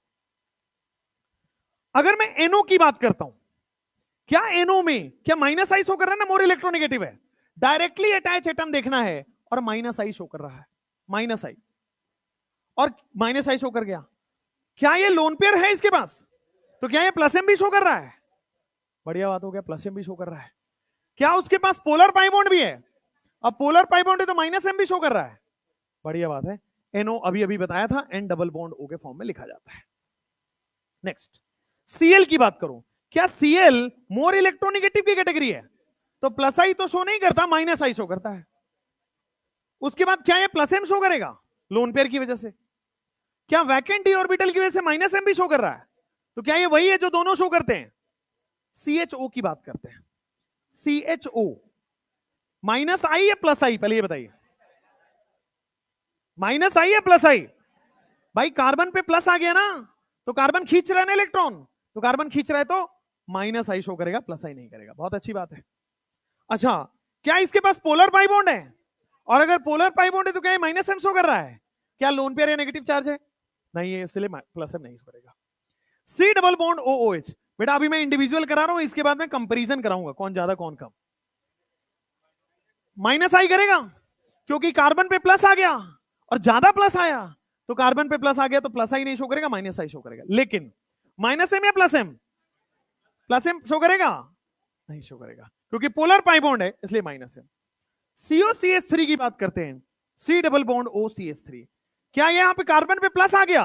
S1: अगर मैं NO की बात करता हूं, क्या NO में क्या माइनस आई शो कर रहा है ना, मोर इलेक्ट्रोनेगेटिव है, डायरेक्टली अटैच एटम देखना है और माइनस आई शो कर रहा है, माइनस आई, और माइनस आई शो कर गया। क्या ये लोन पेयर है इसके पास? तो क्या ये प्लस एम भी शो कर रहा है? बढ़िया बात हो गया, प्लस एम भी शो कर रहा है। क्या उसके पास पोलर पाई बॉन्ड भी है? अब पोलर पाई बॉन्ड है तो माइनस एम भी शो कर रहा है। बढ़िया बात है। NO अभी अभी बताया था, N डबल बॉन्ड O के फॉर्म में लिखा जाता है। नेक्स्ट, Cl की बात करूं, क्या Cl मोर इलेक्ट्रोनेगेटिव की कैटेगरी है? तो प्लस आई तो शो नहीं करता, माइनस आई शो करता है। उसके बाद क्या ये प्लस एम शो करेगा लोन पेयर की वजह से? क्या वैकेंट डी ऑर्बिटल की वजह से माइनस एम भी शो कर रहा है? तो क्या ये वही है जो दोनों शो करते हैं? CHO की बात करते हैं। CHO माइनस आई या प्लस आई, पहले ये बताइए। माइनस आई या प्लस आई? भाई कार्बन पे प्लस आ गया ना, तो कार्बन खींच रहा है ना इलेक्ट्रॉन, तो कार्बन खींच रहा है तो माइनस आई शो करेगा, प्लस आई नहीं करेगा। बहुत अच्छी बात है। अच्छा, क्या इसके पास पोलर पाई बॉन्ड है? और अगर पोलर पाई बॉन्ड है तो क्या ये माइनस एम शो कर रहा है? क्या लोन पेयर या नेगेटिव चार्ज है? नहीं है, इसलिए प्लस एम नहीं करेगा। C डबल बॉन्ड OOH, बेटा अभी मैं इंडिविजुअल करा रहा हूं, इसके बाद मैं कंपैरिजन कराऊंगा कौन ज्यादा कौन कम। माइनस आई करेगा, क्योंकि कार्बन पे प्लस आ गया और ज्यादा प्लस आया, तो कार्बन पे प्लस आ गया तो प्लस आई नहीं शो करेगा, माइनस आई शो करेगा। लेकिन माइनस एम या plus M? Plus M show करेगा, नहीं शो करेगा, क्योंकि पोलर पाई बॉन्ड है, इसलिए माइनस एम। COCH3 की बात करते हैं। C डबल बॉन्ड OCH3, क्या यहां पे कार्बन पे प्लस आ गया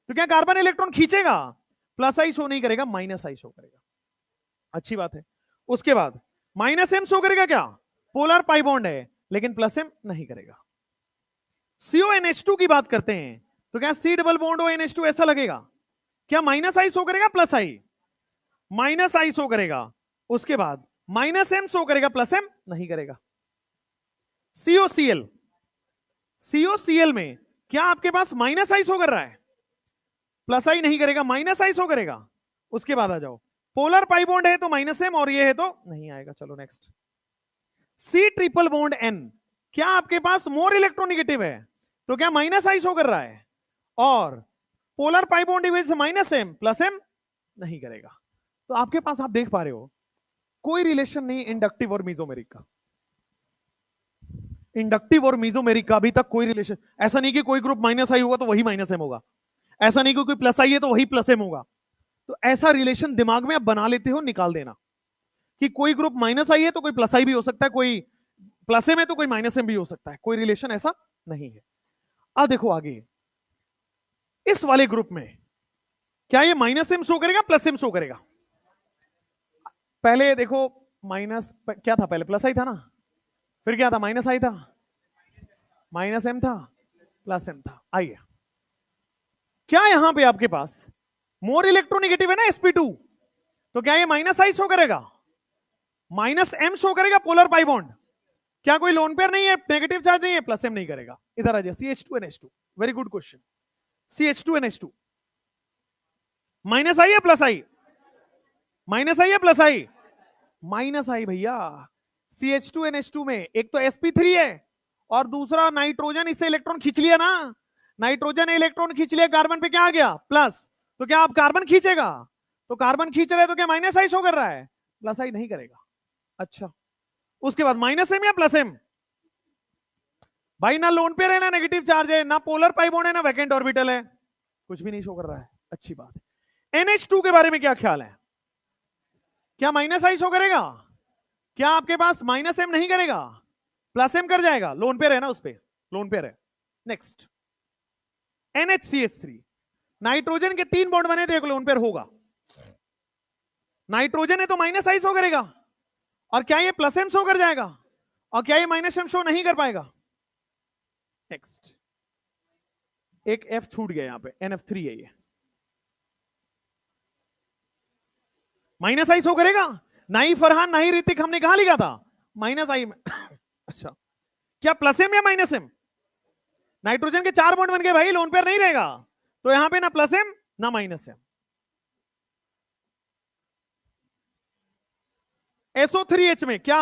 S1: तो क्या कार्बन इलेक्ट्रॉन खींचेगा? प्लस आई शो नहीं करेगा, माइनस आई शो करेगा। अच्छी बात है। उसके बाद माइनस एम शो करेगा, क्या पोलर पाई बॉन्ड है, लेकिन प्लस एम नहीं करेगा। CONH2 की बात करते हैं, तो क्या C डबल बॉन्ड ONH2 ऐसा लगेगा? क्या माइनस आई शो करेगा, प्लस आई? माइनस आई शो करेगा। उसके बाद माइनस एम शो करेगा, प्लस एम नहीं करेगा। COCl में क्या आपके पास माइनस आई शो कर रहा है? प्लस आई नहीं करेगा, माइनस आई शो करेगा। उसके बाद आ जाओ, पोलर पाई बॉन्ड है तो माइनस एम, और ये है तो नहीं आएगा। चलो next, C triple bond N, क्या आपके पास मोर इलेक्ट्रोनेगेटिव है तो क्या माइनस आई शो कर रहा है? और पोलर पाई बॉन्ड की वजह से माइनस एम, प्लस एम नहीं करेगा। तो आपके पास आप देख पा रहे हो कोई रिलेशन नहीं इंडक्टिव और मीजोमेरिक का। इंडक्टिव और मीजोमेरिक का अभी तक कोई रिलेशन, ऐसा नहीं कि कोई ग्रुप माइनस आई होगा तो वही माइनस एम होगा, ऐसा नहीं कि कोई प्लस आई है तो वही प्लस एम होगा। तो ऐसा रिलेशन दिमाग में आप बना लेते हो, निकाल देना कि कोई ग्रुप माइनस आई है तो कोई प्लस आई भी हो सकता है, कोई प्लस एम है तो कोई माइनस एम भी हो सकता है, कोई रिलेशन ऐसा नहीं है। अब देखो आगे, इस वाले ग्रुप में क्या ये माइनस एम शो करेगा प्लस एम शो करेगा? पहले देखो माइनस क्या था, पहले प्लस आई था ना, फिर क्या था, माइनस आई था, माइनस एम था, प्लस एम था। आइए, क्या यहां पे आपके पास मोर इलेक्ट्रोनेगेटिव है ना sp2, तो क्या ये माइनस आई शो करेगा, माइनस एम शो करेगा पोलर पाई बॉन्ड? क्या कोई लोन पेयर नहीं है, नेगेटिव चार्ज नहीं है, प्लस एम नहीं करेगा। इधर आ जाए, CH2NH2, very good question. CH2NH2 minus I है प्लस आई, माइनस आई है प्लस आई, माइनस आई भैया। CH2NH2 में एक तो sp3 है और दूसरा नाइट्रोजन, इससे इलेक्ट्रॉन खींच लिया ना, नाइट्रोजन ने इलेक्ट्रॉन खींच लिया, कार्बन पे क्या आ गया, प्लस। तो क्या आप कार्बन खींचेगा, तो कार्बन खींच रहे तो क्या माइनस आई शो कर रहा है, प्लस आई नहीं करेगा। अच्छा, उसके बाद माइनस एम या प्लस एम? भाई ना लोन पेयर है ना नेगेटिव चार्ज है, ना पोलर पाई बॉन्ड है ना वैकेंट ऑर्बिटल है, कुछ भी नहीं शो कर रहा है। अच्छी बात है। NH2 के बारे में क्या ख्याल है, क्या माइनस आई शो करेगा? क्या आपके पास माइनस एम नहीं करेगा, प्लस एम कर जाएगा, लोन पेयर है ना, उस पे लोन पेयर है। नेक्स्ट, NHCH3, नाइट्रोजन के 3 बॉन्ड बने तो एक लोन पेयर होगा, नाइट्रोजन है तो माइनस आई शो करेगा, और क्या ये प्लस एम शो कर जाएगा, और क्या ये माइनस एम शो नहीं कर पाएगा? नेक्स्ट, एक F छूट गया यहां पे, NF3 है ये, माइनस आई शो करेगा? नहीं फरहान नहीं ऋतिक, हमने कहां लिखा था माइनस आई में। अच्छा, क्या प्लस एम या माइनस एम? नाइट्रोजन के 4 बॉन्ड बन गए भाई, लोन पेयर नहीं रहेगा, तो यहां पे ना प्लस एम ना माइनस एम। SO3H में क्या,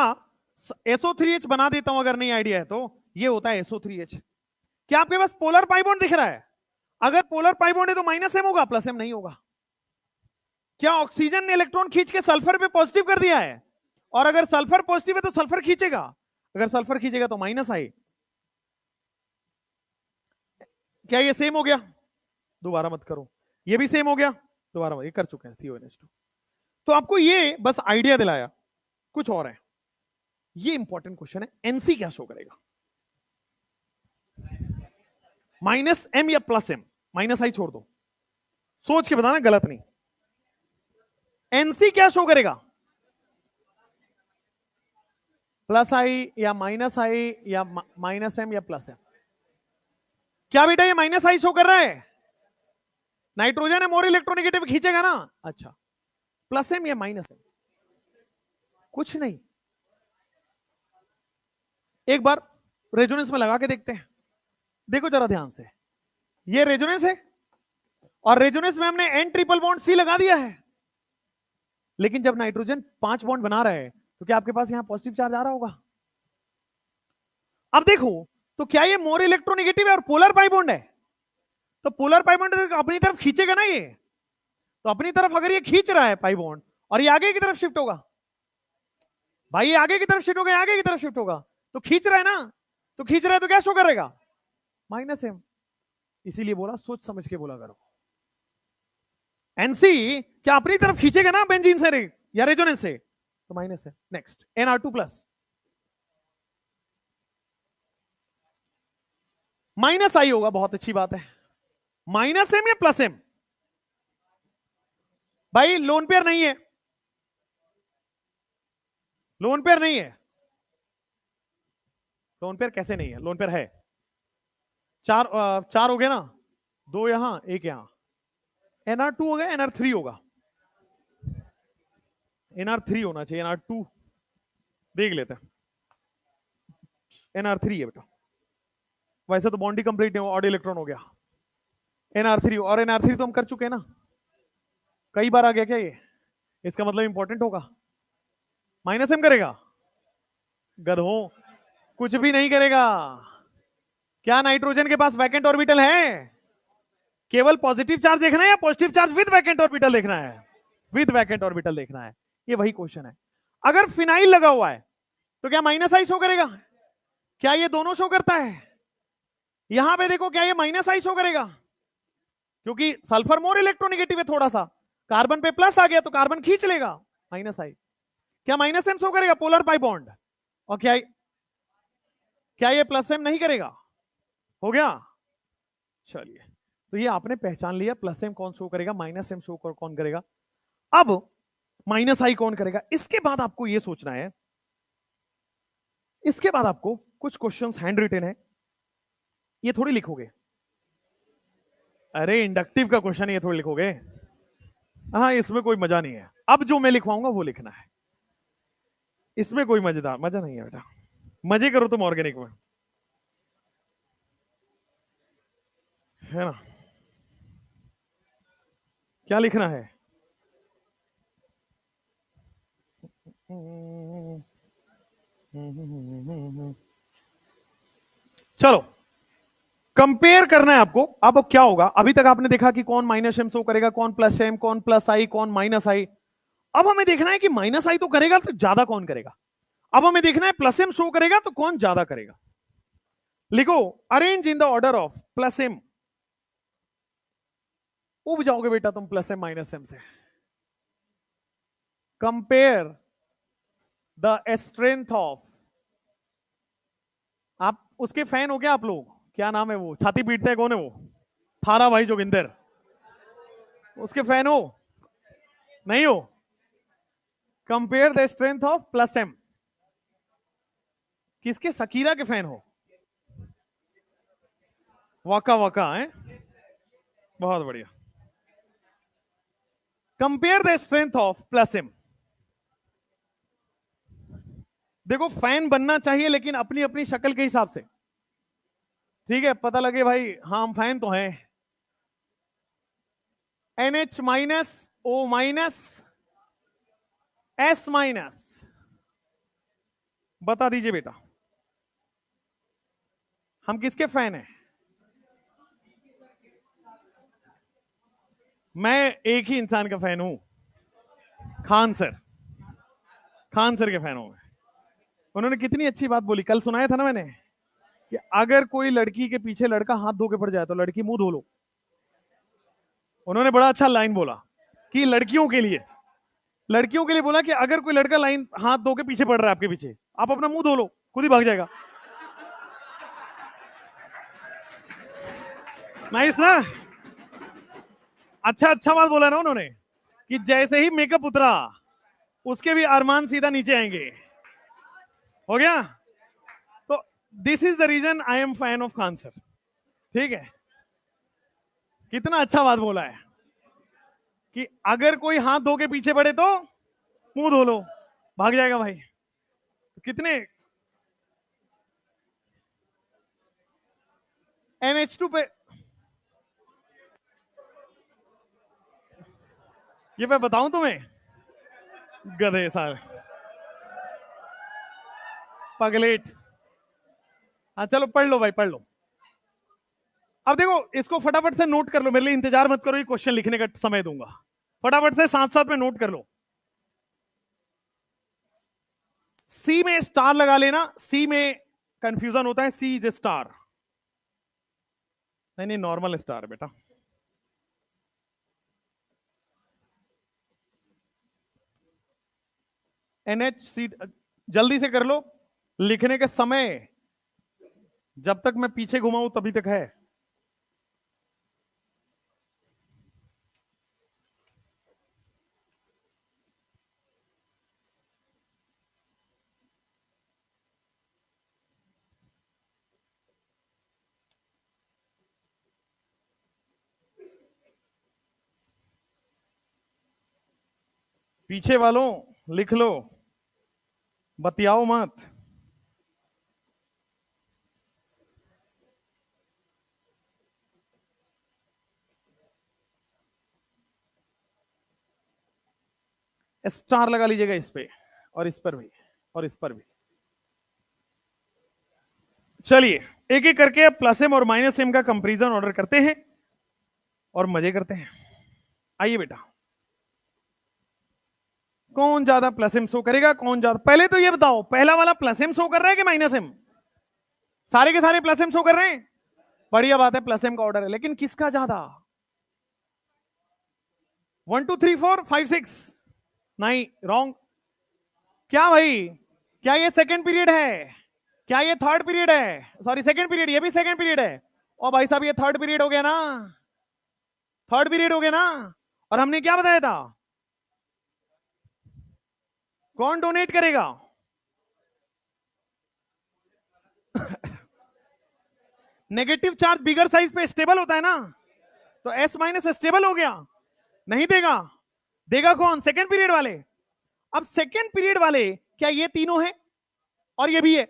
S1: SO3H बना देता हूं अगर नहीं आइडिया है तो, ये होता है SO3H। क्या आपके पास पोलर पाई बॉन्ड दिख रहा है? अगर पोलर पाई बॉन्ड है तो माइनस एम होगा, प्लस एम नहीं होगा। क्या ऑक्सीजन ने इलेक्ट्रॉन खींच के सल्फर पे पॉजिटिव कर दिया है, और अगर सल्फर पॉजिटिव है तो सल्फर खींचेगा, अगर सल्फर खींचेगा तो माइनस आई। क्या ये सेम हो गया, दोबारा मत करो, ये भी सेम हो गया, दोबारा ये कर चुके हैं CONH2। तो आपको ये बस आइडिया दिलाया, कुछ और है, ये इंपॉर्टेंट क्वेश्चन है, एनसी क्या शो करेगा, माइनस एम या प्लस एम? माइनस आई छोड़ दो, सोच के बताना, गलत नहीं। एनसी क्या शो करेगा, प्लस आई या माइनस आई या माइनस एम या प्लस एम? क्या बेटा ये माइनस आई शो कर रहा है, नाइट्रोजन है मोर इलेक्ट्रोनेगेटिव खींचेगा ना। अच्छा, प्लस एम या माइनस एम? कुछ नहीं, एक बार रेजोनेंस में लगा के देखते हैं, देखो जरा ध्यान से, ये रेजोनेंस है और रेजोनेंस में हमने N ट्रिपल बॉन्ड C लगा दिया है, लेकिन जब नाइट्रोजन 5 बॉन्ड बना रहा है तो क्या आपके पास यहां पॉजिटिव चार्ज आ रहा होगा? अब देखो, तो क्या ये मोर इलेक्ट्रोनेगेटिव है और पोलर पाई बॉन्ड है, तो पोलर पाई बॉन्ड अपनी तरफ खींचेगा ना ये, तो अपनी तरफ अगर ये खींच रहा है पाई बॉन्ड और ये आगे की तरफ शिफ्ट होगा, भाई ये आगे की तरफ शिफ्ट होगा, आगे की तरफ शिफ्ट होगा, तो खींच रहा है ना, तो खींच रहा है तो क्या शो करेगा, माइनस एम। इसीलिए बोला सोच समझ के बोला करो। एनसी क्या अपनी तरफ खींचेगा ना बेंजीन से या रेजोनेंस से, तो माइनस है। नेक्स्ट, NR2 प्लस, माइनस आई होगा, बहुत अच्छी बात है। माइनस एम या प्लस एम? भाई लोन पेयर नहीं है, लोन पेयर नहीं है, लोन पेयर कैसे नहीं है, लोन पेयर है। चार हो गया ना, 2 यहां 1 यहां, NR2 होगा, NR3 होगा, NR3 होना चाहिए, NR2 देख लेते हैं, NR3 है बेटा, वैसे तो बॉन्ड ही कंप्लीट नहीं, ऑड इलेक्ट्रॉन हो गया, NR3, और NR3 तो हम कर चुके हैं ना, कई बार आ गया क्या ये, इसका मतलब इंपॉर्टेंट होगा, माइनस एम करेगा, गधों कुछ भी नहीं करेगा। क्या नाइट्रोजन के पास वैकेंट ऑर्बिटल है, केवल पॉजिटिव चार्ज देखना है या positive charge with vacant orbital देखना है, विद वैकेंट ऑर्बिटल देखना है, ये वही क्वेश्चन है। अगर फिनाइल लगा हुआ है तो क्या माइनस आई शो करेगा, क्या ये दोनों शो करता है? यहां पे देखो, क्या ये माइनस आई शो करेगा, क्योंकि सल्फर मोर इलेक्ट्रोनेगेटिव है थोड़ा सा, कार्बन पे प्लस आ गया तो कार्बन खींच लेगा, माइनस आई। क्या माइनस एम शो करेगा, पोलर पाई बॉन्ड, और क्या ये प्लस एम नहीं करेगा? हो गया, चलिए, तो ये आपने पहचान लिया, प्लस एम कौन शो करेगा, माइनस एम शो कौन करेगा। अब माइनस आई कौन करेगा। इसके बाद आपको ये सोचना है, इसके बाद आपको कुछ क्वेश्चंस हैंड रिटन है, ये थोड़ी लिखोगे। अरे इंडक्टिव का क्वेश्चन ये थोड़ी लिखोगे, हाँ इसमें कोई मजा नहीं है। अब जो मैं लिखवाऊंगा वो लिखना है, इसमें कोई मजा नहीं है बेटा। मजे करो तुम ऑर्गेनिक में, है ना। क्या लिखना है, चलो कंपेयर करना है आपको। अब क्या होगा, अभी तक आपने देखा कि कौन माइनस एम शो करेगा, कौन प्लस एम, कौन प्लस आई, कौन माइनस आई। अब हमें देखना है कि माइनस आई तो करेगा तो ज्यादा कौन करेगा। अब हमें देखना है प्लस एम शो करेगा तो कौन ज्यादा करेगा। लिखो, arrange in the order of plus M. उब जाओगे बेटा तुम प्लस एम माइनस एम से। कंपेयर द स्ट्रेंथ ऑफ, आप उसके फैन हो क्या आप लोग, क्या नाम है वो, छाती पीटते हैं, कौन है वो, थारा भाई जोगिंदर, उसके फैन हो, नहीं हो। Compare the strength of plus M, किसके, शकीरा के फैन हो, वाका वाका है, बहुत बढ़िया। Compare the strength of plus M. देखो फैन बनना चाहिए लेकिन अपनी अपनी शक्ल के हिसाब से, ठीक है, पता लगे भाई हाँ हम फैन तो हैं। NH minus, O minus, S minus, बता दीजिए बेटा हम किसके फैन हैं। मैं एक ही इंसान का फैन हूं, खान सर, खान सर के फैन हूं मैं। उन्होंने कितनी अच्छी बात बोली, कल सुनाया था ना मैंने, कि अगर कोई लड़की के पीछे लड़का हाथ धो के पड़ जाए तो लड़की मुंह धो लो। उन्होंने बड़ा अच्छा लाइन बोला कि लड़कियों के लिए बोला कि अगर कोई लड़का लाइन हाथ धो के पीछे पड़ रहा है आपके पीछे, आप अपना मुंह धो लो, खुद ही भाग जाएगा। नाइस ना, अच्छा बात बोला ना उन्होंने, कि जैसे ही मेकअप उतरा उसके भी अरमान सीधा नीचे आएंगे, हो गया। तो this is the reason I am fan of Khan sir, ठीक है। कितना अच्छा बात बोला है कि अगर कोई हाथ धो के पीछे पड़े तो मुंह धो लो, भाग जाएगा भाई। कितने NH2 पे, ये मैं बताऊं तुम्हें, गधे सारे पगलेट। हाँ चलो पढ़ लो भाई, पढ़ लो। अब देखो इसको फटाफट से नोट कर लो, मेरे लिए इंतजार मत करो, ये क्वेश्चन लिखने का समय दूंगा, फटाफट से साथ साथ में नोट कर लो। सी में स्टार लगा लेना, सी में कंफ्यूजन होता है, सी इज ए स्टार, नहीं नॉर्मल स्टार बेटा। NH सी, जल्दी से कर लो, लिखने के समय जब तक मैं पीछे घुमाऊं तभी तक है। पीछे वालों लिख लो, बतियाओ मत। स्टार लगा लीजिएगा इस पे, और इस पर भी, और इस पर भी। चलिए एक एक करके प्लस एम और माइनस एम का कंपेरिजन ऑर्डर करते हैं और मजे करते हैं। आइए बेटा, कौन ज्यादा प्लस एम शो करेगा, कौन ज्यादा, पहले तो ये बताओ पहला वाला प्लस एम शो कर रहा है कि माइनस एम, सारे के सारे प्लस एम शो कर रहे हैं, बढ़िया बात है, प्लस एम का ऑर्डर है, लेकिन किसका ज्यादा, 1 2 3 4 5 6, नहीं रॉन्ग। क्या भाई, क्या ये सेकेंड पीरियड है, क्या ये थर्ड पीरियड है, सॉरी सेकेंड पीरियड, ये भी सेकेंड पीरियड है, और भाई साहब ये थर्ड पीरियड हो गया ना, थर्ड पीरियड हो गया ना। और हमने क्या बताया था, कौन डोनेट करेगा? नेगेटिव चार्ज बिगर साइज पे स्टेबल होता है ना, तो एस माइनस स्टेबल हो गया, नहीं देगा। देगा कौन? सेकेंड पीरियड वाले। अब सेकेंड पीरियड वाले क्या ये तीनों है और ये भी है?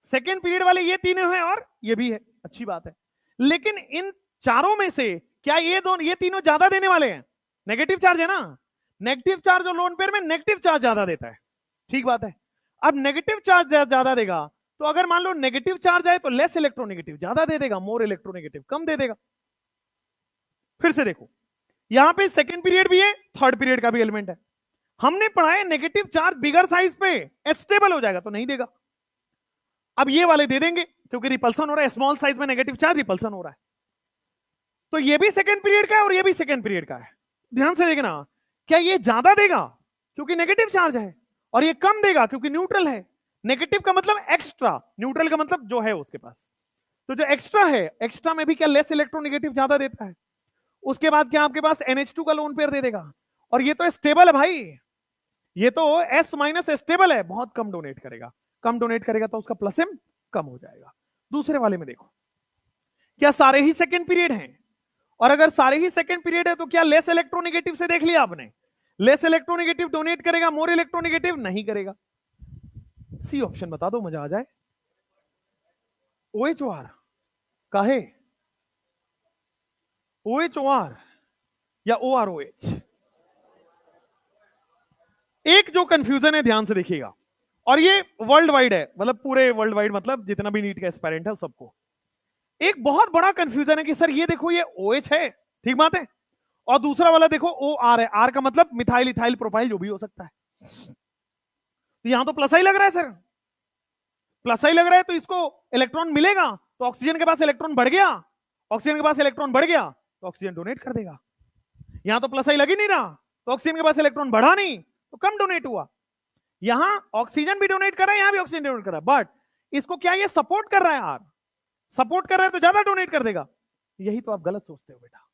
S1: सेकेंड पीरियड वाले ये तीनों है और ये भी है, अच्छी बात है। लेकिन इन चारों में से क्या ये तीनों ज्यादा देने वाले हैं? नेगेटिव चार्ज है ना, नेगेटिव चार्ज और लोन पेयर में नेगेटिव चार्ज ज्यादा देता है, ठीक बात है। अब नेगेटिव चार्ज ज्यादा देगा, तो अगर मान लो नेगेटिव चार्ज आए तो लेस इलेक्ट्रोनेगेटिव ज्यादा दे देगा, मोर इलेक्ट्रोनेगेटिव कम दे देगा। फिर से देखो, यहां पे सेकेंड पीरियड भी है, थर्ड पीरियड का भी एलिमेंट है। हमने पढ़ा है नेगेटिव चार्ज बिगर साइज पे स्टेबल हो जाएगा, तो नहीं देगा। अब ये वाले दे देंगे क्योंकि रिपल्सन हो रहा है, स्मॉल साइज में नेगेटिव चार्ज रिपल्सन हो रहा है। तो ये भी सेकेंड पीरियड का है और ये भी सेकेंड पीरियड का है। ध्यान से देखना, क्या ये ज्यादा देगा क्योंकि नेगेटिव चार्ज है, और ये कम देगा क्योंकि न्यूट्रल है। नेगेटिव का मतलब एक्स्ट्रा, न्यूट्रल का मतलब जो है उसके पास। तो जो एक्स्ट्रा है, एक्स्ट्रा में भी क्या लेस इलेक्ट्रोनेगेटिव ज्यादा देता है। उसके बाद क्या आपके पास NH2 का लोन पेयर दे देगा, और ये तो स्टेबल है भाई, ये तो S माइनस स्टेबल है, बहुत कम डोनेट करेगा। कम डोनेट करेगा तो उसका प्लस एम कम हो जाएगा। दूसरे वाले में देखो, क्या सारे ही सेकेंड पीरियड हैं? और अगर सारे ही सेकेंड पीरियड है तो क्या लेस इलेक्ट्रोनेगेटिव से देख लिया आपने, लेस इलेक्ट्रोनेगेटिव डोनेट करेगा, मोर इलेक्ट्रोनेगेटिव नहीं करेगा। सी ऑप्शन बता दो, मजा आ जाए। OH काहे, OHOR या OROH? एक जो कंफ्यूजन है, ध्यान से देखिएगा, और ये वर्ल्ड वाइड है, मतलब पूरे वर्ल्ड वाइड, मतलब जितना भी नीट का एस्पायरेंट है सबको एक बहुत बड़ा कंफ्यूजन है कि सर ये देखो ये OH है, ठीक बात है, और दूसरा वाला देखो OR है। R का मतलब मिथाइल इथाइल प्रोपाइल जो भी हो सकता है। तो यहां तो प्लस आई लग रहा है सर, प्लस आई लग रहा है, तो इसको इलेक्ट्रॉन मिलेगा, तो ऑक्सीजन के पास इलेक्ट्रॉन बढ़ गया, ऑक्सीजन के पास इलेक्ट्रॉन बढ़ गया तो ऑक्सीजन डोनेट कर देगा। यहां तो प्लस आई लग ही नहीं रहा, तो ऑक्सीजन के पास इलेक्ट्रॉन बढ़ा नहीं तो कम डोनेट हुआ। यहां ऑक्सीजन भी डोनेट कर रहा है, यहां भी ऑक्सीजन डोनेट कर रहा है, बट इसको क्या ये सपोर्ट कर रहा है? आर सपोर्ट कर रहा है तो ज्यादा डोनेट कर देगा। यही तो आप गलत सोचते हो बेटा,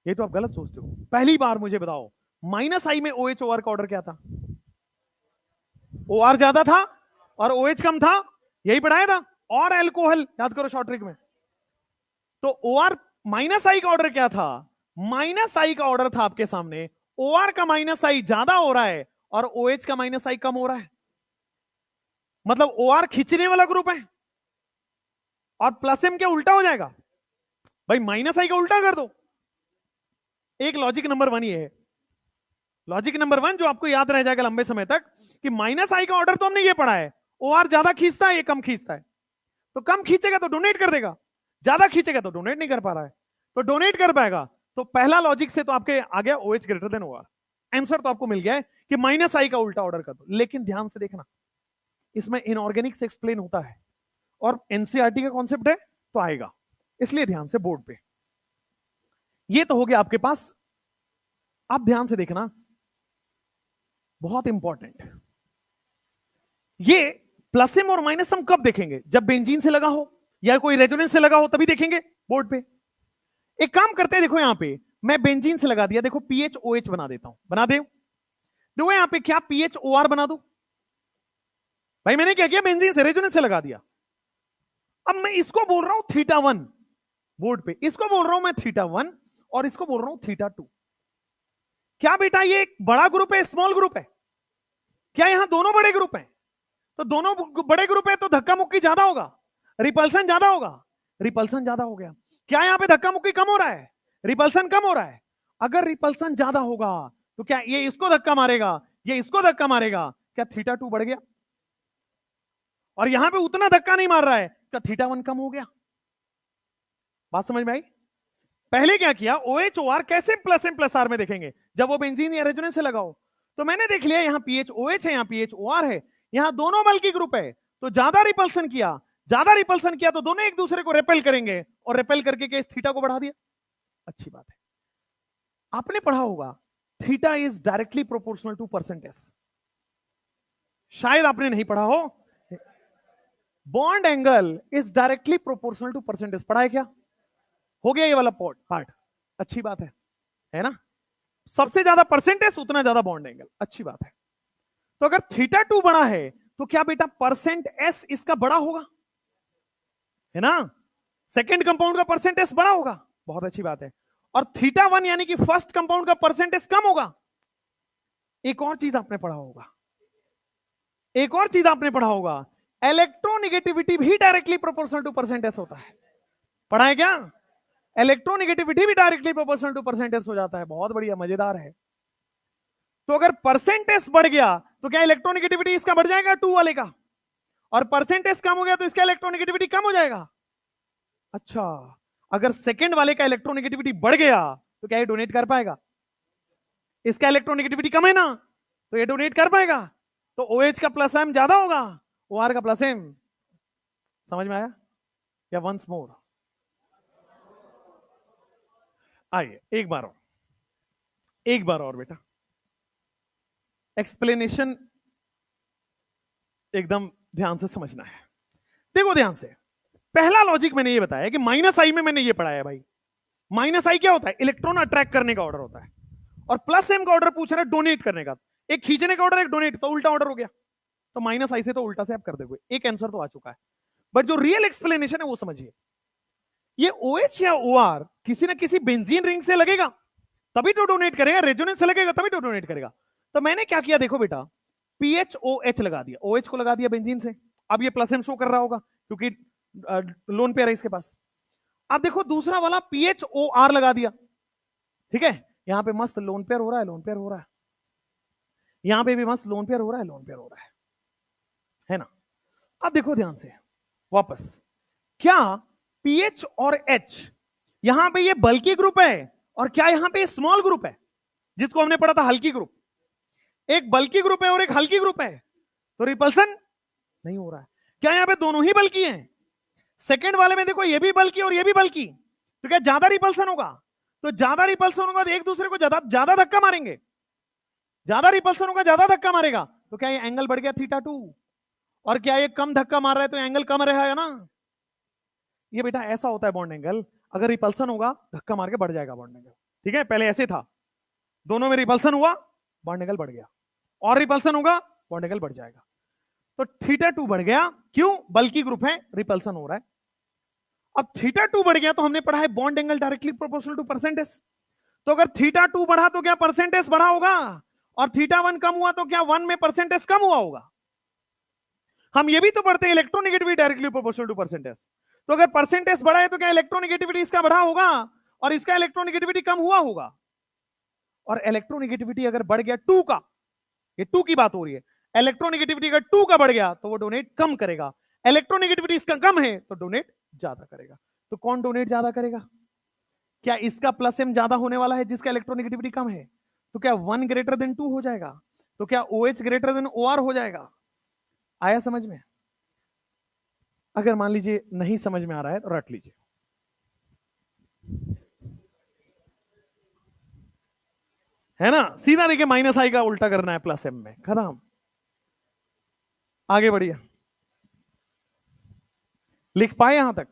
S1: यही तो आप गलत सोचते हो। पहली बार मुझे बताओ, माइनस आई में OH OR का ऑर्डर क्या था? OR ज्यादा था और OH कम था, यही पढ़ाया था। और एल्कोहल याद करो शॉर्ट ट्रिक में। तो OR माइनस आई का ऑर्डर क्या था? माइनस आई का ऑर्डर था आपके सामने, OR का माइनस आई ज्यादा हो रहा है और OH का माइनस आई कम हो रहा है, मतलब OR खींचने वाला ग्रुप है और प्लस एम क्या उल्टा हो जाएगा? भाई माइनस आई का उल्टा कर दो। एक लॉजिक नंबर 1 ये है, लॉजिक नंबर 1 जो आपको याद रह जाएगा लंबे समय तक, कि माइनस आई का ऑर्डर तो हमने ये पढ़ा है, OR ज्यादा खींचता है, ये कम खींचता है, तो कम खींचेगा तो डोनेट कर देगा, ज्यादा खींचेगा तो डोनेट नहीं कर पा रहा है, तो डोनेट कर पाएगा। तो पहला लॉजिक से तो आपके आ गया OH greater than OR। Answer तो आपको मिल गया है कि माइनस आई का उल्टा ऑर्डर कर दो। लेकिन ध्यान से देखना, इसमें इनऑर्गेनिक से एक्सप्लेन होता है और एनसीईआरटी का कॉन्सेप्ट है तो आएगा, इसलिए ध्यान से बोर्ड पे। ये तो हो गया आपके पास। आप ध्यान से देखना, बहुत इंपॉर्टेंट, ये प्लस एम और माइनस हम कब देखेंगे? जब बेंजीन से लगा हो या कोई रेजोनेंस से लगा हो, तभी देखेंगे बोर्ड पे। एक काम करते हैं, देखो यहां पे मैं बेंजीन से लगा दिया, देखो PHOH बना देता हूं, बना दे। देखो यहां पे क्या PHOR बना दो? भाई मैंने क्या किया, बेंजीन से रेजोनेंस से लगा दिया। अब मैं इसको बोल रहा हूं θ1 बोर्ड पे, इसको बोल रहा हूं मैं θ1 और इसको बोल रहा हूं θ2। क्या बेटा ये एक बड़ा ग्रुप है, स्मॉल ग्रुप है? क्या यहां दोनों बड़े ग्रुप हैं? तो दोनों बड़े ग्रुप है तो धक्का मुक्की ज्यादा होगा, रिपल्सन ज्यादा होगा, रिपल्सन ज्यादा हो गया। क्या यहां पे धक्का मुक्की कम हो रहा है, रिपल्सन कम हो रहा है? अगर रिपल्सन ज्यादा होगा तो क्या ये इसको धक्का मारेगा, ये इसको धक्का मारेगा, क्या θ2 बढ़ गया? और यहां पे उतना धक्का नहीं मार रहा है, क्या θ1 कम हो गया? बात समझ में आई? पहले क्या किया, OH OR कैसे प्लस एम प्लस आर में देखेंगे? जब वो बेंजीन या रेजोनेंस से लगाओ। तो मैंने देख लिया यहां PHOH है, यहां PHOR है, यहां दोनों बल्कि ग्रुप है, तो ज्यादा रिपल्सन किया तो दोनों एक दूसरे को रेपेल करेंगे, और रेपेल करके केस थीटा को बढ़ा दिया। अच्छी बात है। आपने पढ़ा होगा theta is directly proportional to %S, शायद आपने नहीं पढ़ा हो। Bond angle is directly proportional to %S, पढ़ा है क्या? हो गया ये वाला पार्ट। अच्छी बात है ना? सबसे ज्यादा परसेंटेज उतना ज्यादा बॉन्ड एंगल, अच्छी बात है। तो अगर थीटा 2 बड़ा है तो क्या बेटा परसेंट एस इसका बड़ा होगा, है ना? सेकेंड कंपाउंड का परसेंटेज बड़ा होगा, बहुत अच्छी बात है। और थीटा 1 यानी कि फर्स्ट कंपाउंड का परसेंटेज कम होगा। एक और चीज आपने पढ़ा होगा, एक और चीज आपने पढ़ा होगा, इलेक्ट्रोनिगेटिविटी भी डायरेक्टली प्रोपोर्शनल टू परसेंटेज होता है। पढ़ा है क्या? इलेक्ट्रोनिगेटिविटी भी डायरेक्टली प्रोपोर्शनल टू परसेंटेज हो जाता है। बहुत बढ़िया, मजेदार है। तो अगर परसेंटेज बढ़ गया तो क्या इलेक्ट्रोनिगेटिविटी इसका बढ़ जाएगा 2 वाले का, और परसेंटेज कम हो गया तो इसका इलेक्ट्रोनिगेटिविटी कम हो जाएगा। अच्छा, अगर सेकंड वाले का इलेक्ट्रोनिगेटिविटी बढ़ गया तो क्या ये डोनेट कर पाएगा? इसका इलेक्ट्रोनिगेटिविटी कम है ना, तो ये डोनेट कर पाएगा। तो OH का प्लस एम ज्यादा होगा, OR का प्लस एम। समझ में आया? या वंस मोर? आइए एक बार और, एक बार और बेटा, एक्सप्लेनेशन एकदम ध्यान से समझना है। देखो ध्यान से, पहला लॉजिक मैंने ये बताया कि माइनस आई में मैंने ये पढ़ाया है भाई। माइनस आई क्या होता है? इलेक्ट्रॉन अट्रैक्ट करने का ऑर्डर होता है, और प्लस एम का ऑर्डर पूछ रहा है डोनेट करने का। एक खींचने का ऑर्डर, एक डोनेट, तो उल्टा ऑर्डर हो गया। तो माइनस आई से तो उल्टा से आप कर दोगे, एक आंसर तो आ चुका है। बट जो रियल एक्सप्लेनेशन है वो समझिए। ये OH या OR किसी ना किसी बेंजीन रिंग से लगेगा तभी तो डोनेट करेगा, रेजोनेंस से लगेगा तभी तो डोनेट करेगा। तो मैंने क्या किया, देखो बेटा, PHOH लगा दिया, OH को लगा दिया बेंजीन से। अब ये प्लस एम शो कर रहा होगा क्योंकि लोन पेयर है इसके पास। अब देखो दूसरा वाला PHOR लगा दिया, ठीक है? यहां पे मस्त लोन पेयर हो रहा है, लोन पेयर हो रहा है, यहां पे भी मस्त लोन पेयर हो रहा है, लोन पेयर हो रहा है ना? अब देखो ध्यान से वापस, क्या PH और H यहां पे ये बल्की ग्रुप है, और क्या यहां पे स्मॉल ग्रुप है जिसको हमने पढ़ा था हल्की ग्रुप? एक बल्की ग्रुप है और एक हल्की ग्रुप है, तो रिपल्सन नहीं हो रहा है। क्या यहां पे दोनों ही बल्की हैं? सेकंड वाले में देखो, ये भी बल्की और ये भी बल्की, तो क्या ज्यादा रिपल्सन होगा? तो ज्यादा रिपल्सन होगा तो एक दूसरे को ज्यादा ज्यादा धक्का मारेंगे, ज्यादा रिपल्सन होगा ज्यादा धक्का मारेगा, तो क्या ये एंगल बढ़ गया थीटा 2? और क्या ये कम धक्का मार रहा है तो एंगल कम रहेगा ना? ये बेटा ऐसा होता है बॉन्ड एंगल, अगर रिपल्सन होगा धक्का मार के बढ़ जाएगा बॉन्ड एंगल, ठीक है? पहले ऐसे था, दोनों में रिपल्सन हुआ बॉन्ड एंगल बढ़ गया, और रिपल्सन होगा बॉन्ड एंगल बढ़ जाएगा। तो थीटा 2 बढ़ गया, क्यों? बल्कि ग्रुप है, रिपल्सन हो रहा है। अब थीटा 2 बढ़ गया तो हमने पढ़ा है bond angle directly proportional to percentage. तो अगर थीटा 2 बढ़ा तो क्या परसेंटेज बढ़ा होगा, और थीटा 1 कम हुआ तो क्या 1 में परसेंटेज कम हुआ होगा? हम ये भी तो पढ़ते हैं electronegativity directly proportional to percentage. तो अगर परसेंटेज बढ़ा है तो क्या इलेक्ट्रोनेगेटिविटी इसका बढ़ा होगा, और इसका इलेक्ट्रोनेगेटिविटी कम हुआ होगा? और इलेक्ट्रोनेगेटिविटी अगर बढ़ गया 2 का, ये 2 की बात हो रही है, इलेक्ट्रोनेगेटिविटी अगर 2 का बढ़ गया तो वो डोनेट कम करेगा, इलेक्ट्रोनेगेटिविटी इसका कम है तो डोनेट ज्यादा करेगा। तो कौन डोनेट ज्यादा करेगा? क्या इसका प्लस एम ज्यादा होने वाला है जिसका इलेक्ट्रोनेगेटिविटी कम है? तो क्या 1 ग्रेटर देन 2 हो जाएगा? तो क्या OH ग्रेटर देन OR हो जाएगा? आया समझ में? अगर मान लीजिए नहीं समझ में आ रहा है तो रट लीजिए। है ना? सीधा देखिए, माइनस आई का उल्टा करना है प्लस एम में, खत्म। आगे बढ़िए, लिख पाए यहां तक?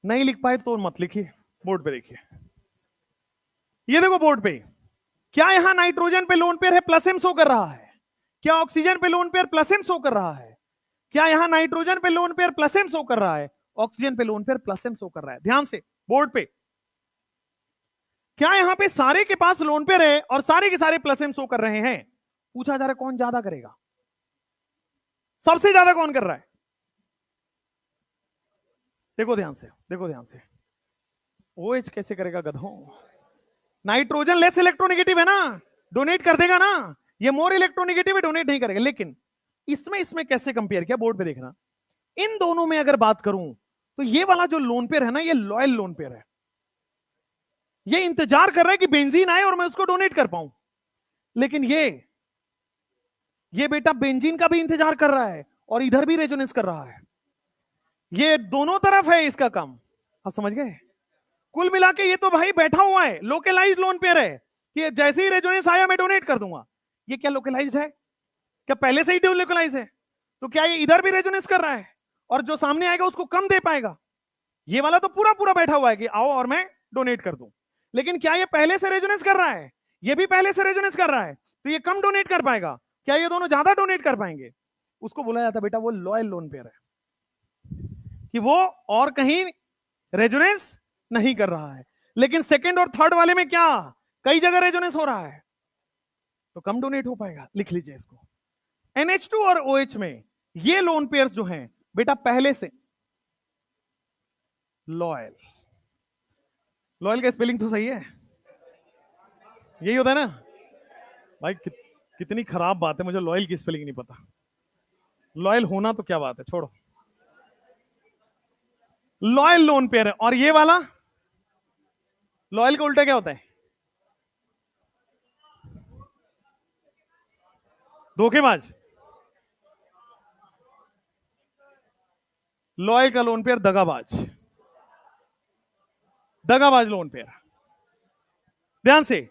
S1: नहीं लिख पाए तो मत लिखिए, बोर्ड पे देखिए। ये देखो बोर्ड पे, क्या यहां नाइट्रोजन पे लोन पेयर है, प्लस एम शो कर रहा है? क्या ऑक्सीजन पे lone pair plus M show कर रहा है? क्या यहां नाइट्रोजन पे lone pair plus M show कर रहा है? ऑक्सीजन पे lone pair plus M show कर रहा है। ध्यान से बोर्ड पे, क्या यहां पे सारे के पास लोन पेयर है और सारे के सारे प्लस एम शो कर रहे हैं? पूछा जा रहा है कौन ज्यादा करेगा, सबसे ज्यादा कौन कर रहा है? देखो ध्यान से, देखो ध्यान से, OH कैसे करेगा गधों? नाइट्रोजन लेस इलेक्ट्रोनेगेटिव है ना, डोनेट कर देगा ना। ये मोर इलेक्ट्रोनेगेटिव है, डोनेट नहीं करेगा। लेकिन इसमें कैसे कंपेयर किया, बोर्ड पे देखना। इन दोनों में अगर बात करूं तो ये वाला जो लोन पेयर है ना, ये लॉयल लोन पेयर है। ये इंतजार कर रहा है कि बेंजीन आए और मैं उसको डोनेट कर पाऊं। लेकिन ये बेटा बेंजीन का भी इंतजार कर रहा है और इधर भी रेजोनेंस कर रहा है। ये दोनों तरफ है इसका काम, आप समझ गए? कुल मिला के ये तो भाई बैठा हुआ है, लोकलाइज्ड लोन पेयर है कि जैसे ही रेजोनेंस आया मैं डोनेट कर दूंगा। ये क्या लोकलाइज्ड है? क्या पहले से ही लोकलाइज है? तो क्या ये इधर भी रेजोनेंस कर रहा है और जो सामने आएगा उसको कम दे पाएगा? ये वाला तो पूरा पूरा बैठा हुआ है कि आओ और मैं डोनेट कर दूं, लेकिन क्या ये पहले से रेजोनेंस कर रहा है, ये भी पहले से रेजोनेंस कर रहा है, तो ये कम डोनेट कर पाएगा, क्या ये दोनों ज्यादा डोनेट कर पाएंगे? उसको बोला जाता है बेटा वो लॉयल लोन पेयर है, कि वो और कहीं रेजोनेंस नहीं कर रहा है, लेकिन सेकंड और थर्ड वाले में क्या कई जगह रेजोनेंस हो रहा है, तो कम डोनेट हो पाएगा। लिख लीजिए इसको। NH2 और OH में ये लोन पेयर्स जो हैं बेटा पहले से लॉयल, लॉयल का स्पेलिंग तो सही है, यही होता है ना भाई? कितनी खराब बात है, मुझे लॉयल की स्पेलिंग नहीं पता। लॉयल होना तो क्या बात है, छोड़ो। लॉयल लोन पेयर है। और ये वाला लॉयल का उल्टा क्या होता है? धोखेबाज। लॉयल का लोन पेयर दगाबाज, दगाबाज लोन पेयर। ध्यान से,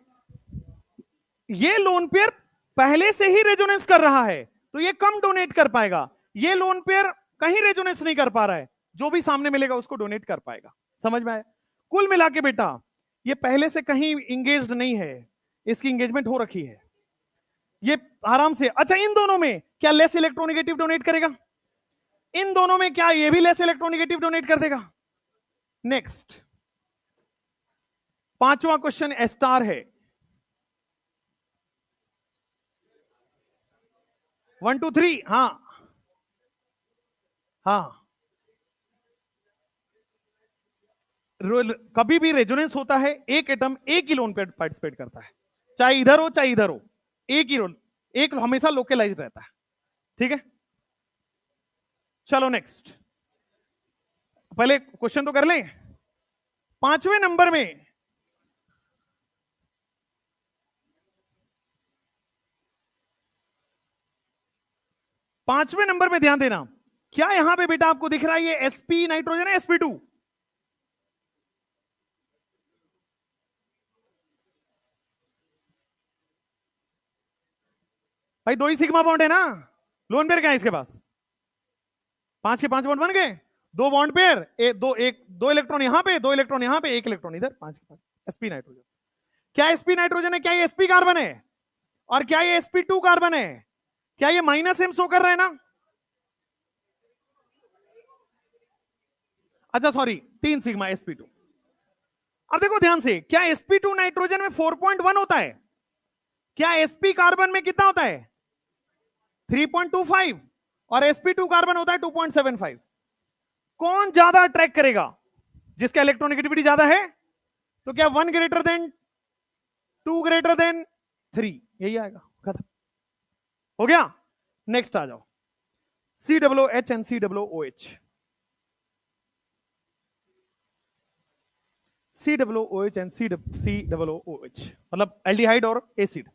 S1: ये लोन पेयर पहले से ही रेजोनेंस कर रहा है तो ये कम डोनेट कर पाएगा, ये लोन पेयर कहीं रेजोनेंस नहीं कर पा रहा है, जो भी सामने मिलेगा उसको डोनेट कर पाएगा। समझ में आया? कुल मिला के बेटा ये पहले से कहीं इंगेज्ड नहीं है, इसकी इंगेजमेंट हो रखी है, ये आराम से। अच्छा, इन दोनों में क्या लेस इलेक्ट्रोनेगेटिव डोनेट करेगा? इन दोनों में क्या ये भी लेस इलेक्ट्रोनेगेटिव डोनेट कर देगा? नेक्स्ट, पांचवा क्वेश्चन स्टार है। 1 2 3। हाँ हाँ, कभी भी रेजोनेंस होता है, एक एटम एक ही लोन पे पार्टिसिपेट करता है, चाहे इधर हो चाहे इधर हो, एक ही रोल, एक हमेशा लोकलाइज रहता है। ठीक है, चलो नेक्स्ट, पहले क्वेश्चन तो कर लें। पांचवें नंबर में ध्यान देना, क्या यहां पे बेटा आपको दिख रहा है ये sp नाइट्रोजन है, sp2? भाई दो ही सिग्मा बॉन्ड है ना, लोन पेयर क्या है इसके पास? 5 के 5 बॉन्ड बन गए, दो बॉन्ड पेयर, दो इलेक्ट्रॉन यहां पे, दो इलेक्ट्रॉन यहां पे, एक इलेक्ट्रॉन इधर, 5 के 5 sp नाइट्रोजन। क्या sp नाइट्रोजन है? क्या ये sp कार्बन है? और क्या ये sp2 कार्बन है? क्या ये -m शो कर रहा है ना? अच्छा सॉरी, 3 सिग्मा sp2। अब देखो ध्यान से, क्या sp2 नाइट्रोजन में 4.1 होता है? क्या sp कार्बन में कितना होता है? 3.25, और sp2 कार्बन होता है 2.75। कौन ज्यादा अट्रैक्ट करेगा? जिसका इलेक्ट्रोनेगेटिविटी ज्यादा है। तो क्या 1 ग्रेटर देन 2 ग्रेटर देन 3, यही आएगा, खत्म हो गया। नेक्स्ट आ जाओ, COOH and COOH। COOH and COOH मतलब एल्डिहाइड और एसिड।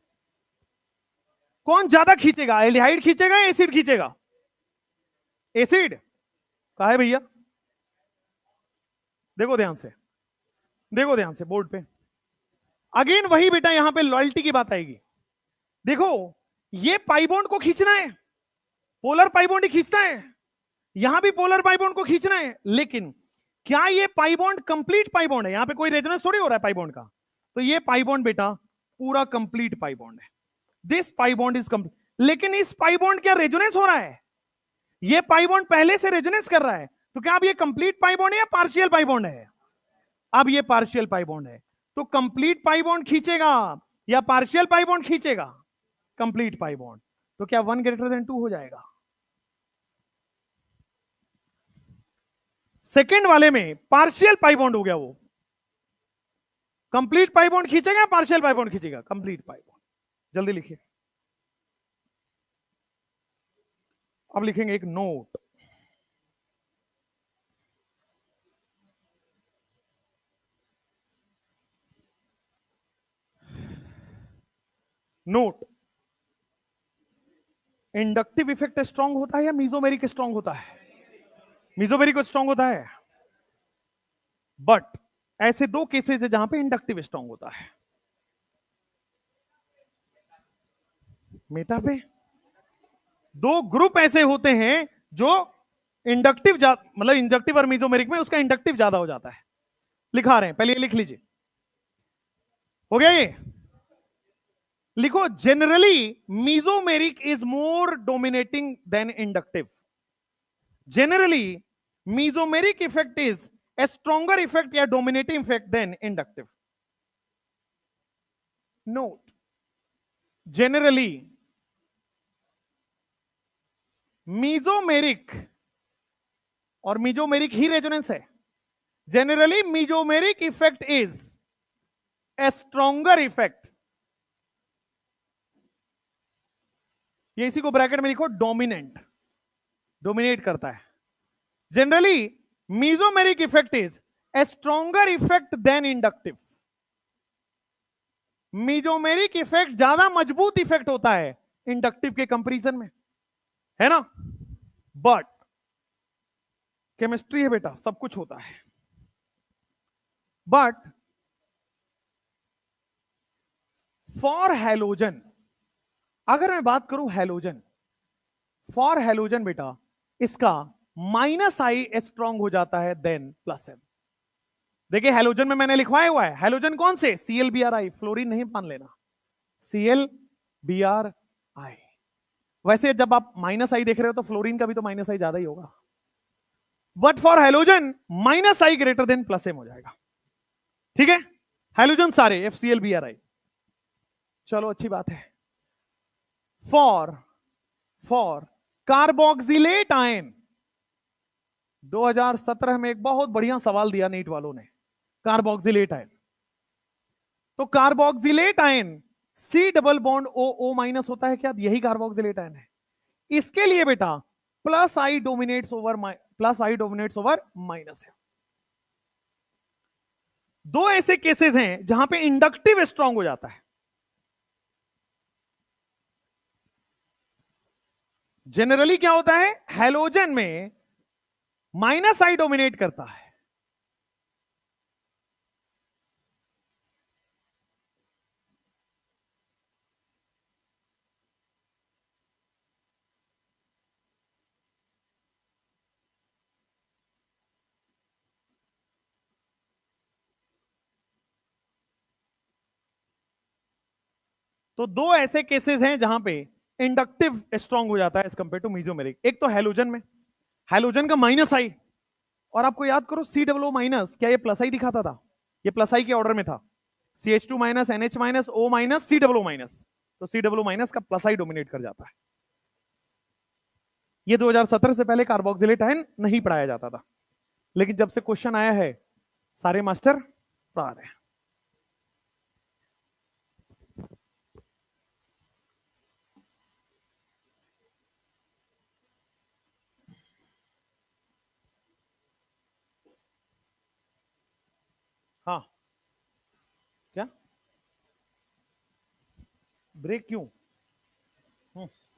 S1: कौन ज्यादा खींचेगा? एल्डिहाइड खींचेगा या एसिड खींचेगा? एसिड। कहा है भैया? देखो ध्यान से, देखो ध्यान से बोर्ड पे, अगेन वही बेटा यहां पे लॉयल्टी की बात आएगी। देखो ये पाई बॉन्ड को खींचना है, पोलर पाई बॉन्ड ही खींचता है, यहां भी पोलर पाई बॉन्ड को खींचना है, लेकिन क्या ये पाई बॉन्ड कंप्लीट पाई बॉन्ड है? यहां पे कोई रेजोनेंस थोड़ी हो रहा है पाई बॉन्ड का, तो ये पाई बॉन्ड बेटा पूरा कंप्लीट पाई बॉन्ड है, this pi bond is complete. लेकिन इस पाई बॉन्ड क्या रेजोनेंस हो रहा है? ये पाई बॉन्ड पहले से रेजोनेंस कर रहा है, तो क्या अब ये कंप्लीट पाई बॉन्ड है या पार्शियल पाई बॉन्ड है? अब ये पार्शियल पाई बॉन्ड है, तो कंप्लीट पाई बॉन्ड खींचेगा या पार्शियल पाई बॉन्ड खींचेगा? Complete pi bond. तो क्या 1 ग्रेटर देन 2 हो जाएगा? सेकेंड वाले में पार्शियल पाई बॉन्ड हो गया, वो कंप्लीट पाई बॉन्ड खींचेगा या पार्शियल पाई बॉन्ड खींचेगा? Complete pi bond. जल्दी लिखिए। अब लिखेंगे एक note, note, inductive effect strong होता है या मीजोमेरिक स्ट्रांग होता है? मीजोमेरिक स्ट्रांग होता है, बट ऐसे दो केसेस है जहां पे इंडक्टिव स्ट्रांग होता है। मेटा पे दो ग्रुप ऐसे होते हैं जो इंडक्टिव मतलब इंडक्टिव और मीजोमेरिक में उसका इंडक्टिव ज्यादा हो जाता है, लिखा रहे हैं, पहले ये लिख लीजिए। हो गया ये? लिखो, generally mesomeric is more dominating than inductive. Generally mesomeric effect is a stronger effect या dominating effect than inductive. Note, generally mesomeric, और मीजोमेरिक ही रेजोनेंस है। Generally mesomeric effect is a stronger effect, ये इसी को ब्रैकेट में लिखो, डोमिनेंट, डोमिनेट करता है। Generally mesomeric effect is a stronger effect than inductive. Mesomeric effect ज्यादा मजबूत इफेक्ट होता है इंडक्टिव के कंपैरिजन में, है ना? बट केमिस्ट्री है बेटा, सब कुछ होता है। बट फॉर हैलोजन, अगर मैं बात करूं हैलोजन, फॉर हैलोजन बेटा इसका माइनस आई स्ट्रॉन्ग हो जाता है देन प्लस एम। देखिए हैलोजन में मैंने लिखवाया हुआ है, हैलोजन कौन से? ClBr, फ्लोरीन नहीं मान लेना, ClBr। वैसे जब आप माइनस आई देख रहे हो तो फ्लोरीन का भी तो माइनस आई ज्यादा ही होगा, but for halogen minus I greater than plus M हो जाएगा। ठीक है, हैलोजन सारे FClBr। चलो अच्छी बात है। फॉर कार्बोक्सिलेट आयन, 2017 में एक बहुत बढ़िया सवाल दिया नीट वालों ने, कार्बोक्सिलेट आयन। तो carboxylate ion C double bond O minus होता है क्या? यही कार्बोक्सिलेट आयन है। इसके लिए बेटा प्लस आई डोमिनेट्स ओवर माइनस है। दो ऐसे केसेस हैं जहां पे इंडक्टिव स्ट्रांग हो जाता है। जनरली क्या होता है, हैलोजन में माइनस आई डोमिनेट करता है। तो दो ऐसे केसेस हैं जहां पे इंडक्टिव स्ट्रांग हो जाता है एज कंपेयर टू मीजोमेरिक। एक तो हैलोजन में, हैलोजन का माइनस आई, और आपको याद करो COO माइनस, क्या ये प्लस आई दिखाता था? ये प्लस आई के ऑर्डर में था, CH2 minus, NH minus, O minus, COO minus. तो COO माइनस का प्लस आई डोमिनेट कर जाता है। ये 2017 से पहले कार्बोक्सिलेट आयन नहीं पढ़ाया जाता था, लेकिन जब से क्वेश्चन आया है सारे मास्टर पढ़ा रहे हैं। हाँ, क्या ब्रेक क्यों?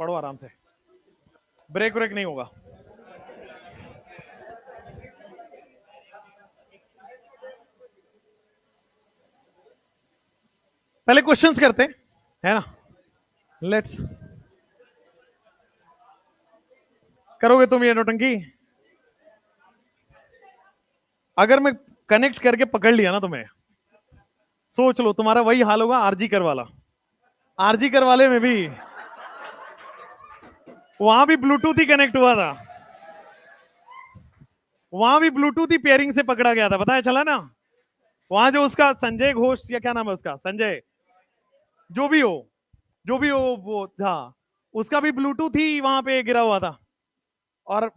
S1: पढ़ो आराम से, ब्रेक ब्रेक नहीं होगा। पहले क्वेश्चंस करते हैं, है ना? लेट्स, करोगे तुम ये नोटंकी? अगर मैं कनेक्ट करके पकड़ लिया ना तुम्हें, सोच लो तुम्हारा वही हाल होगा आरजी कर वाला। आरजी कर वाले में भी वहां भी ब्लूटूथ ही कनेक्ट हुआ था, वहां भी ब्लूटूथ ही पेयरिंग से पकड़ा गया था, पता है चला ना? वहां जो उसका संजय घोष या क्या नाम है उसका, संजय, जो भी हो, जो भी हो वो, हाँ, उसका भी ब्लूटूथ ही वहां पे गिरा हुआ था। और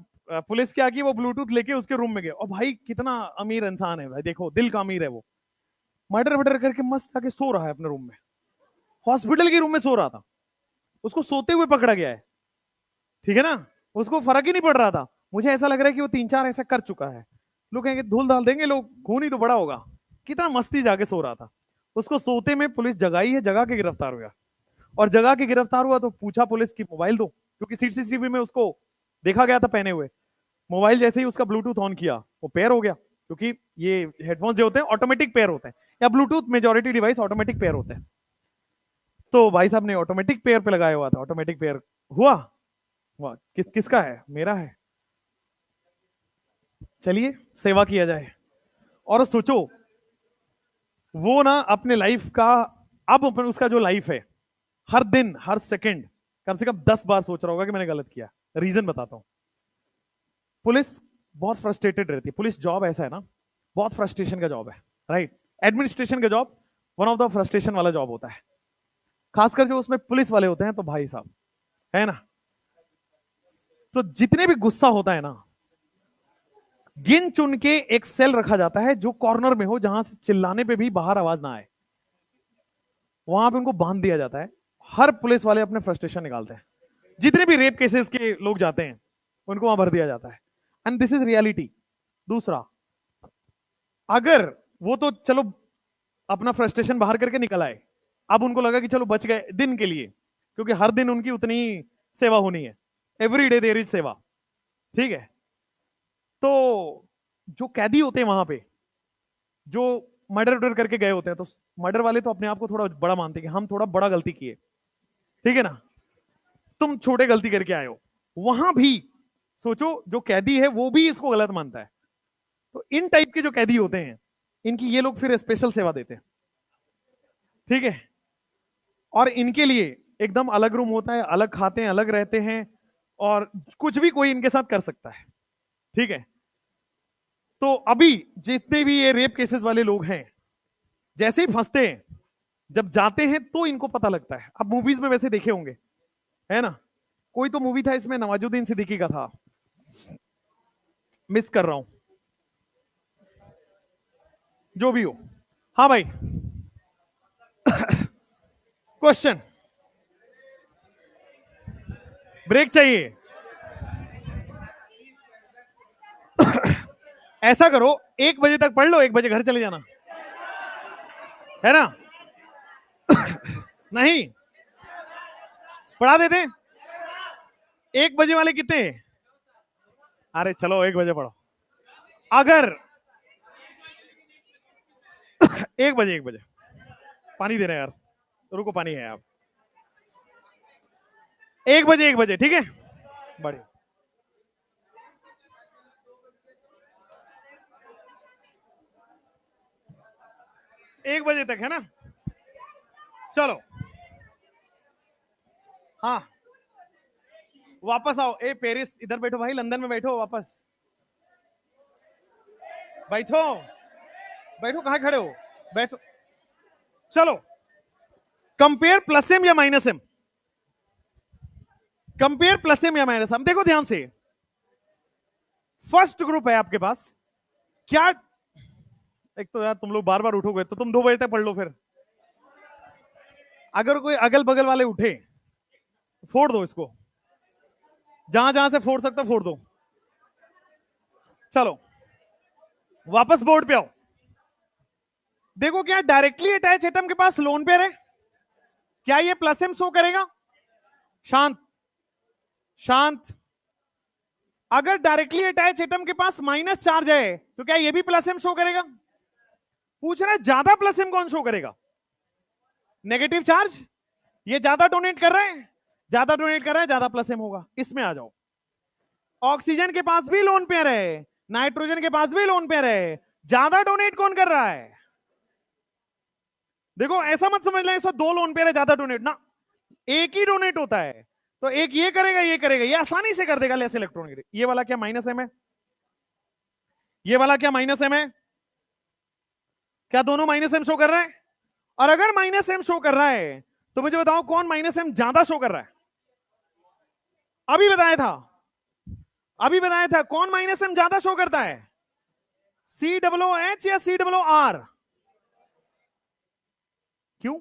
S1: पुलिस क्या की, वो ब्लूटूथ लेके उसके रूम में गए। और भाई कितना अमीर इंसान है भाई, देखो दिल का अमीर है वो, मर्डर वर्डर करके मस्त जाके सो रहा है अपने रूम में, हॉस्पिटल के रूम में सो रहा था, उसको सोते हुए पकड़ा गया है। ठीक है ना, उसको फर्क ही नहीं पड़ रहा था। मुझे ऐसा लग रहा है कि वो 3-4 ऐसा कर चुका है। लोग कहेंगे धूल डाल देंगे लोग, खून ही तो बड़ा होगा। कितना मस्ती जाके सो रहा था, उसको सोते में पुलिस जगाई है, जगा के गिरफ्तार हुआ। और जगा के गिरफ्तार हुआ तो पूछा पुलिस की मोबाइल दो, क्योंकि CCTV में उसको देखा गया था पहने हुए। मोबाइल जैसे ही उसका ब्लूटूथ ऑन किया वो पेयर हो गया, क्योंकि ये हेडफोन्स जो होते हैं ऑटोमेटिक पेयर होते हैं, या Bluetooth majority device automatic pair होते हैं। तो भाई साहब ने ऑटोमेटिक पेयर पे लगाया हुआ था, ऑटोमेटिक पेयर हुआ। वाह, किसका है? मेरा है। चलिए सेवा किया जाए। और सोचो वो ना अपने लाइफ का, अब अपन उसका जो लाइफ है, हर दिन हर सेकंड कम से कम 10 बार सोच रहा होगा कि मैंने गलत किया। रीजन बताता हूं। पुलिस बहुत फ्रस्ट्रेटेड रहती है। पुलिस जॉब ऐसा है ना, बहुत फ्रस्ट्रेशन का जॉब है, राइट। एडमिनिस्ट्रेशन का job one of the frustration वाला जॉब होता है, खासकर जो उसमें पुलिस वाले होते हैं, तो भाई साहब, है ना। तो जितने भी गुस्सा होता है ना, गिन चुन के एक सेल रखा जाता है जो कॉर्नर में हो, जहां से चिल्लाने पे भी बाहर आवाज ना आए, वहां पे उनको बांध दिया जाता है। हर पुलिस वाले अपने फ्रस्ट्रेशन निकालते हैं। जितने भी रेप केसेस के लोग जाते हैं, उनको वहां भर दिया जाता है। And this is reality. दूसरा, अगर वो तो चलो अपना फ्रस्ट्रेशन बाहर करके निकल आए, अब उनको लगा कि चलो बच गए दिन के लिए, क्योंकि हर दिन उनकी उतनी सेवा होनी है, एवरी डे देयर इज सेवा, ठीक है। तो जो कैदी होते हैं वहां पे, जो मर्डर वर्डर करके गए होते हैं, तो मर्डर वाले तो अपने आप को थोड़ा बड़ा मानते हैं कि हम थोड़ा बड़ा गलती किए, ठीक है ना। तुम छोटे गलती करके आए हो, वहां भी सोचो जो कैदी है वो भी इसको गलत मानता है। तो इन टाइप के जो कैदी होते हैं, इनकी ये लोग फिर स्पेशल सेवा देते हैं, ठीक है। और इनके लिए एकदम अलग रूम होता है, अलग खाते हैं, अलग रहते हैं, और कुछ भी कोई इनके साथ कर सकता है, ठीक है। तो अभी जितने भी ये रेप केसेस वाले लोग हैं, जैसे ही फंसते हैं, जब जाते हैं तो इनको पता लगता है। अब मूवीज में वैसे देखे होंगे, है ना। कोई तो मूवी था, इसमें नवाजुद्दीन सिद्दीकी का था, मिस कर रहा हूं, जो भी हो। हाँ भाई, क्वेश्चन, ब्रेक चाहिए। ऐसा करो, 1 बजे तक पढ़ लो, 1 बजे घर चले जाना, है ना। नहीं, पढ़ा देते। 1 बजे वाले कितने? अरे चलो 1 बजे पढ़ो। अगर 1 बजे, 1 बजे पानी दे रहे हैं यार, रुको, पानी है आप। 1 बजे, 1 बजे, ठीक है, बढ़िया। 1 बजे तक, है ना। चलो, हाँ, वापस आओ। ए पेरिस, इधर बैठो भाई, लंदन में बैठो, वापस बैठो, बैठो, कहां खड़े हो, बैठो। चलो, कंपेयर प्लस एम या minus M, compare plus M या माइनस एम। देखो ध्यान से, फर्स्ट ग्रुप है आपके पास, क्या, एक तो यार तुम लोग बार बार उठोगे तो तुम 2 बजे तक पढ़ लो फिर। अगर कोई अगल बगल वाले उठे, फोड़ दो इसको, जहां जहां से फोड़ सकते फोड़ दो। चलो, वापस बोर्ड पे आओ। देखो, क्या डायरेक्टली अटैच एटम के पास लोन पेयर है? क्या ये प्लस एम शो करेगा? शांत, शांत। अगर डायरेक्टली अटैच एटम के पास माइनस चार्ज है, तो क्या ये भी प्लस एम शो करेगा? पूछ रहा है ज्यादा प्लस एम कौन शो करेगा? Negative charge. ये ज्यादा डोनेट कर रहे हैं, ज्यादा डोनेट कर रहा है, ज्यादा प्लस एम होगा। इसमें आ जाओ। ऑक्सीजन के पास भी लोन पेयर है, नाइट्रोजन के पास भी लोन पेयर है, ज्यादा डोनेट कौन कर रहा है? देखो, ऐसा मत समझ लें इसमें 2 लोन पेयर है, ज्यादा डोनेट ना, एक ही डोनेट होता है। तो एक ये करेगा, ये करेगा, ये आसानी से कर देगा लेस इलेक्ट्रॉन। ये वाला क्या माइनस एम है? ये वाला क्या माइनस एम है? क्या दोनों माइनस एम शो कर रहा है? और अगर माइनस एम शो कर रहा है, तो मुझे बताओ कौन माइनस एम ज्यादा शो कर रहा है? अभी बताया था, अभी बताया था, कौन माइनस एम ज्यादा शो करता है? COOH या COR? क्यों?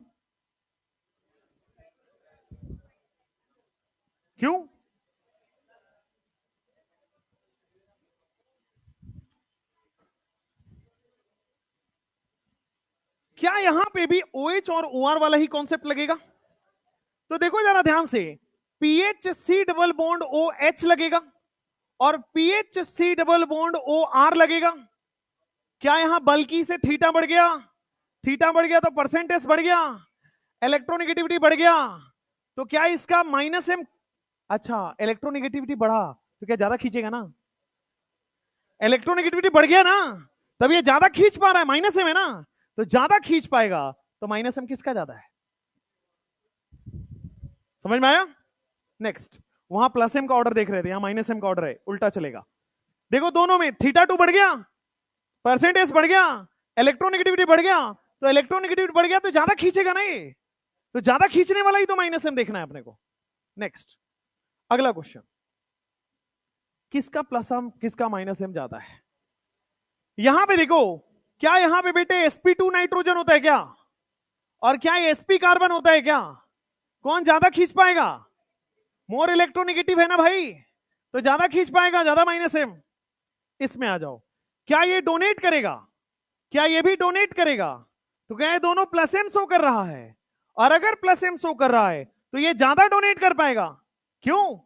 S1: क्यों? क्या यहां पे भी OH और OR वाला ही कॉन्सेप्ट लगेगा? तो देखो जरा ध्यान से, PH C double bond OH लगेगा और PH C double bond OR लगेगा। क्या यहां बल्कि से थीटा बढ़ गया? थीटा बढ़ गया तो परसेंटेज बढ़ गया, इलेक्ट्रोनिगेटिविटी बढ़ गया, तो क्या इसका माइनस एम, अच्छा इलेक्ट्रोनिगेटिविटी बढ़ा तो क्या ज्यादा खींचेगा ना? इलेक्ट्रोनिगेटिविटी बढ़ गया ना, तब ये ज्यादा खींच पा रहा है, माइनस एम है ना। तो ज्यादा खींच पाएगा, तो माइनस एम किसका ज्यादा है? समझ में आया? नेक्स्ट, वहां प्लस एम का ऑर्डर देख रहे थे, यहां माइनस एम का ऑर्डर है, उल्टा चलेगा। देखो दोनों में थीटा 2 बढ़ गया, परसेंटेज बढ़ गया, इलेक्ट्रोनेगेटिविटी बढ़ गया, तो इलेक्ट्रोनेगेटिविटी बढ़ गया तो ज्यादा खींचेगा ना ये, तो ज्यादा खींचने वाला ही तो माइनस एम देखना है अपने को। नेक्स्ट, अगला क्वेश्चन, किसका प्लस एम किसका माइनस एम ज्यादा है? यहां पे देखो, क्या यहां पे बेटे sp2 नाइट्रोजन होता है क्या, और क्या ये sp कार्बन होता है क्या? कौन ज्यादा खींच पाएगा? मोर इलेक्ट्रोनेगेटिव है ना भाई, तो ज्यादा खींच पाएगा, ज्यादा माइनस एम। इसमें आ जाओ, क्या ये डोनेट करेगा? क्या ये भी डोनेट करेगा? तो क्या ये दोनों प्लस एम शो कर रहा है, और अगर प्लस एम शो कर रहा है तो ये ज्यादा डोनेट कर पाएगा। क्यों?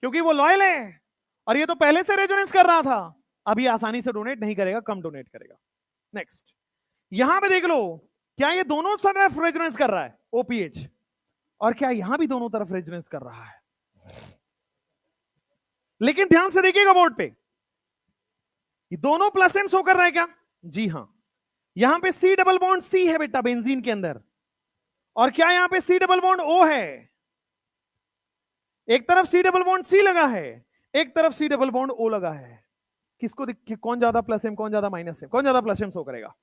S1: क्योंकि वो लॉयल है, और ये तो पहले से रेजोनेंस कर रहा था, अभी आसानी से डोनेट नहीं करेगा, कम डोनेट करेगा। नेक्स्ट, यहां पे देख लो, क्या ये दोनों तरफ रेजोनेंस कर रहा है OPH, और क्या यहां भी दोनों तरफ रेजोनेंस कर रहा है? लेकिन ध्यान से देखिएगा बोर्ड पे, ये दोनों प्लस एम शो कर रहा है क्या? जी हां, यहां पे C डबल बॉन्ड C है बेटा बेंजीन के अंदर, और क्या यहां पे C डबल बॉन्ड O है? एक तरफ C डबल बॉन्ड C लगा है, एक तरफ C डबल बॉन्ड O लगा है। किसको कौन ज्यादा प्लस एम, कौन ज्यादा माइनस एम, कौन ज्यादा प्लस एम शो करेगा,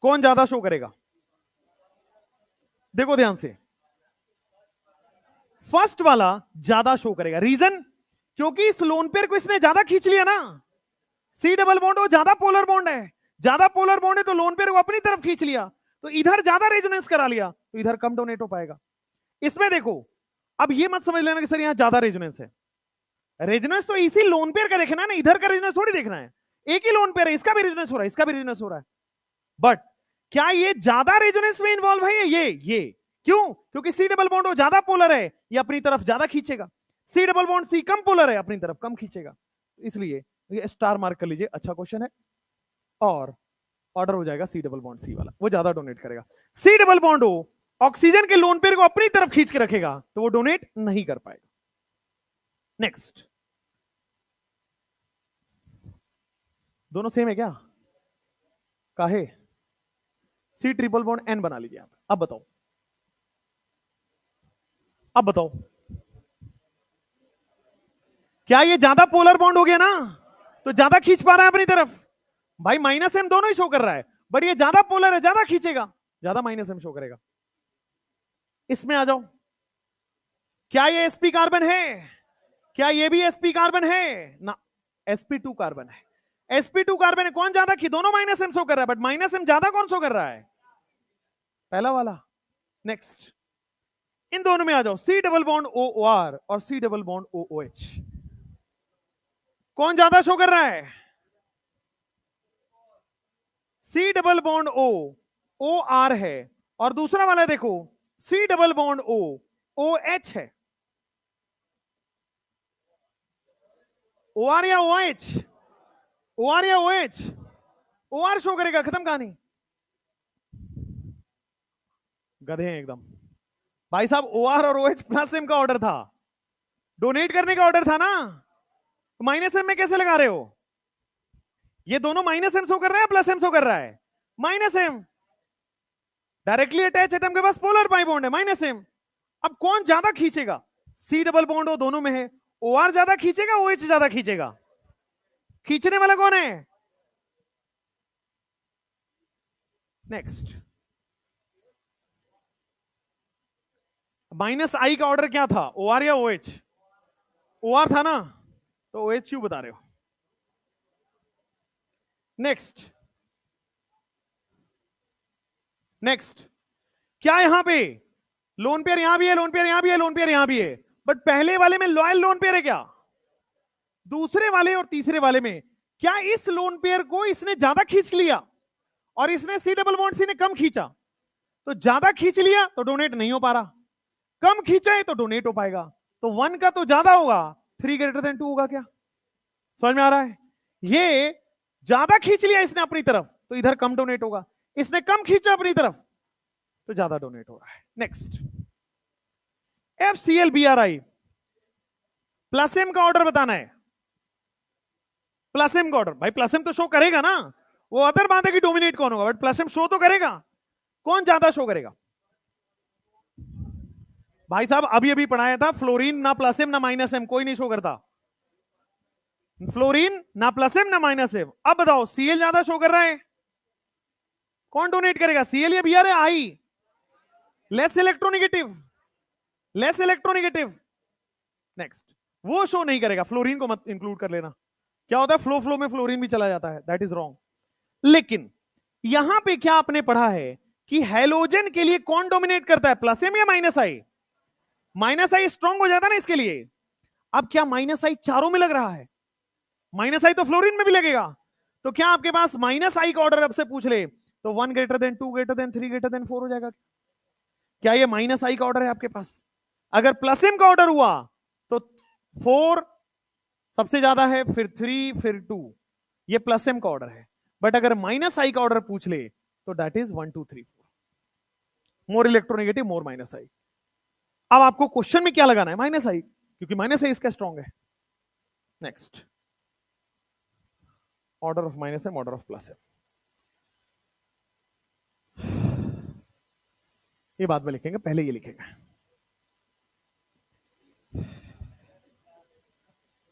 S1: कौन ज्यादा शो करेगा? देखो ध्यान से, फर्स्ट वाला ज्यादा शो करेगा। रीजन, क्योंकि इस लोन पेयर को इसने ज्यादा खींच लिया ना। C डबल बॉन्ड वो ज्यादा पोलर बॉन्ड है, ज्यादा पोलर बॉन्ड है, तो लोन पेयर को अपनी तरफ खींच लिया, तो इधर ज्यादा रेजोनेंस करा लिया, तो इधर कम डोनेट हो पाएगा। इसमें देखो, अब ये मत समझ लेना कि सर यहां ज्यादा रेजोनेंस है, रेजोनेंस तो इसी लोन पेयर का देखना है ना, इधर का रेजोनेंस थोड़ी देखना है। एक ही लोन पेयर है, इसका भी रेजोनेंस हो रहा है, इसका भी रेजोनेंस हो रहा है, बट क्या ये ज्यादा रेजोनेंस में इन्वॉल्व है? ये क्यों? क्योंकि C डबल बॉन्ड वो ज्यादा पोलर है, ये अपनी तरफ ज्यादा खींचेगा, C डबल बॉन्ड C कम पोलर है, अपनी तरफ कम खींचेगा। इसलिए ये स्टार मार्क कर लीजिए, अच्छा क्वेश्चन है, और ऑर्डर हो जाएगा C डबल बॉन्ड C वाला, वो ज्यादा डोनेट करेगा। C double bond O oxygen के लोन पेयर को अपनी तरफ खींच के रखेगा, तो वो डोनेट नहीं कर पाएगा। नेक्स्ट, दोनों सेम है क्या? काहे? C ट्रिपल बॉन्ड N बना लीजिए आप। अब बताओ, अब बताओ, क्या ये ज्यादा पोलर बॉन्ड हो गया ना, तो ज्यादा खींच पा रहा है अपनी तरफ? भाई माइनस एम दोनों ही शो कर रहा है, बट ये ज्यादा पोलर है, ज्यादा खींचेगा, ज्यादा माइनस एम शो करेगा। इसमें आ जाओ, क्या ये sp कार्बन है? क्या ये भी sp कार्बन है ना? sp2 कार्बन है, sp2 कार्बन है, कौन ज्यादा की? दोनों माइनस एम शो कर रहा है, बट माइनस एम ज्यादा कौन शो कर रहा है? पहला वाला। नेक्स्ट, इन दोनों में आ जाओ, C डबल बॉन्ड OR और C डबल बॉन्ड OOH, कौन ज्यादा शो कर रहा है? C double bond O OR है, और दूसरा वाला देखो C double bond O OH है। OR या OH? OR या OH? OR शो करेगा, खत्म कहानी। गधे हैं एकदम भाई साहब। OR और OH प्लस एम का ऑर्डर था, डोनेट करने का ऑर्डर था ना, तो माइनस एम में कैसे लगा रहे हो? ये दोनों माइनस एम शो कर रहे हैं, प्लस एम शो कर रहा है? Minus M. Directly attach atom के पास पोलर पाई बॉन्ड है, माइनस एम। अब कौन ज्यादा खींचेगा? C डबल बॉन्ड O दोनों में है, OR ज्यादा खींचेगा, OH ज्यादा खींचेगा? खींचने वाला कौन है? नेक्स्ट, माइनस आई का ऑर्डर क्या था, OR या OH? OR था ना, तो OH क्यों बता रहे हो? नेक्स्ट, नेक्स्ट, क्या यहां पे लोन पेयर यहां भी है, लोन पेयर यहां भी है, लोन पेयर यहां भी है, बट पहले वाले में लॉयल लोन पेयर है क्या? दूसरे वाले और तीसरे वाले में क्या इस लोन पेयर को इसने ज्यादा खींच लिया, और इसने C डबल बॉन्ड C ने कम खींचा? तो ज्यादा खींच लिया तो डोनेट नहीं हो पा रहा, कम खींचा है तो डोनेट हो पाएगा। तो 1 का तो ज्यादा होगा, 3 ग्रेटर देन 2 होगा क्या? समझ में आ रहा है? ये ज्यादा खींच लिया इसने अपनी तरफ, तो इधर कम डोनेट होगा, इसने कम खींचा अपनी तरफ तो ज्यादा डोनेट हो रहा है। नेक्स्ट, FClBrI, प्लस एम का ऑर्डर बताना है। प्लस एम का ऑर्डर, भाई प्लस एम तो शो करेगा ना, वो अदर बात है कि डोमिनेट कौन होगा, बट प्लस एम शो तो करेगा। कौन ज्यादा शो करेगा? भाई साहब अभी अभी पढ़ाया था, फ्लोरीन ना प्लस एम ना माइनस एम, कोई नहीं शो करता। फ्लोरीन ना प्लस एम ना माइनस एम। अब बताओ सीएल ज्यादा शो कर रहा है, कौन डोनेट करेगा, सीएल या बीआर है? I less electronegative, less electronegative. Next, वो शो नहीं करेगा, फ्लोरीन को मत इंक्लूड कर लेना। क्या होता है, फ्लो फ्लो में फ्लोरीन भी चला जाता है, दैट इज रॉन्ग। लेकिन यहां पे क्या आपने पढ़ा है कि हैलोजन के लिए कौन डोमिनेट करता है, प्लस एम या माइनस आई? माइनस आई स्ट्रांग हो जाता है ना इसके लिए। अब क्या माइनस आई चारों में लग रहा है? माइनस आई तो फ्लोरीन में भी लगेगा। तो क्या आपके पास माइनस आई का ऑर्डर अब से पूछ ले तो 1 greater than 2 greater than 3 greater than 4 हो जाएगा? क्या ये माइनस आई का ऑर्डर है आपके पास? अगर प्लस एम का ऑर्डर हुआ तो 4 सबसे ज्यादा है, फिर 3, फिर 2, ये प्लस एम का ऑर्डर है। बट अगर माइनस आई का ऑर्डर पूछ ले तो that is 1 2 3 4, more electronegative more minus I. अब आपको क्वेश्चन में क्या लगाना है, माइनस आई, क्योंकि माइनस आई इसका स्ट्रॉन्ग है। Next, order of minus M, order of plus M, ये बाद में लिखेंगे, पहले ये लिखेंगे।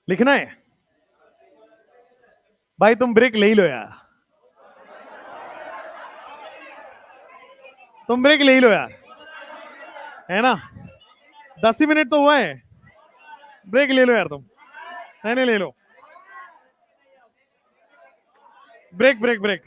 S1: लिखना है भाई, तुम ब्रेक ले ही लो यार, तुम ब्रेक ले ही लो यार, है ना? 10 ही मिनट तो हुआ है, ब्रेक ले लो यार तुम, नहीं ले लो, ब्रेक ब्रेक ब्रेक।